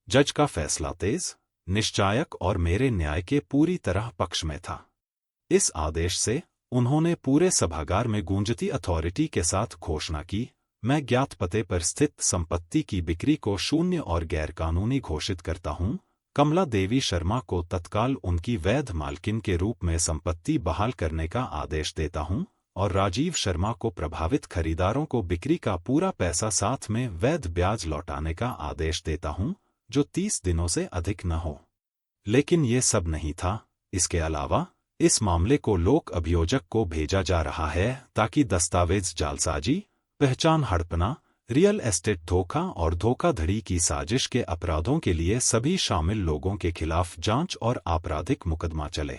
जज का फैसला तेज, निश्चायक और मेरे न्याय के पूरी तरह पक्ष में था। इस आदेश से उन्होंने पूरे सभागार में गूंजती अथॉरिटी के साथ घोषणा की, मैं ज्ञात पते पर स्थित संपत्ति की बिक्री को शून्य और गैरकानूनी घोषित करता हूं। कमला देवी शर्मा को तत्काल उनकी वैध मालकिन के रूप में संपत्ति बहाल करने का आदेश देता हूं और राजीव शर्मा को प्रभावित खरीदारों को बिक्री का पूरा पैसा साथ में वैध ब्याज लौटाने का आदेश देता हूं, जो 30 दिनों से अधिक न हो। लेकिन ये सब नहीं था। इसके अलावा इस मामले को लोक अभियोजक को भेजा जा रहा है ताकि दस्तावेज जालसाजी, पहचान हड़पना, रियल एस्टेट धोखा और धोखाधड़ी की साजिश के अपराधों के लिए सभी शामिल लोगों के खिलाफ जांच और आपराधिक मुकदमा चले।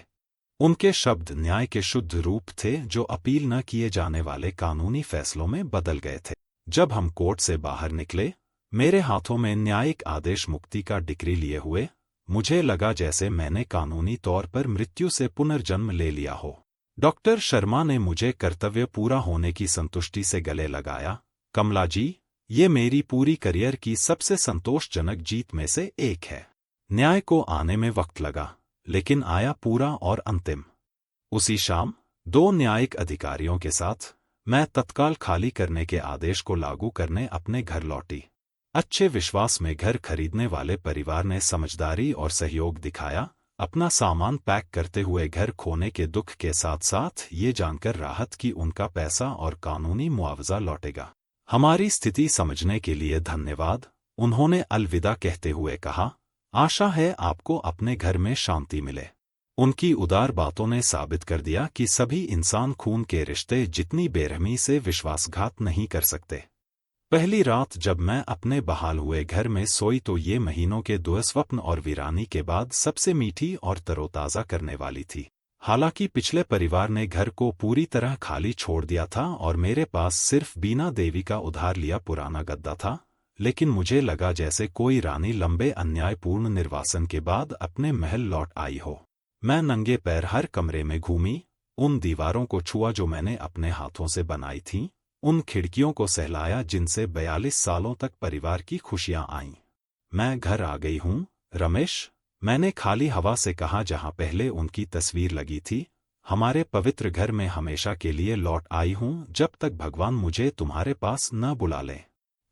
उनके शब्द न्याय के शुद्ध रूप थे जो अपील न किए जाने वाले कानूनी फैसलों में बदल गए थे। जब हम कोर्ट से बाहर निकले, मेरे हाथों में न्यायिक आदेश मुक्ति का डिक्री लिए हुए, मुझे लगा जैसे मैंने कानूनी तौर पर मृत्यु से पुनर्जन्म ले लिया हो। डॉक्टर शर्मा ने मुझे कर्तव्य पूरा होने की संतुष्टि से गले लगाया। कमला जी, ये मेरी पूरी करियर की सबसे संतोषजनक जीत में से एक है। न्याय को आने में वक्त लगा, लेकिन आया पूरा और अंतिम। उसी शाम 2 न्यायिक अधिकारियों के साथ मैं तत्काल खाली करने के आदेश को लागू करने अपने घर लौटी। अच्छे विश्वास में घर खरीदने वाले परिवार ने समझदारी और सहयोग दिखाया, अपना सामान पैक करते हुए घर खोने के दुख के साथ साथ ये जानकर राहत कि उनका पैसा और कानूनी मुआवजा लौटेगा। हमारी स्थिति समझने के लिए धन्यवाद, उन्होंने अलविदा कहते हुए कहा। आशा है आपको अपने घर में शांति मिले। उनकी उदार बातों ने साबित कर दिया कि सभी इंसान खून के रिश्ते जितनी बेरहमी से विश्वासघात नहीं कर सकते। पहली रात जब मैं अपने बहाल हुए घर में सोई तो ये महीनों के दुस्वप्न और वीरानी के बाद सबसे मीठी और तरोताज़ा करने वाली थी। हालांकि पिछले परिवार ने घर को पूरी तरह खाली छोड़ दिया था और मेरे पास सिर्फ बीना देवी का उधार लिया पुराना गद्दा था, लेकिन मुझे लगा जैसे कोई रानी लंबे अन्यायपूर्ण निर्वासन के बाद अपने महल लौट आई हो। मैं नंगे पैर हर कमरे में घूमी, उन दीवारों को छुआ जो मैंने अपने हाथों से बनाई थीं, उन खिड़कियों को सहलाया जिनसे 42 सालों तक परिवार की खुशियां आईं। मैं घर आ गई हूँ, रमेश, मैंने खाली हवा से कहा जहां पहले उनकी तस्वीर लगी थी। हमारे पवित्र घर में हमेशा के लिए लौट आई हूँ जब तक भगवान मुझे तुम्हारे पास न बुला ले।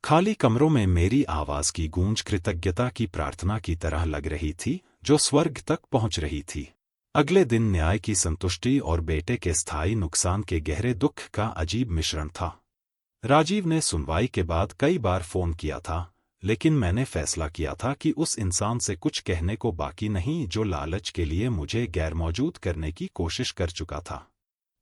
खाली कमरों में मेरी आवाज की गूंज कृतज्ञता की प्रार्थना की तरह लग रही थी जो स्वर्ग तक पहुंच रही थी। अगले दिन न्याय की संतुष्टि और बेटे के स्थायी नुकसान के गहरे दुख का अजीब मिश्रण था। राजीव ने सुनवाई के बाद कई बार फोन किया था, लेकिन मैंने फैसला किया था कि उस इंसान से कुछ कहने को बाकी नहीं जो लालच के लिए मुझे गैरमौजूद करने की कोशिश कर चुका था।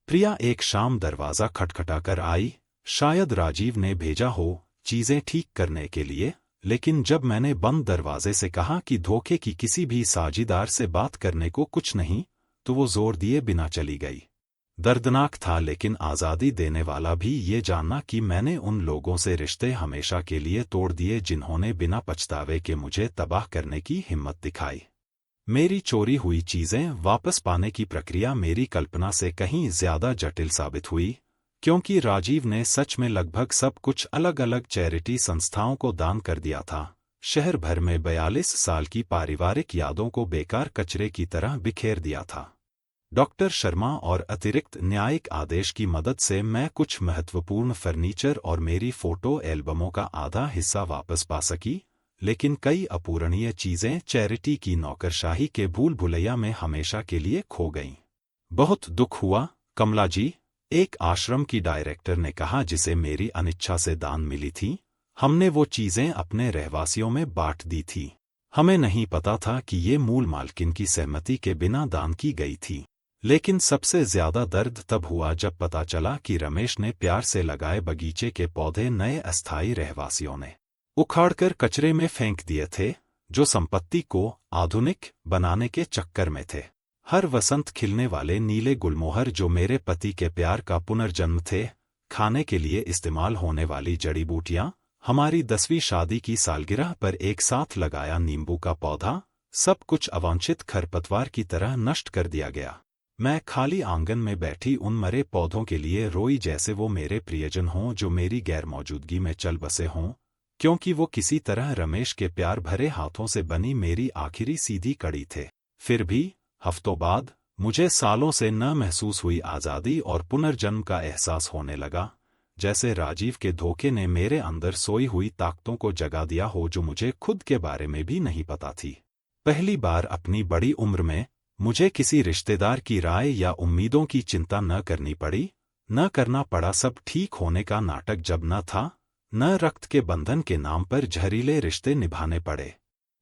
प्रिया एक शाम दरवाजा खटखटाकर आई, शायद राजीव ने भेजा हो चीजें ठीक करने के लिए, लेकिन जब मैंने बंद दरवाजे से कहा कि धोखे की किसी भी साझीदार से बात करने को कुछ नहीं, तो वो जोर दिए बिना चली गई। दर्दनाक था लेकिन आज़ादी देने वाला भी ये जानना कि मैंने उन लोगों से रिश्ते हमेशा के लिए तोड़ दिए जिन्होंने बिना पछतावे के मुझे तबाह करने की हिम्मत दिखाई। मेरी चोरी हुई चीजें वापस पाने की प्रक्रिया मेरी कल्पना से कहीं ज्यादा जटिल साबित हुई, क्योंकि राजीव ने सच में लगभग सब कुछ अलग अलग चैरिटी संस्थाओं को दान कर दिया था। शहर भर में 42 साल की पारिवारिक यादों को बेकार कचरे की तरह बिखेर दिया था। डॉक्टर शर्मा और अतिरिक्त न्यायिक आदेश की मदद से मैं कुछ महत्वपूर्ण फर्नीचर और मेरी फोटो एल्बमों का आधा हिस्सा वापस पा सकी, लेकिन कई अपूरणीय चीजें चैरिटी की नौकरशाही के भूल भुलैया में हमेशा के लिए खो गईं। बहुत दुख हुआ, कमला जी, एक आश्रम की डायरेक्टर ने कहा जिसे मेरी अनिच्छा से दान मिली थी। हमने वो चीजें अपने रहवासियों में बांट दी थी। हमें नहीं पता था कि ये मूल मालकिन की सहमति के बिना दान की गई थी। लेकिन सबसे ज्यादा दर्द तब हुआ जब पता चला कि रमेश ने प्यार से लगाए बगीचे के पौधे नए अस्थायी रहवासियों ने उखाड़कर कचरे में फेंक दिए थे, जो संपत्ति को आधुनिक बनाने के चक्कर में थे। हर वसंत खिलने वाले नीले गुलमोहर जो मेरे पति के प्यार का पुनर्जन्म थे, खाने के लिए इस्तेमाल होने वाली जड़ी बूटियां, हमारी 10वीं शादी की सालगिरह पर एक साथ लगाया नींबू का पौधा, सब कुछ अवांछित खरपतवार की तरह नष्ट कर दिया गया। मैं खाली आंगन में बैठी उन मरे पौधों के लिए रोई जैसे वो मेरे प्रियजन हों जो मेरी गैरमौजूदगी में चल बसे हों, क्योंकि वो किसी तरह रमेश के प्यार भरे हाथों से बनी मेरी आखिरी सीधी कड़ी थे। फिर भी हफ्तों बाद मुझे सालों से न महसूस हुई आज़ादी और पुनर्जन्म का एहसास होने लगा, जैसे राजीव के धोखे ने मेरे अंदर सोई हुई ताकतों को जगा दिया हो जो मुझे खुद के बारे में भी नहीं पता थी। पहली बार अपनी बड़ी उम्र में मुझे किसी रिश्तेदार की राय या उम्मीदों की चिंता न करनी पड़ी, न करना पड़ा सब ठीक होने का नाटक जब न था, न रक्त के बंधन के नाम पर जहरीले रिश्ते निभाने पड़े।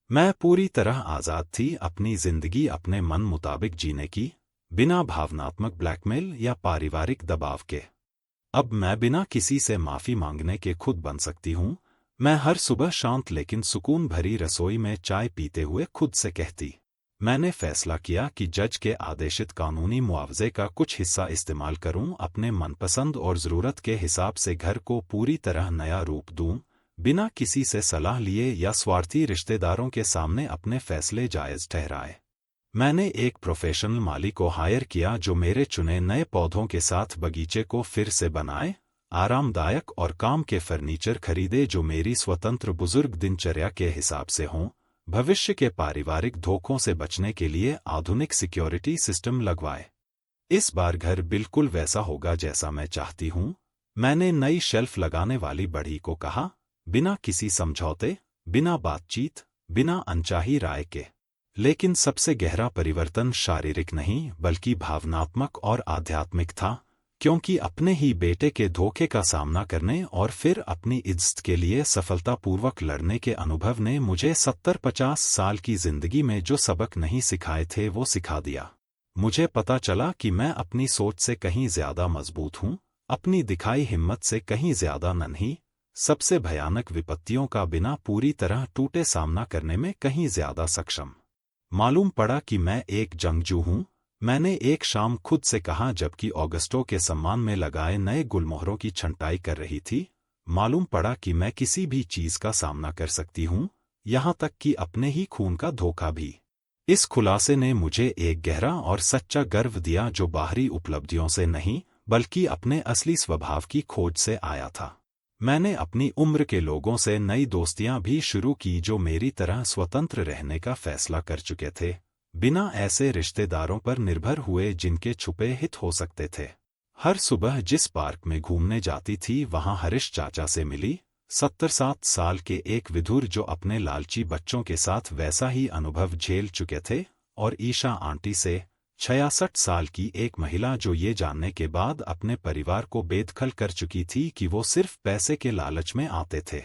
मैं पूरी तरह आज़ाद थी अपनी जिंदगी अपने मन मुताबिक जीने की, बिना भावनात्मक ब्लैकमेल या पारिवारिक दबाव के। अब मैं बिना किसी से माफ़ी मांगने के खुद बन सकती हूँ। मैं हर सुबह शांत लेकिन सुकून भरी रसोई में चाय पीते हुए खुद से कहती, मैंने फैसला किया कि जज के आदेशित कानूनी मुआवजे का कुछ हिस्सा इस्तेमाल करूं, अपने मनपसंद और ज़रूरत के हिसाब से घर को पूरी तरह नया रूप दूं, बिना किसी से सलाह लिए या स्वार्थी रिश्तेदारों के सामने अपने फैसले जायज़ ठहराए। मैंने एक प्रोफेशनल माली को हायर किया जो मेरे चुने नए पौधों के साथ बगीचे को फिर से बनाए, आरामदायक और काम के फर्नीचर खरीदे जो मेरी स्वतंत्र बुजुर्ग दिनचर्या के हिसाब से हों, भविष्य के पारिवारिक धोखों से बचने के लिए आधुनिक सिक्योरिटी सिस्टम लगवाए। इस बार घर बिल्कुल वैसा होगा जैसा मैं चाहती हूँ। मैंने नई शेल्फ लगाने वाली बढ़ई को कहा, बिना किसी समझौते, बिना बातचीत, बिना अनचाही राय के। लेकिन सबसे गहरा परिवर्तन शारीरिक नहीं बल्कि भावनात्मक और आध्यात्मिक था, क्योंकि अपने ही बेटे के धोखे का सामना करने और फिर अपनी इज्जत के लिए सफलतापूर्वक लड़ने के अनुभव ने मुझे 70-50 साल की जिंदगी में जो सबक नहीं सिखाए थे वो सिखा दिया। मुझे पता चला कि मैं अपनी सोच से कहीं ज्यादा मजबूत हूँ, अपनी दिखाई हिम्मत से कहीं ज्यादा नन्ही, सबसे भयानक विपत्तियों का बिना पूरी तरह टूटे सामना करने में कहीं ज्यादा सक्षम। मालूम पड़ा कि मैं एक जंगजू हूँ, मैंने एक शाम खुद से कहा जबकि ऑगस्टो के सम्मान में लगाए नए गुलमोहरों की छंटाई कर रही थी। मालूम पड़ा कि मैं किसी भी चीज का सामना कर सकती हूँ, यहाँ तक कि अपने ही खून का धोखा भी। इस खुलासे ने मुझे एक गहरा और सच्चा गर्व दिया जो बाहरी उपलब्धियों से नहीं बल्कि अपने असली स्वभाव की खोज से आया था। मैंने अपनी उम्र के लोगों से नई दोस्तियां भी शुरू की जो मेरी तरह स्वतंत्र रहने का फैसला कर चुके थे, बिना ऐसे रिश्तेदारों पर निर्भर हुए जिनके छुपे हित हो सकते थे। हर सुबह जिस पार्क में घूमने जाती थी वहां हरीश चाचा से मिली, 77 साल के एक विधुर जो अपने लालची बच्चों के साथ वैसा ही अनुभव झेल चुके थे, और ईशा आंटी से 66 साल की एक महिला जो ये जानने के बाद अपने परिवार को बेदखल कर चुकी थी कि वो सिर्फ पैसे के लालच में आते थे।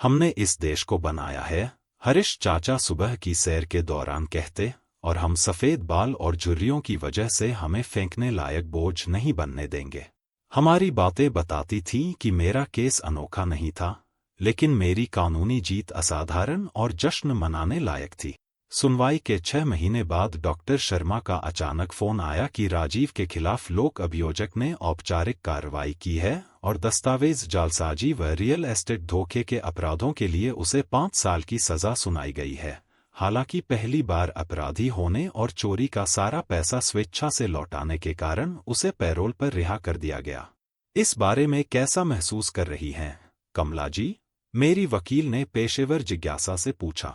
हमने इस देश को बनाया है, हरीश चाचा सुबह की सैर के दौरान कहते, और हम सफेद बाल और झुर्रियों की वजह से हमें फेंकने लायक बोझ नहीं बनने देंगे। हमारी बातें बताती थीं कि मेरा केस अनोखा नहीं था, लेकिन मेरी कानूनी जीत असाधारण और जश्न मनाने लायक थी। सुनवाई के 6 महीने बाद डॉक्टर शर्मा का अचानक फोन आया कि राजीव के खिलाफ लोक अभियोजक ने औपचारिक कार्रवाई की है और दस्तावेज जालसाजी व रियल एस्टेट धोखे के अपराधों के लिए उसे 5 साल की सजा सुनाई गई है। हालांकि पहली बार अपराधी होने और चोरी का सारा पैसा स्वेच्छा से लौटाने के कारण उसे पैरोल पर रिहा कर दिया गया। इस बारे में कैसा महसूस कर रही हैं, कमला जी? मेरी वकील ने पेशेवर जिज्ञासा से पूछा।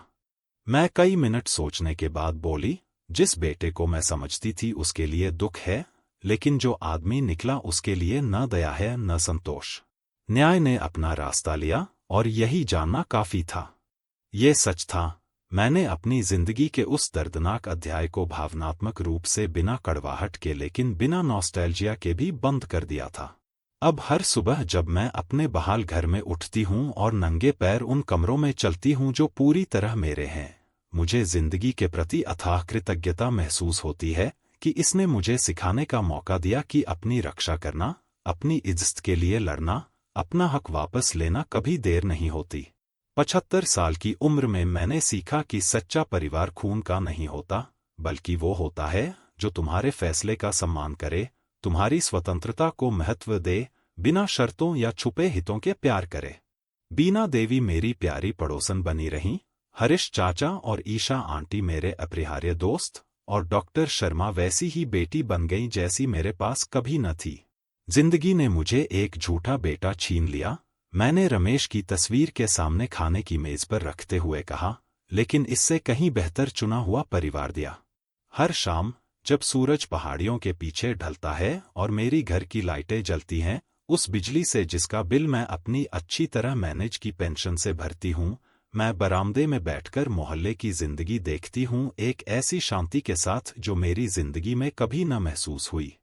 मैं कई मिनट सोचने के बाद बोली, जिस बेटे को मैं समझती थी उसके लिए दुख है, लेकिन जो आदमी निकला उसके लिए न दया है न संतोष। न्याय ने अपना रास्ता लिया और यही जानना काफी था। ये सच था, मैंने अपनी जिंदगी के उस दर्दनाक अध्याय को भावनात्मक रूप से बिना कड़वाहट के लेकिन बिना नॉस्टैल्जिया के भी बंद कर दिया था। अब हर सुबह जब मैं अपने बहाल घर में उठती हूँ और नंगे पैर उन कमरों में चलती हूँ जो पूरी तरह मेरे हैं, मुझे जिंदगी के प्रति अथाह कृतज्ञता महसूस होती है कि इसने मुझे सिखाने का मौका दिया कि अपनी रक्षा करना, अपनी इज्जत के लिए लड़ना, अपना हक वापस लेना कभी देर नहीं होती। 75 साल की उम्र में मैंने सीखा कि सच्चा परिवार खून का नहीं होता, बल्कि वो होता है जो तुम्हारे फैसले का सम्मान करे, तुम्हारी स्वतंत्रता को महत्व दे, बिना शर्तों या छुपे हितों के प्यार करे। बीना देवी मेरी प्यारी पड़ोसन बनी रहीं, हरीश चाचा और ईशा आंटी मेरे अपरिहार्य दोस्त, और डॉक्टर शर्मा वैसी ही बेटी बन गई जैसी मेरे पास कभी न थी। जिंदगी ने मुझे एक झूठा बेटा छीन लिया, मैंने रमेश की तस्वीर के सामने खाने की मेज पर रखते हुए कहा, लेकिन इससे कहीं बेहतर चुना हुआ परिवार दिया। हर शाम जब सूरज पहाड़ियों के पीछे ढलता है और मेरी घर की लाइटें जलती हैं, उस बिजली से जिसका बिल मैं अपनी अच्छी तरह मैनेज की पेंशन से भरती हूँ, मैं बरामदे में बैठकर मोहल्ले की जिंदगी देखती हूँ, एक ऐसी शांति के साथ जो मेरी जिंदगी में कभी न महसूस हुई।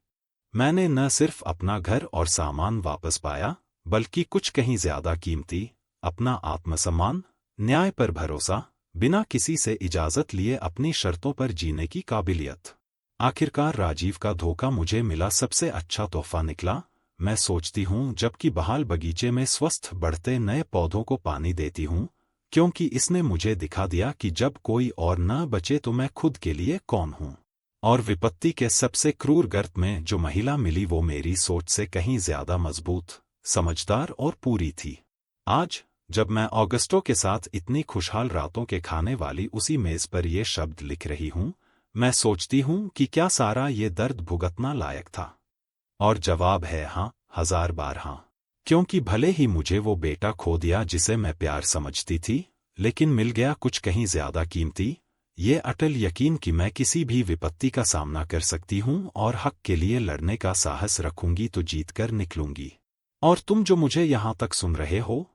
मैंने न सिर्फ अपना घर और सामान वापस पाया, बल्कि कुछ कहीं ज्यादा कीमती, अपना आत्मसम्मान, न्याय पर भरोसा, बिना किसी से इजाजत लिए अपनी शर्तों पर जीने की काबिलियत। आखिरकार राजीव का धोखा मुझे मिला सबसे अच्छा तोहफा निकला, मैं सोचती हूँ जबकि बहाल बगीचे में स्वस्थ बढ़ते नए पौधों को पानी देती हूँ, क्योंकि इसने मुझे दिखा दिया कि जब कोई और न बचे तो मैं खुद के लिए कौन हूँ। और विपत्ति के सबसे क्रूर गर्त में जो महिला मिली वो मेरी सोच से कहीं ज्यादा मजबूत, समझदार और पूरी थी। आज जब मैं ऑगस्टो के साथ इतनी खुशहाल रातों के खाने वाली उसी मेज पर ये शब्द लिख रही हूँ, मैं सोचती हूँ कि क्या सारा ये दर्द भुगतना लायक था। और जवाब है हाँ, 1000 बार हाँ। क्योंकि भले ही मुझे वो बेटा खो दिया जिसे मैं प्यार समझती थी, लेकिन मिल गया कुछ कहीं ज्यादा कीमती, ये अटल यकीन कि मैं किसी भी विपत्ति का सामना कर सकती हूँ और हक के लिए लड़ने का साहस रखूंगी तो जीत कर निकलूंगी। और तुम जो मुझे यहाँ तक सुन रहे हो,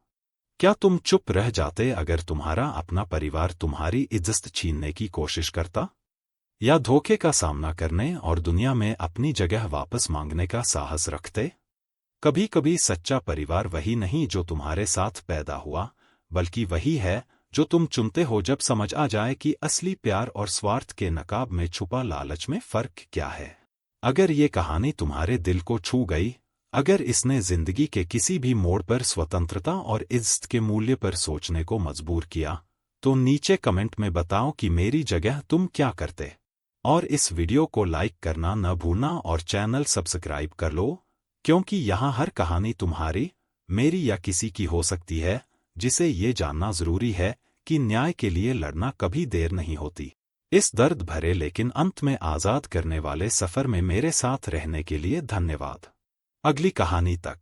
क्या तुम चुप रह जाते अगर तुम्हारा अपना परिवार तुम्हारी इज्जत छीनने की कोशिश करता, या धोखे का सामना करने और दुनिया में अपनी जगह वापस मांगने का साहस रखते? कभी कभी सच्चा परिवार वही नहीं जो तुम्हारे साथ पैदा हुआ, बल्कि वही है जो तुम चुनते हो जब समझ आ जाए कि असली प्यार और स्वार्थ के नकाब में छुपा लालच में फर्क क्या है। अगर ये कहानी तुम्हारे दिल को छू गई, अगर इसने जिंदगी के किसी भी मोड़ पर स्वतंत्रता और इज्जत के मूल्य पर सोचने को मजबूर किया, तो नीचे कमेंट में बताओ कि मेरी जगह तुम क्या करते। और इस वीडियो को लाइक करना न भूलना और चैनल सब्सक्राइब कर लो, क्योंकि यहाँ हर कहानी तुम्हारी, मेरी या किसी की हो सकती है, जिसे ये जानना जरूरी है कि न्याय के लिए लड़ना कभी देर नहीं होती। इस दर्द भरे लेकिन अंत में आज़ाद करने वाले सफ़र में मेरे साथ रहने के लिए धन्यवाद। अगली कहानी तक।